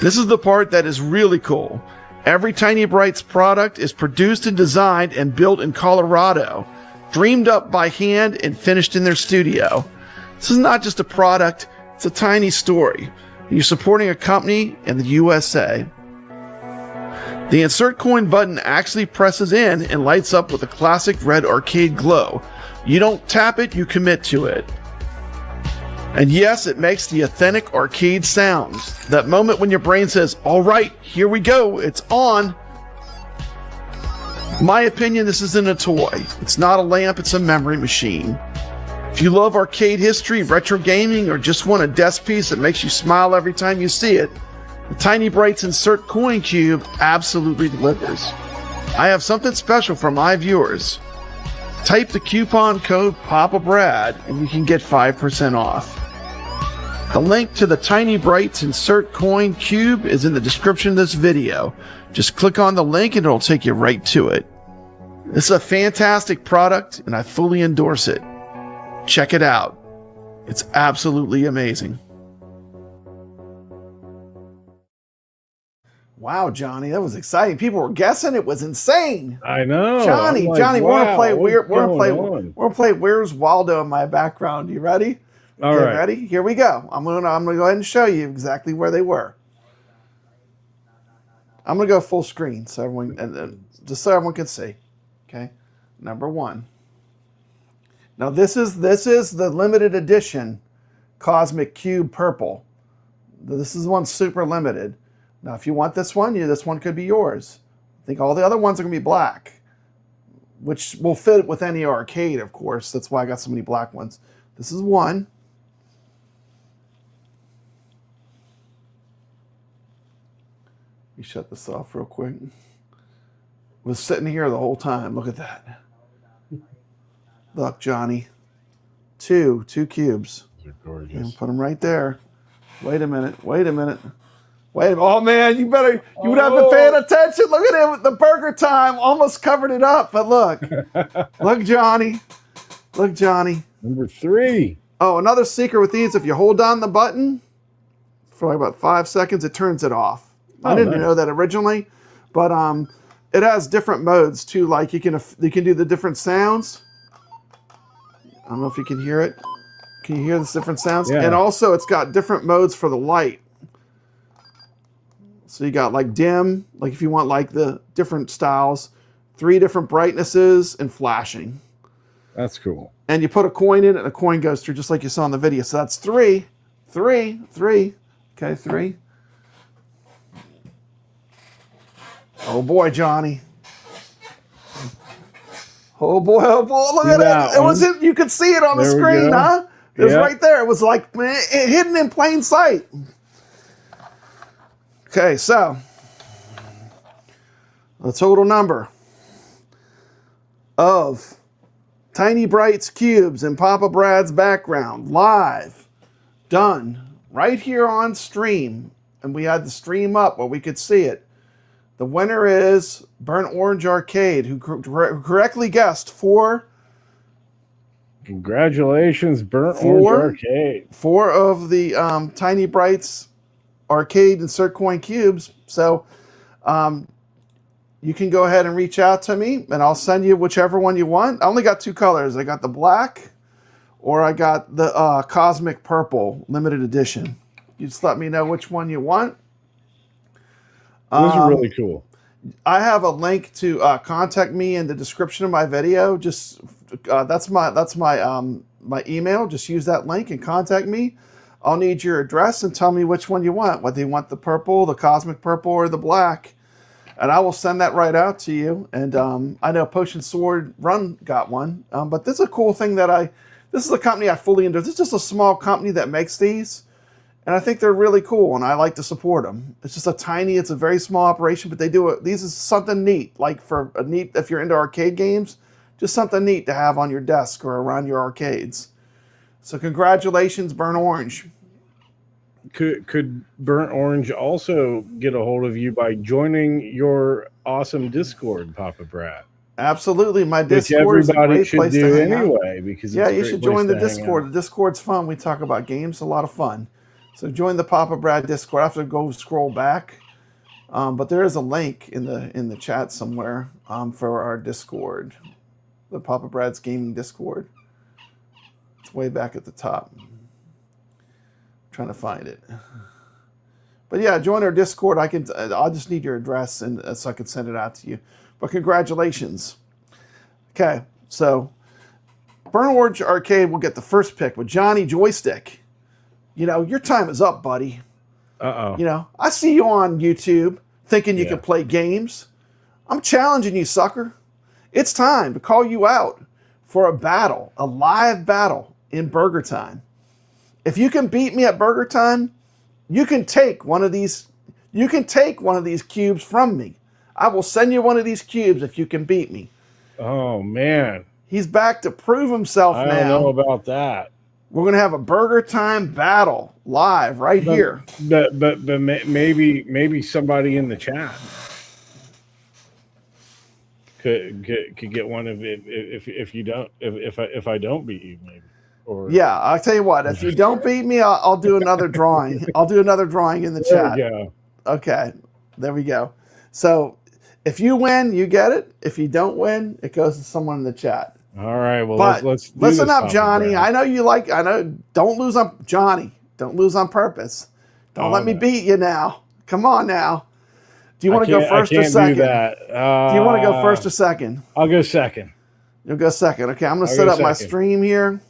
This is the part that is really cool. Every Tiny Brights product is produced and designed and built in Colorado, dreamed up by hand and finished in their studio. This is not just a product, it's a tiny story. You're supporting a company in the USA. The insert coin button actually presses in and lights up with a classic red arcade glow. You don't tap it, you commit to it. And yes, it makes the authentic arcade sounds. That moment when your brain says, all right, here we go, it's on. In my opinion, this isn't a toy. It's not a lamp, it's a memory machine. If you love arcade history, retro gaming, or just want a desk piece that makes you smile every time you see it, the Tiny Brights Insert Coin Cube absolutely delivers. I have something special for my viewers. Type the coupon code PAPABRAD and you can get 5% off. The link to the Tiny Brights Insert Coin Cube is in the description of this video. Just click on the link and it'll take you right to it. This is a fantastic product and I fully endorse it. Check it out. It's absolutely amazing. Wow, Johnny, that was exciting. People were guessing. It was insane. I know. Johnny, like, Johnny, wow, we're gonna play Where's Waldo in my background. You ready? All right. Ready? Here we go. I'm gonna go ahead and show you exactly where they were. I'm gonna go full screen so everyone just so everyone can see. Okay. Number 1. Now this is the limited edition Cosmic Cube Purple. This is one super limited. Now, if you want this one could be yours. I think all the other ones are going to be black, which will fit with any arcade, of course. That's why I got so many black ones. This is one. Let me shut this off real quick. Was sitting here the whole time. Look at that. Look, Johnny. Two cubes. They're gorgeous. And put them right there. Wait a minute. Oh man, you would have been paying attention. Look at him. The BurgerTime almost covered it up, but look. Look, Johnny. Number 3. Oh, another secret with these, if you hold down the button for like about 5 seconds, it turns it off. I didn't know that originally, but it has different modes too. Like you can do the different sounds. I don't know if you can hear it. Can you hear the different sounds? Yeah. And also it's got different modes for the light. So you got like dim, like if you want like the different styles, 3 different brightnesses and flashing. That's cool. And you put a coin in it and a coin goes through just like you saw in the video. So that's 3. Okay, 3. Oh boy, Johnny. Oh boy, look at it. It was you could see it on the screen, huh? It was right there. It was like hidden in plain sight. Okay, so the total number of Tiny Brights cubes in Papa Brad's background, live, done, right here on stream. And we had the stream up where we could see it. The winner is Burnt Orange Arcade, who correctly guessed 4. Congratulations, Burnt Orange Arcade. 4 of the Tiny Brights Arcade Insert Coin cubes. So you can go ahead and reach out to me, and I'll send you whichever one you want. I only got 2 colors. I got the black, or I got the Cosmic Purple Limited Edition. You just let me know which one you want. Those are really cool. I have a link to contact me in the description of my video. Just that's my email. Just use that link and contact me. I'll need your address and tell me which one you want, whether you want the purple, the Cosmic Purple, or the black. And I will send that right out to you. And I know Potion Sword Run got one. But this is a cool thing this is a company I fully endorse. This is just a small company that makes these. And I think they're really cool, and I like to support them. It's just it's a very small operation, but they do it. These is something neat, like for a neat, if you're into arcade games, just something neat to have on your desk or around your arcades. So congratulations, Burnt Orange. Could Burnt Orange also get a hold of you by joining your awesome Discord, Papa Brad? Absolutely, my Discord is a great place to hang out. Because you should join the Discord. The Discord's fun. We talk about games, a lot of fun. So join the Papa Brad Discord. I have to go scroll back, but there is a link in the chat somewhere for our Discord, the Papa Brad's Gaming Discord. It's way back at the top. I'm trying to find it, but yeah, join our Discord. I'll just need your address and so I can send it out to you. But congratulations. Okay, so Burnt Orange Arcade will get the first pick with Johnny Joystick. You know, your time is up, buddy. Uh-oh. You know, I see you on YouTube thinking you can play games. I'm challenging you, sucker. It's time to call you out for a battle, a live battle in BurgerTime. If you can beat me at BurgerTime, you can take one of these cubes from me. I will send you one of these cubes if you can beat me. Oh, man. He's back to prove himself now. I don't know about that. We're going to have a BurgerTime battle live right here. But maybe somebody in the chat could get one if I don't beat you, maybe. Or yeah, I'll tell you what. If you don't beat me, I'll do another drawing. I'll do another drawing in the chat. There we go. Okay, there we go. So if you win, you get it. If you don't win, it goes to someone in the chat. All right. Well, but let's listen up, Johnny. I know you like. I know. Don't lose on Johnny. Don't lose on purpose. Don't let me beat you now. Come on now. Do you want to go first or second? Do that. Do you want to go first or second? I'll go second. You'll go second. Okay, I'm gonna I'll set go up my second. stream here,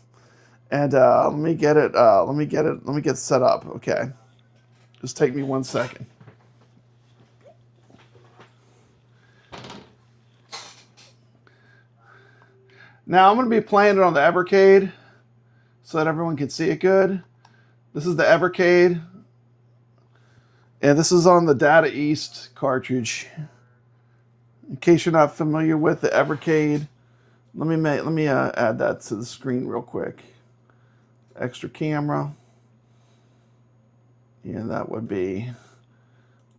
and let me get it. Let me get set up. Okay, just take me 1 second. Now I'm gonna be playing it on the Evercade, so that everyone can see it good. This is the Evercade, and this is on the Data East cartridge. In case you're not familiar with the Evercade, let me add that to the screen real quick. Extra camera, and that would be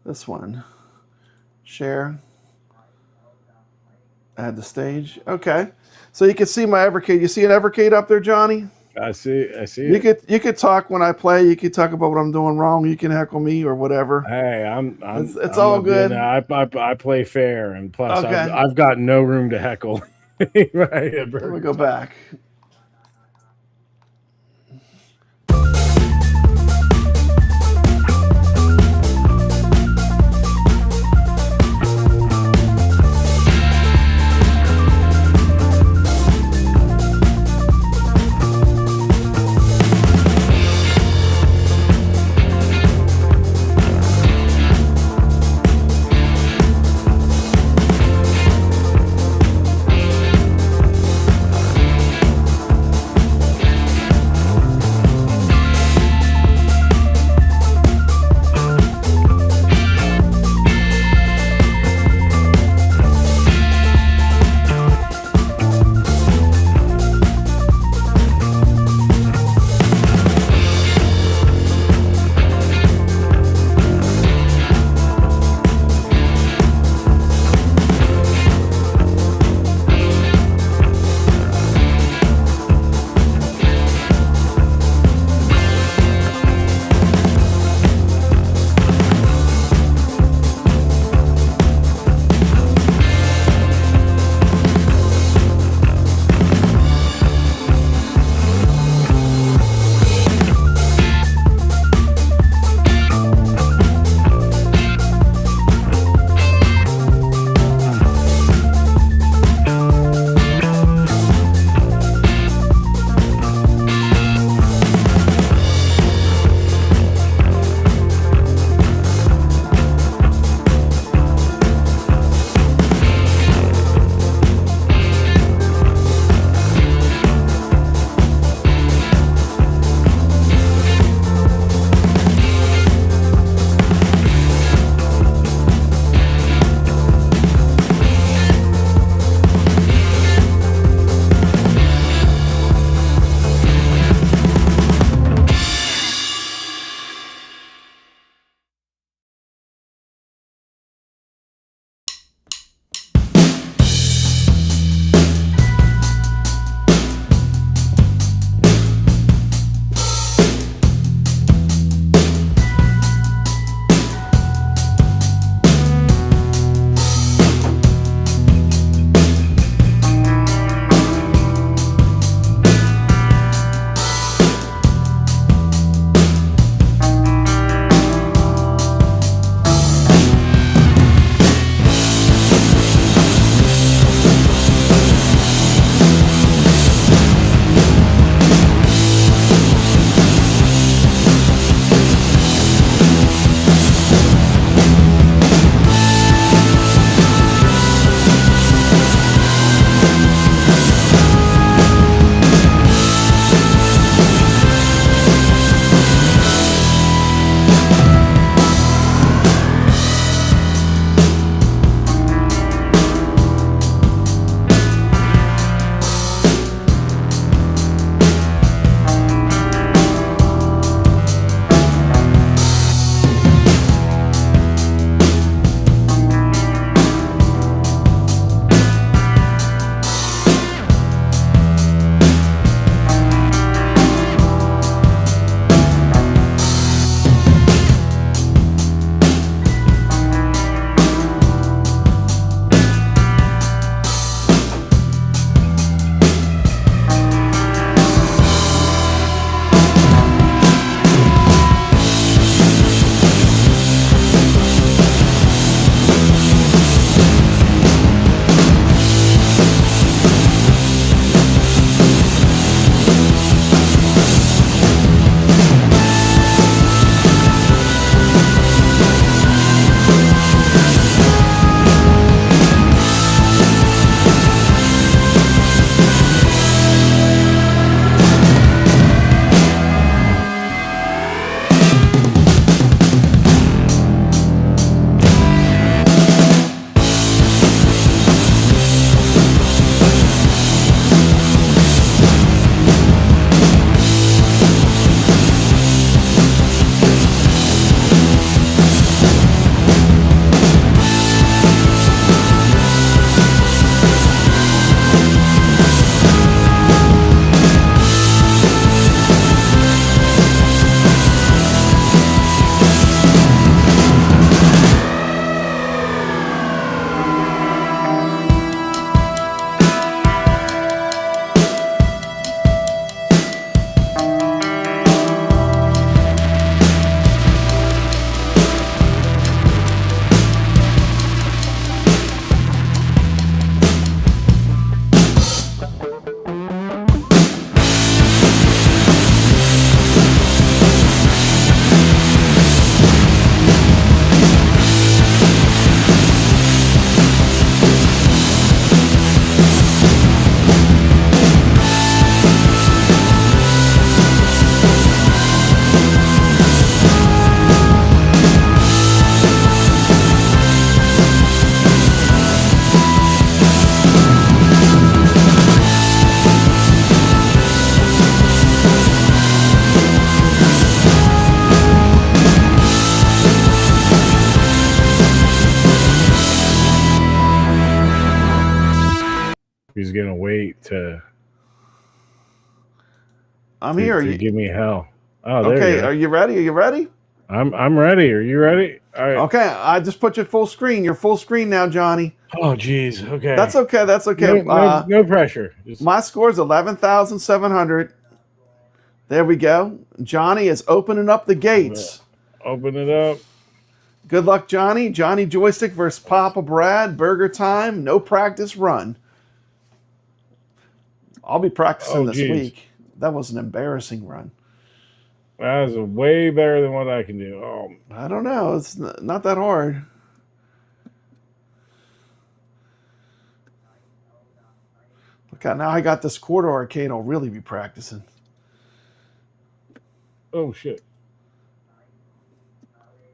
this one. Share. Add the stage. Okay, so you can see my Evercade. You see an Evercade up there, Johnny? I see. You could talk when I play. You could talk about what I'm doing wrong. You can heckle me or whatever. Hey, It's all good. I play fair, and plus Okay. I've got no room to heckle. Right, Let me go back. He's gonna wait to. I'm here. To give me hell. Oh, there okay. you go. Are you ready? Are you ready? I'm ready. Are you ready? All right. Okay. I just put you full screen. You're full screen now, Johnny. Oh, geez. Okay. That's okay. That's okay. No pressure. My score is 11,700. There we go. Johnny is opening up the gates. Open it up. Good luck, Johnny. Johnny Joystick versus Papa Brad. BurgerTime. No practice run. I'll be practicing this week. That was an embarrassing run. That was way better than what I can do. Oh, I don't know. It's not that hard. Look out, now I got this quarter arcade. I'll really be practicing. Oh, shit.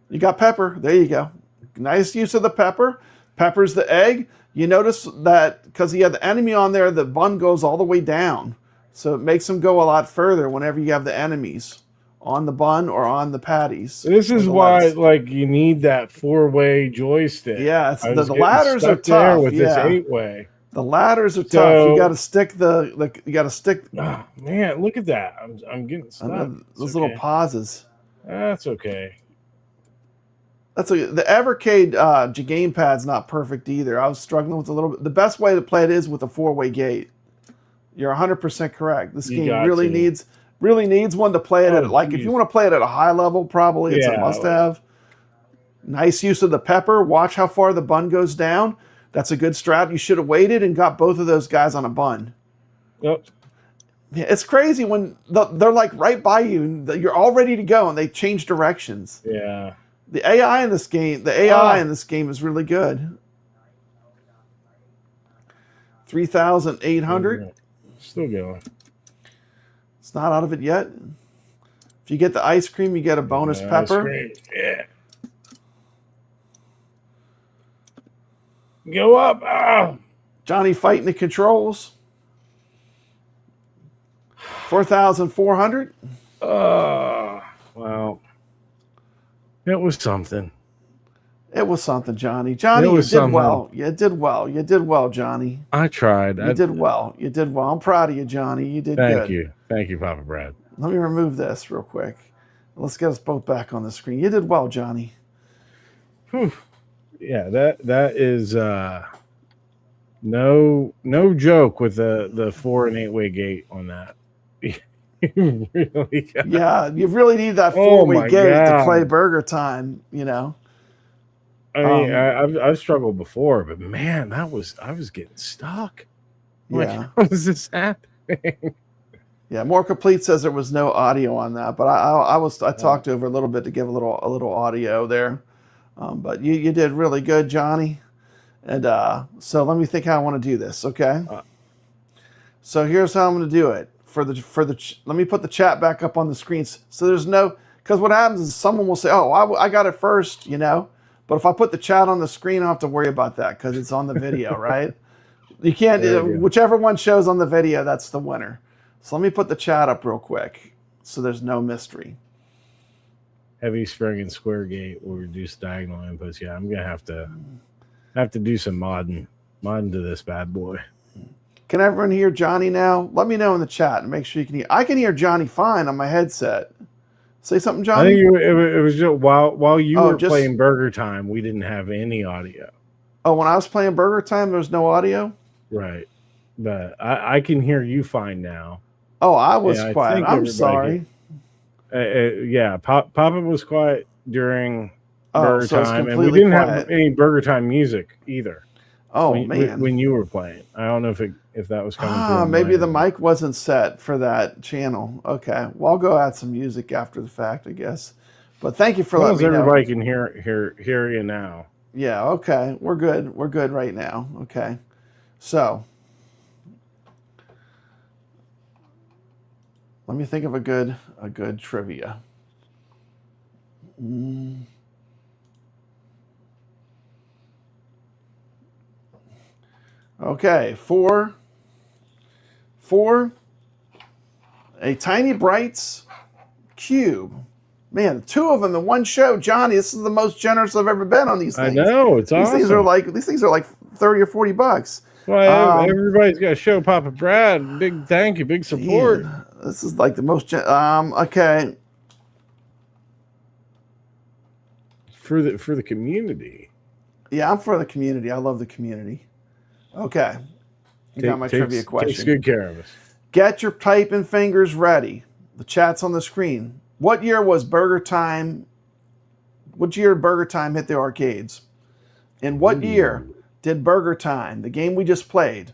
You got pepper. There you go. Nice use of the pepper. Pepper's the egg. You notice that because he had the enemy on there, the bun goes all the way down. So it makes them go a lot further whenever you have the enemies on the bun or on the patties. This is why, like, you need that 4-way joystick. Yeah, the ladders are tough. With this 8-way. The ladders are tough. You got to stick you got to stick. Oh, man, look at that. I'm getting stuck. Those little pauses. That's okay. That's the Evercade gamepad's not perfect either. I was struggling with a little bit. The best way to play it is with a 4-way gate. You're 100% correct. This game really needs one to play it at. Like, if you want to play it at a high level, probably it's a must-have. Nice use of the pepper. Watch how far the bun goes down. That's a good strat. You should have waited and got both of those guys on a bun. Yep. Yeah, it's crazy when they're like right by you and you're all ready to go and they change directions. Yeah. The AI in this game is really good. 3,800. Still going. It's not out of it yet. If you get the ice cream, you get a bonus pepper. Yeah. Go up. Oh. Johnny fighting the controls. 4,400. Well. It was something. It was something, Johnny. Johnny, you did well. You did well. You did well, Johnny. I tried. You did well. You did well. I'm proud of you, Johnny. You did good. Thank you. Thank you, Papa Brad. Let me remove this real quick. Let's get us both back on the screen. You did well, Johnny. Whew. Yeah, that is no joke with the 4- and 8-way gate on that. Really yeah, you really need that 4-way gate to play BurgerTime, you know. I mean, I've struggled before, but man, I was getting stuck. Like, Yeah. how is this happening? Yeah, More Complete says there was no audio on that, but I talked over a little bit to give a little audio there. But you did really good, Johnny. And so let me think how I want to do this, okay? So here's how I'm going to do it. Let me put the chat back up on the screen. So there's no, because what happens is someone will say, oh, I got it first, you know. But if I put the chat on the screen, I don't have to worry about that because it's on the video, right? You can't, whichever one shows on the video, that's the winner. So let me put the chat up real quick so there's no mystery. Heavy spring and square gate will reduce diagonal inputs. Yeah, I'm gonna have to do some modding to this bad boy. Can everyone hear Johnny now? Let me know in the chat and make sure you can hear. I can hear Johnny fine on my headset. Say something, Johnny. I think it was just while you were playing BurgerTime, we didn't have any audio. Oh, when I was playing BurgerTime, there was no audio? Right. But I can hear you fine now. Oh, I was quiet. I'm sorry. Yeah, Papa was quiet during BurgerTime, and we didn't have any BurgerTime music either. Oh, man. When you were playing. I don't know if that was coming through. Maybe the mic wasn't set for that channel. Okay. Well, I'll go add some music after the fact, I guess. But thank you for letting me know. Everybody can hear you now. Yeah, okay. We're good. We're good right now. Okay. So let me think of a good trivia. Okay, for a Tiny Brights cube. Man, 2 of them in one show. Johnny, this is the most generous I've ever been on these things. I know, it's awesome. These things are like $30 or $40. Well, everybody's got to show Papa Brad. Big thank you, big support. Man, this is like the most. Okay. For the community. Yeah, I'm for the community. I love the community. Okay. Got my trivia question. Takes good care of us. Get your typing fingers ready. The chat's on the screen. What year was BurgerTime? What year did BurgerTime hit the arcades? And what year did BurgerTime, the game we just played,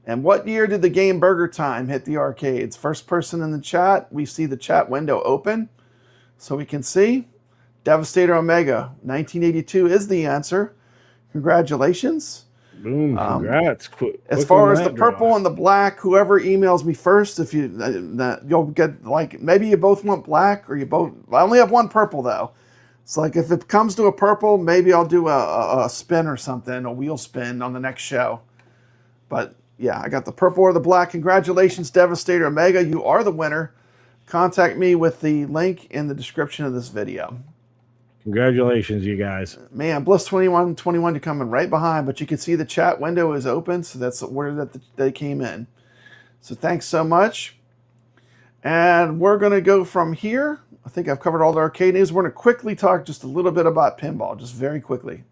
and what year did the game BurgerTime hit the arcades? First person in the chat, we see the chat window open so we can see. Devastator Omega, 1982 is the answer. Congratulations. Boom, congrats. As far as the purple and the black, whoever emails me first, if you you'll get, like, maybe you both want black or you both. I only have one purple though. So like if it comes to a purple, maybe I'll do a spin or something, a wheel spin on the next show. But yeah, I got the purple or the black. Congratulations, Devastator Omega. You are the winner. Contact me with the link in the description of this video. Congratulations, you guys. Man, Bliss2121, you're coming right behind, but you can see the chat window is open, so that's where they came in. So thanks so much. And we're going to go from here. I think I've covered all the arcade news. We're going to quickly talk just a little bit about pinball, just very quickly.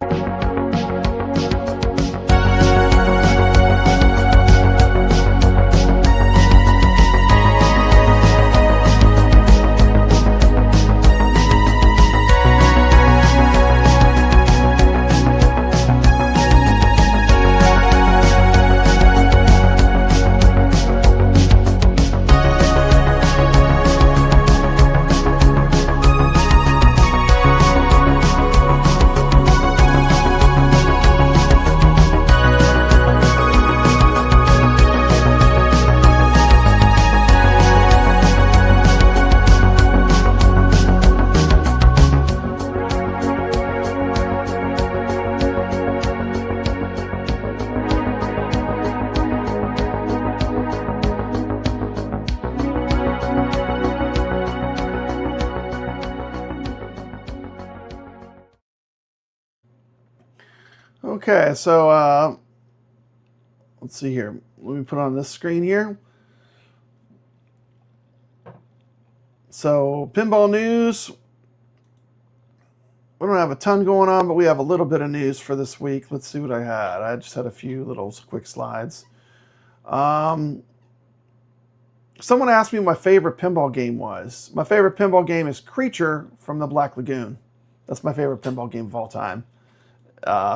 Okay, so let's see here. Let me put on this screen here. So, pinball news. We don't have a ton going on, but we have a little bit of news for this week. Let's see what I had. I just had a few little quick slides. Someone asked me what my favorite pinball game was. My favorite pinball game is Creature from the Black Lagoon. That's my favorite pinball game of all time.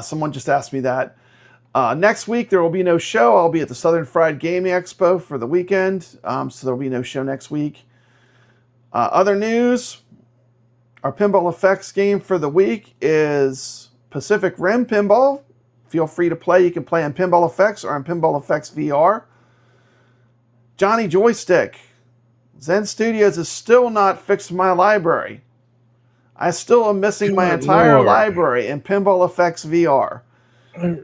Someone just asked me that. Next week, there will be no show. I'll be at the Southern Fried Gaming Expo for the weekend, so there will be no show next week. Other news, our Pinball Effects game for the week is Pacific Rim Pinball. Feel free to play. You can play on Pinball Effects or on Pinball Effects VR. Johnny Joystick. Zen Studios is still not fixed my library. I still am missing my entire library in Pinball Effects VR.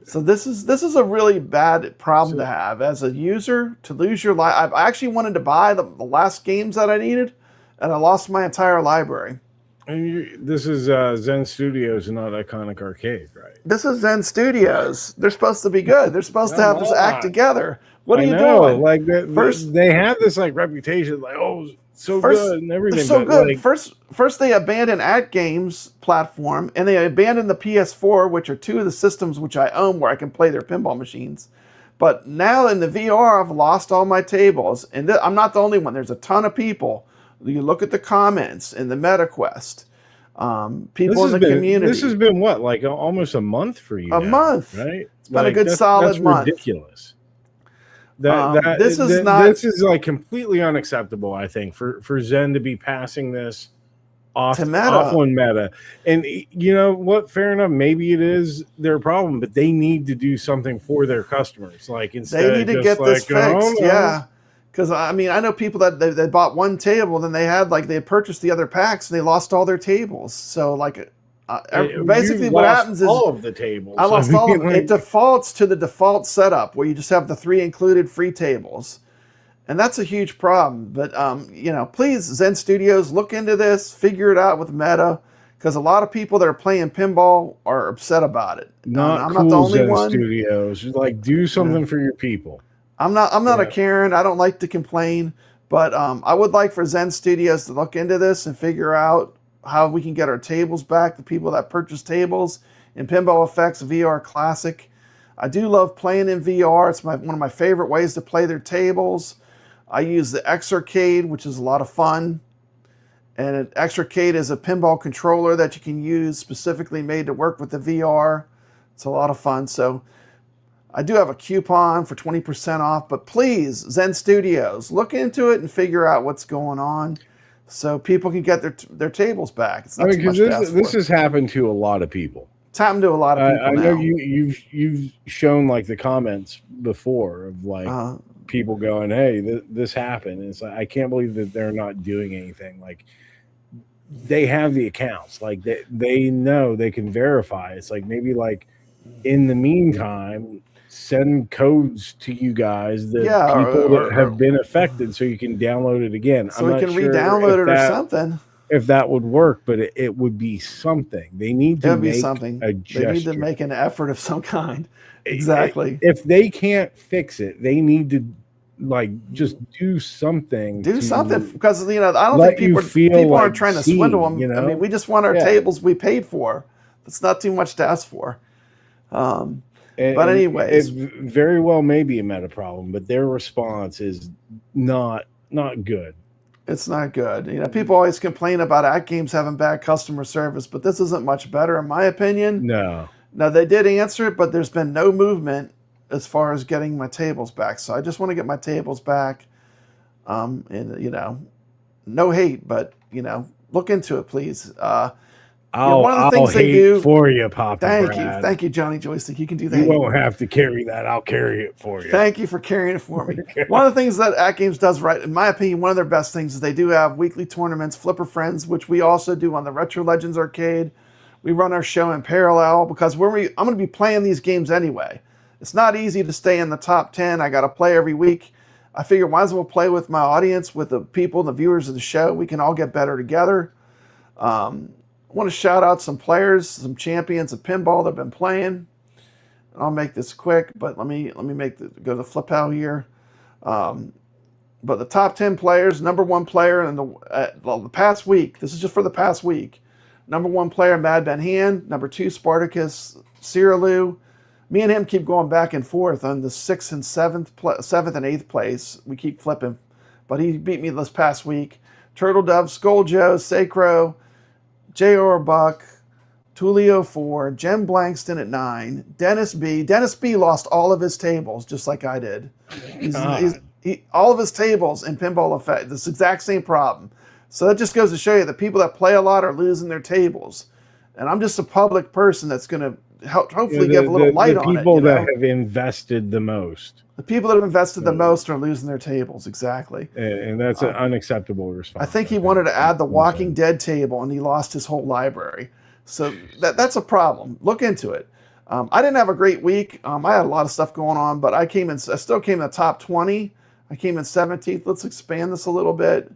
So this is a really bad problem to have as a user, to lose your library. I actually wanted to buy the last games that I needed, and I lost my entire library. And this is Zen Studios and not Iconic Arcade, right? This is Zen Studios. They're supposed to be good. They're supposed to have this act together. What are you doing? Like they have this like reputation, like so good and everything. They're so good. Like, first they abandoned AtGames platform, and they abandoned the PS4, which are two of the systems which I own where I can play their pinball machines. But now in the VR, I've lost all my tables, and I'm not the only one. There's a ton of people. You look at the comments in the MetaQuest. People in the community. This has been what, like almost a month for you? A month, right? It's been a good solid month. Ridiculous. This is like completely unacceptable. I think for Zen to be passing this off on Meta, and you know what? Fair enough. Maybe it is their problem, but they need to do something for their customers. Like instead, they need to get this fixed. Yeah. Because, I mean, I know people that they bought one table, then they had purchased the other packs, and they lost all their tables. So, like, basically what happens is... all of the tables. I lost all of them. It defaults to the default setup, where you just have the 3 included free tables. And that's a huge problem. But, you know, please, Zen Studios, look into this, figure it out with Meta. because a lot of people that are playing pinball are upset about it. Not I'm cool, not the only Zen one. Studios. Just like, do something for your people. I'm not a Karen. I don't like to complain, but I would like for Zen Studios to look into this and figure out how we can get our tables back. The people that purchase tables in Pinball Effects VR Classic. I do love playing in VR. It's one of my favorite ways to play their tables. I use the X-Arcade, which is a lot of fun. And an X-Arcade is a pinball controller that you can use, specifically made to work with the VR. It's a lot of fun. So I do have a coupon for 20% off, but please, Zen Studios, look into it and figure out what's going on so people can get their tables back. It's not too much to ask this for. has happened to a lot of people. It's happened to a lot of people I now. know you've shown like the comments before of like people going, "Hey, this happened." And it's like, I can't believe that they're not doing anything. Like, they have the accounts, like they know they can verify. It's like, maybe like in the meantime, send codes to you guys that people that have been affected, so you can download it again. So we can re-download it or something. If that would work, but it would be something. They need to make something. a gesture. They need to make an effort of some kind. Exactly. If they can't fix it, they need to like just do something. Do something, because I don't think people aren't trying to swindle them. I mean, we just want our tables we paid for. It's not too much to ask for. But anyways, it very well may be a meta problem, but their response is not good. It's not good. People always complain about AtGames having bad customer service, but this isn't much better, in my opinion. No. Now, they did answer it, but there's been no movement as far as getting my tables back. So I just want to get my tables back. And, no hate, but, look into it, please. One of the things they do for you, Papa Brad. Thank you, Johnny Joystick. You can do that. You won't have to carry that. I'll carry it for you. Thank you for carrying it for me. One of the things that AtGames does right, in my opinion, one of their best things is they do have weekly tournaments, Flipper Friends, which we also do on the Retro Legends Arcade. We run our show in parallel because I'm going to be playing these games anyway. It's not easy to stay in the top 10. I got to play every week. I figure might as well play with my audience, with the people, the viewers of the show. We can all get better together. I want to shout out some players, some champions of pinball that have been playing. I'll make this quick, but let me go to the flip out here. But the top 10 players, number one player in the past week. This is just for the past week. Number one player, Mad Ben Hand. Number two, Spartacus Cyrilou. Me and him keep going back and forth on the 6th and 7th and 8th place. We keep flipping, but he beat me this past week. Turtle Dove, Skull Joe, Sacro, J.R. Buck, Tulio 4, Jem Blankston at 9, Dennis B. Dennis B lost all of his tables, just like I did. All of his tables in Pinball Effect, this exact same problem. So that just goes to show you the people that play a lot are losing their tables. And I'm just a public person that's going to hopefully give a little light on it. The people that have invested the most. The people that have invested the most are losing their tables, exactly. And that's an unacceptable response. I think he wanted to add the Walking Dead table, and he lost his whole library. So that's a problem. Look into it. I didn't have a great week. I had a lot of stuff going on, but I still came in the top 20. I came in 17th. Let's expand this a little bit.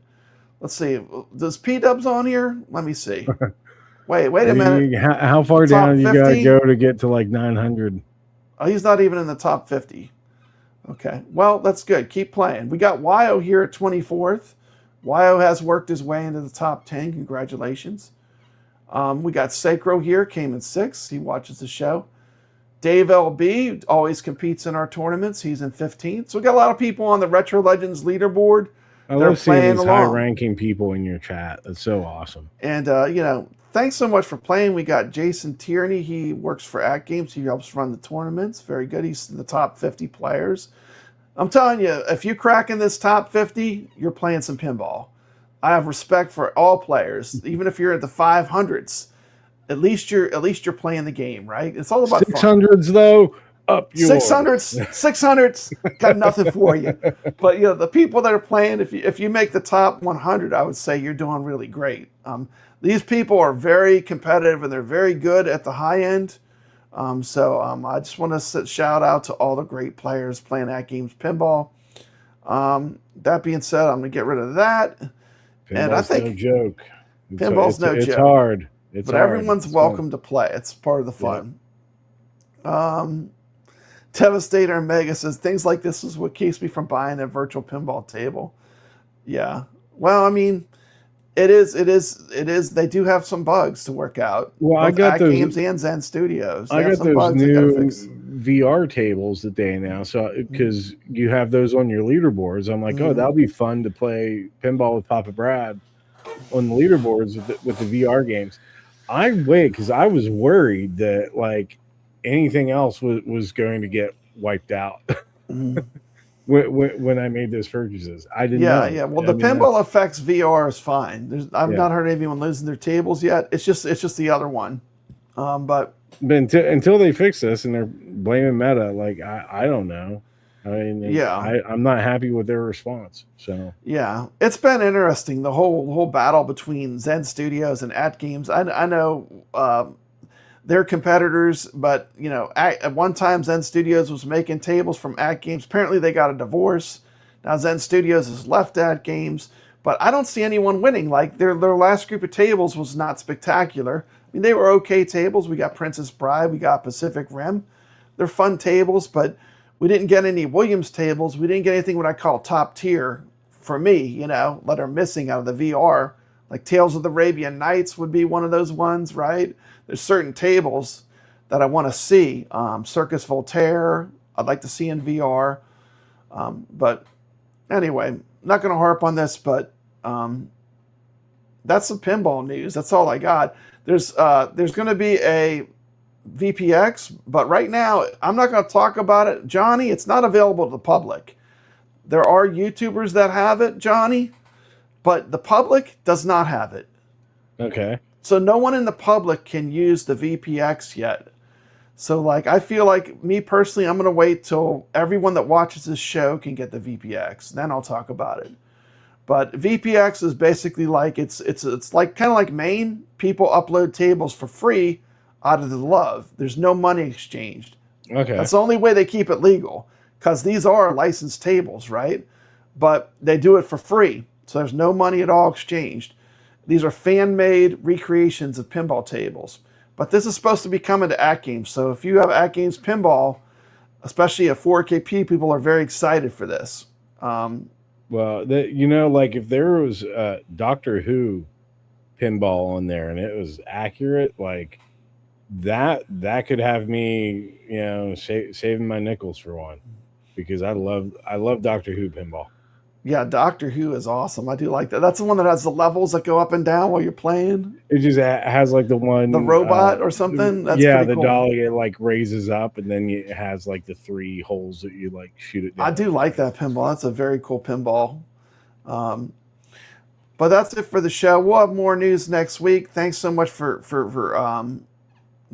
Let's see. Does P-Dubs on here? Let me see. Wait a minute. How far down you got to go to get to like 900? Oh, he's not even in the top 50. Okay. Well, that's good. Keep playing. We got Wyo here at 24th. Wyo has worked his way into the top 10. Congratulations. We got Sacro here, came in 6th. He watches the show. Dave LB always competes in our tournaments. He's in 15th. So we got a lot of people on the Retro Legends leaderboard. I love seeing these high-ranking people in your chat. That's so awesome. And, thanks so much for playing. We got Jason Tierney. He works for AtGames. He helps run the tournaments. Very good. He's in the top 50 players. I'm telling you, if you crack in this top 50, you're playing some pinball. I have respect for all players, even if you're at the 500s. At least you're playing the game, right? It's all about 600s though. Up yours. 600s, got nothing for you. But the people that are playing, if you make the top 100, I would say you're doing really great. These people are very competitive and they're very good at the high end. So I just want to shout out to all the great players playing AtGames Pinball. That being said, I'm going to get rid of that. Pinball's and I think no joke. Pinball's no joke. It's hard. It's but hard. everyone's It's welcome to play. It's part of the fun. Devastator Omega says things like this is what keeps me from buying a virtual pinball table. Yeah. Well, I mean, it is. They do have some bugs to work out. Well, Both AtGames and Zen Studios. I got those new VR tables that they announced. So because you have those on your leaderboards, I'm like, oh, that'll be fun to play pinball with Papa Brad on the leaderboards with the VR games. I wait because I was worried that like anything else was going to get wiped out. When I made those purchases, I didn't know. Yeah. Well, the pinball effects VR is fine. I've not heard anyone losing their tables yet. It's just the other one. But until they fix this and they're blaming Meta, like I don't know. I mean, I'm not happy with their response. So yeah, it's been interesting, the whole battle between Zen Studios and AtGames. I know they're competitors, but you know, at one time Zen Studios was making tables from AtGames. Apparently, they got a divorce. Now Zen Studios has left AtGames, but I don't see anyone winning. Like their last group of tables was not spectacular. I mean, they were okay tables. We got Princess Bride, we got Pacific Rim. They're fun tables, but we didn't get any Williams tables. We didn't get anything what I call top tier for me, you know, that are missing out of the VR. Like Tales of the Arabian Nights would be one of those ones, right? There's certain tables that I want to see. Circus Voltaire, I'd like to see in VR. But anyway, not going to harp on this, but that's some pinball news. That's all I got. There's going to be a VPX, but right now I'm not going to talk about it. Johnny, it's not available to the public. There are YouTubers that have it, Johnny, but the public does not have it. Okay. So no one in the public can use the VPX yet. So like I feel like me personally, I'm going to wait till everyone that watches this show can get the VPX. Then I'll talk about it. But VPX is basically like it's like kind of like Maine. People upload tables for free out of the love. There's no money exchanged. Okay. That's the only way they keep it legal, because these are licensed tables, right? But they do it for free. So there's no money at all exchanged. These are fan-made recreations of pinball tables. But this is supposed to be coming to AtGames. So if you have AtGames Pinball, especially at 4KP, people are very excited for this. Well, like if there was Doctor Who pinball on there and it was accurate, like that could have me, you know, saving my nickels for one, because I love Doctor Who pinball. Yeah, Doctor Who is awesome. I do like that. That's the one that has the levels that go up and down while you're playing. It just has like the robot or something. That's the cool. dolly, it like raises up and then it has like the 3 holes that you like shoot it down. I do like that pinball. That's a very cool pinball. But that's it for the show. We'll have more news next week. Thanks so much for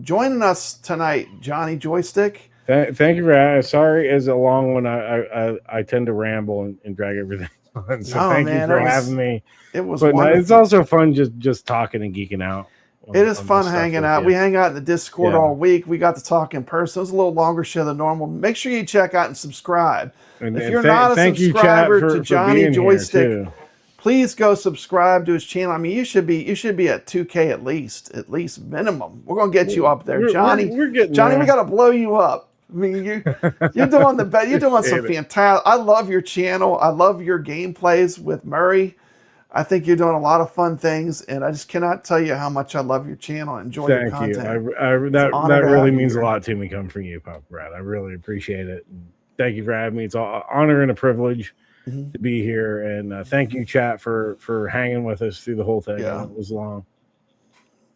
joining us tonight, Johnny Joystick. Thank you for sorry it's a long one. I tend to ramble and drag everything on. So thank you for having me. It was but wonderful. It's also fun just talking and geeking out. It is fun hanging out. We hang out in the Discord all week. We got to talk in person. It was a little longer show than normal. Make sure you check out and subscribe. If you're not a subscriber to Johnny Joystick, please go subscribe to his channel. I mean, you should be at 2K at least minimum. We're gonna get you up there, Johnny. We're getting Johnny. there. We gotta blow you up. I mean, you're doing the best. You're doing some fantastic. I love your channel. I love your gameplays with Murray. I think you're doing a lot of fun things, and I just cannot tell you how much I love your channel and enjoy your content. That really means a lot to me coming from you, Papa Brad. I really appreciate it. And thank you for having me. It's an honor and a privilege to be here. And thank you, chat, for hanging with us through the whole thing. Yeah. It was long.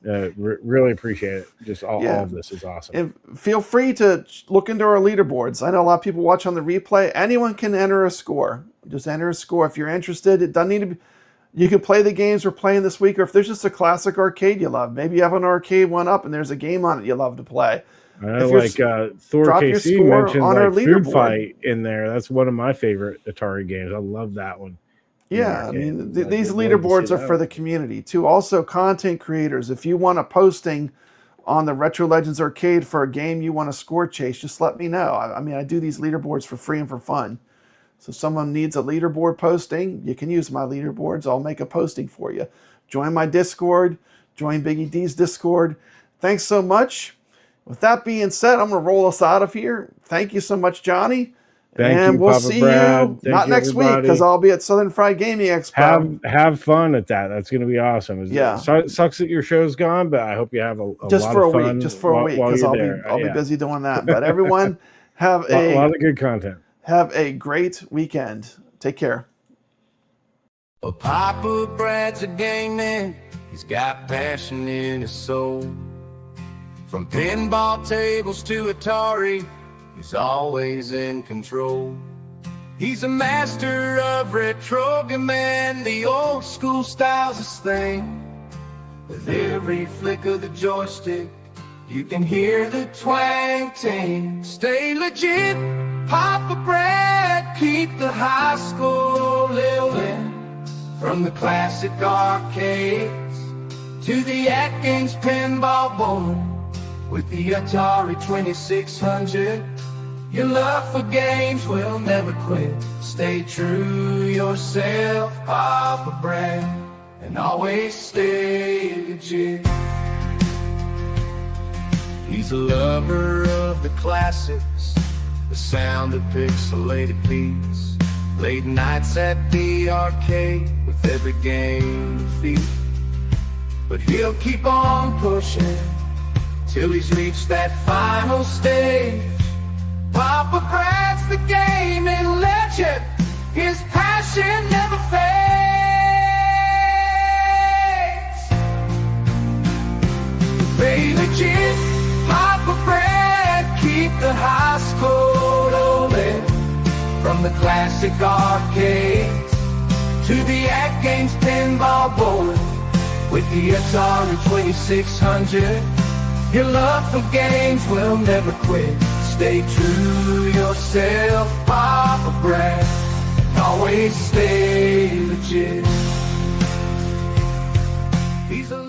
Really appreciate it. Just all of this is awesome. And feel free to look into our leaderboards. I know a lot of people watch on the replay. Anyone can enter a score. Just enter a score if you're interested. It doesn't need to be. You can play the games we're playing this week, or if there's just a classic arcade you love. Maybe you have an Arcade1up and there's a game on it you love to play. I know, like Thor KC mentioned like Food Fight in there. That's one of my favorite Atari games. I love that one. Yeah, I mean, these leaderboards are for the community too. Also, content creators, if you want a posting on the Retro Legends Arcade for a game you want to score chase, just let me know. I mean, I do these leaderboards for free and for fun. So if someone needs a leaderboard posting, you can use my leaderboards. I'll make a posting for you. Join my Discord. Join Biggie D's Discord. Thanks so much. With that being said, I'm going to roll us out of here. Thank you so much, Johnny. Thank you, we'll Papa see Brad. you Thank not you, next week everybody. because I'll be at Southern Fried Gaming Expo. Have fun at that. That's going to be awesome. Yeah. Sucks that your show's gone, but I hope you have a just lot for of a fun week, just for a week, while because you're I'll be busy doing that. But everyone, have a lot of good content. Have a great weekend. Take care. Well, Papa Brad's a game man. He's got passion in his soul. From pinball tables to Atari, he's always in control. He's a master of retrogaming, the old school style's his thing. With every flick of the joystick, you can hear the twang ting. Stay legit, Papa Brad, keep the high school living. From the classic arcades to the AtGames pinball board. With the Atari 2600, your love for games will never quit. Stay true yourself, Papa Brad, and always stay legit. He's a lover of the classics, the sound of pixelated beats. Late nights at the arcade with every game defeat. But he'll keep on pushing till he's reached that final stage. Papa Brad's the gaming legend, his passion never fades. Stay legit, Papa Brad, keep the high school rolling. From the classic arcades to the AtGames pinball board. With the Atari 2600, your love for games will never quit. Stay true yourself, Papa Brad, and always stay legit. He's a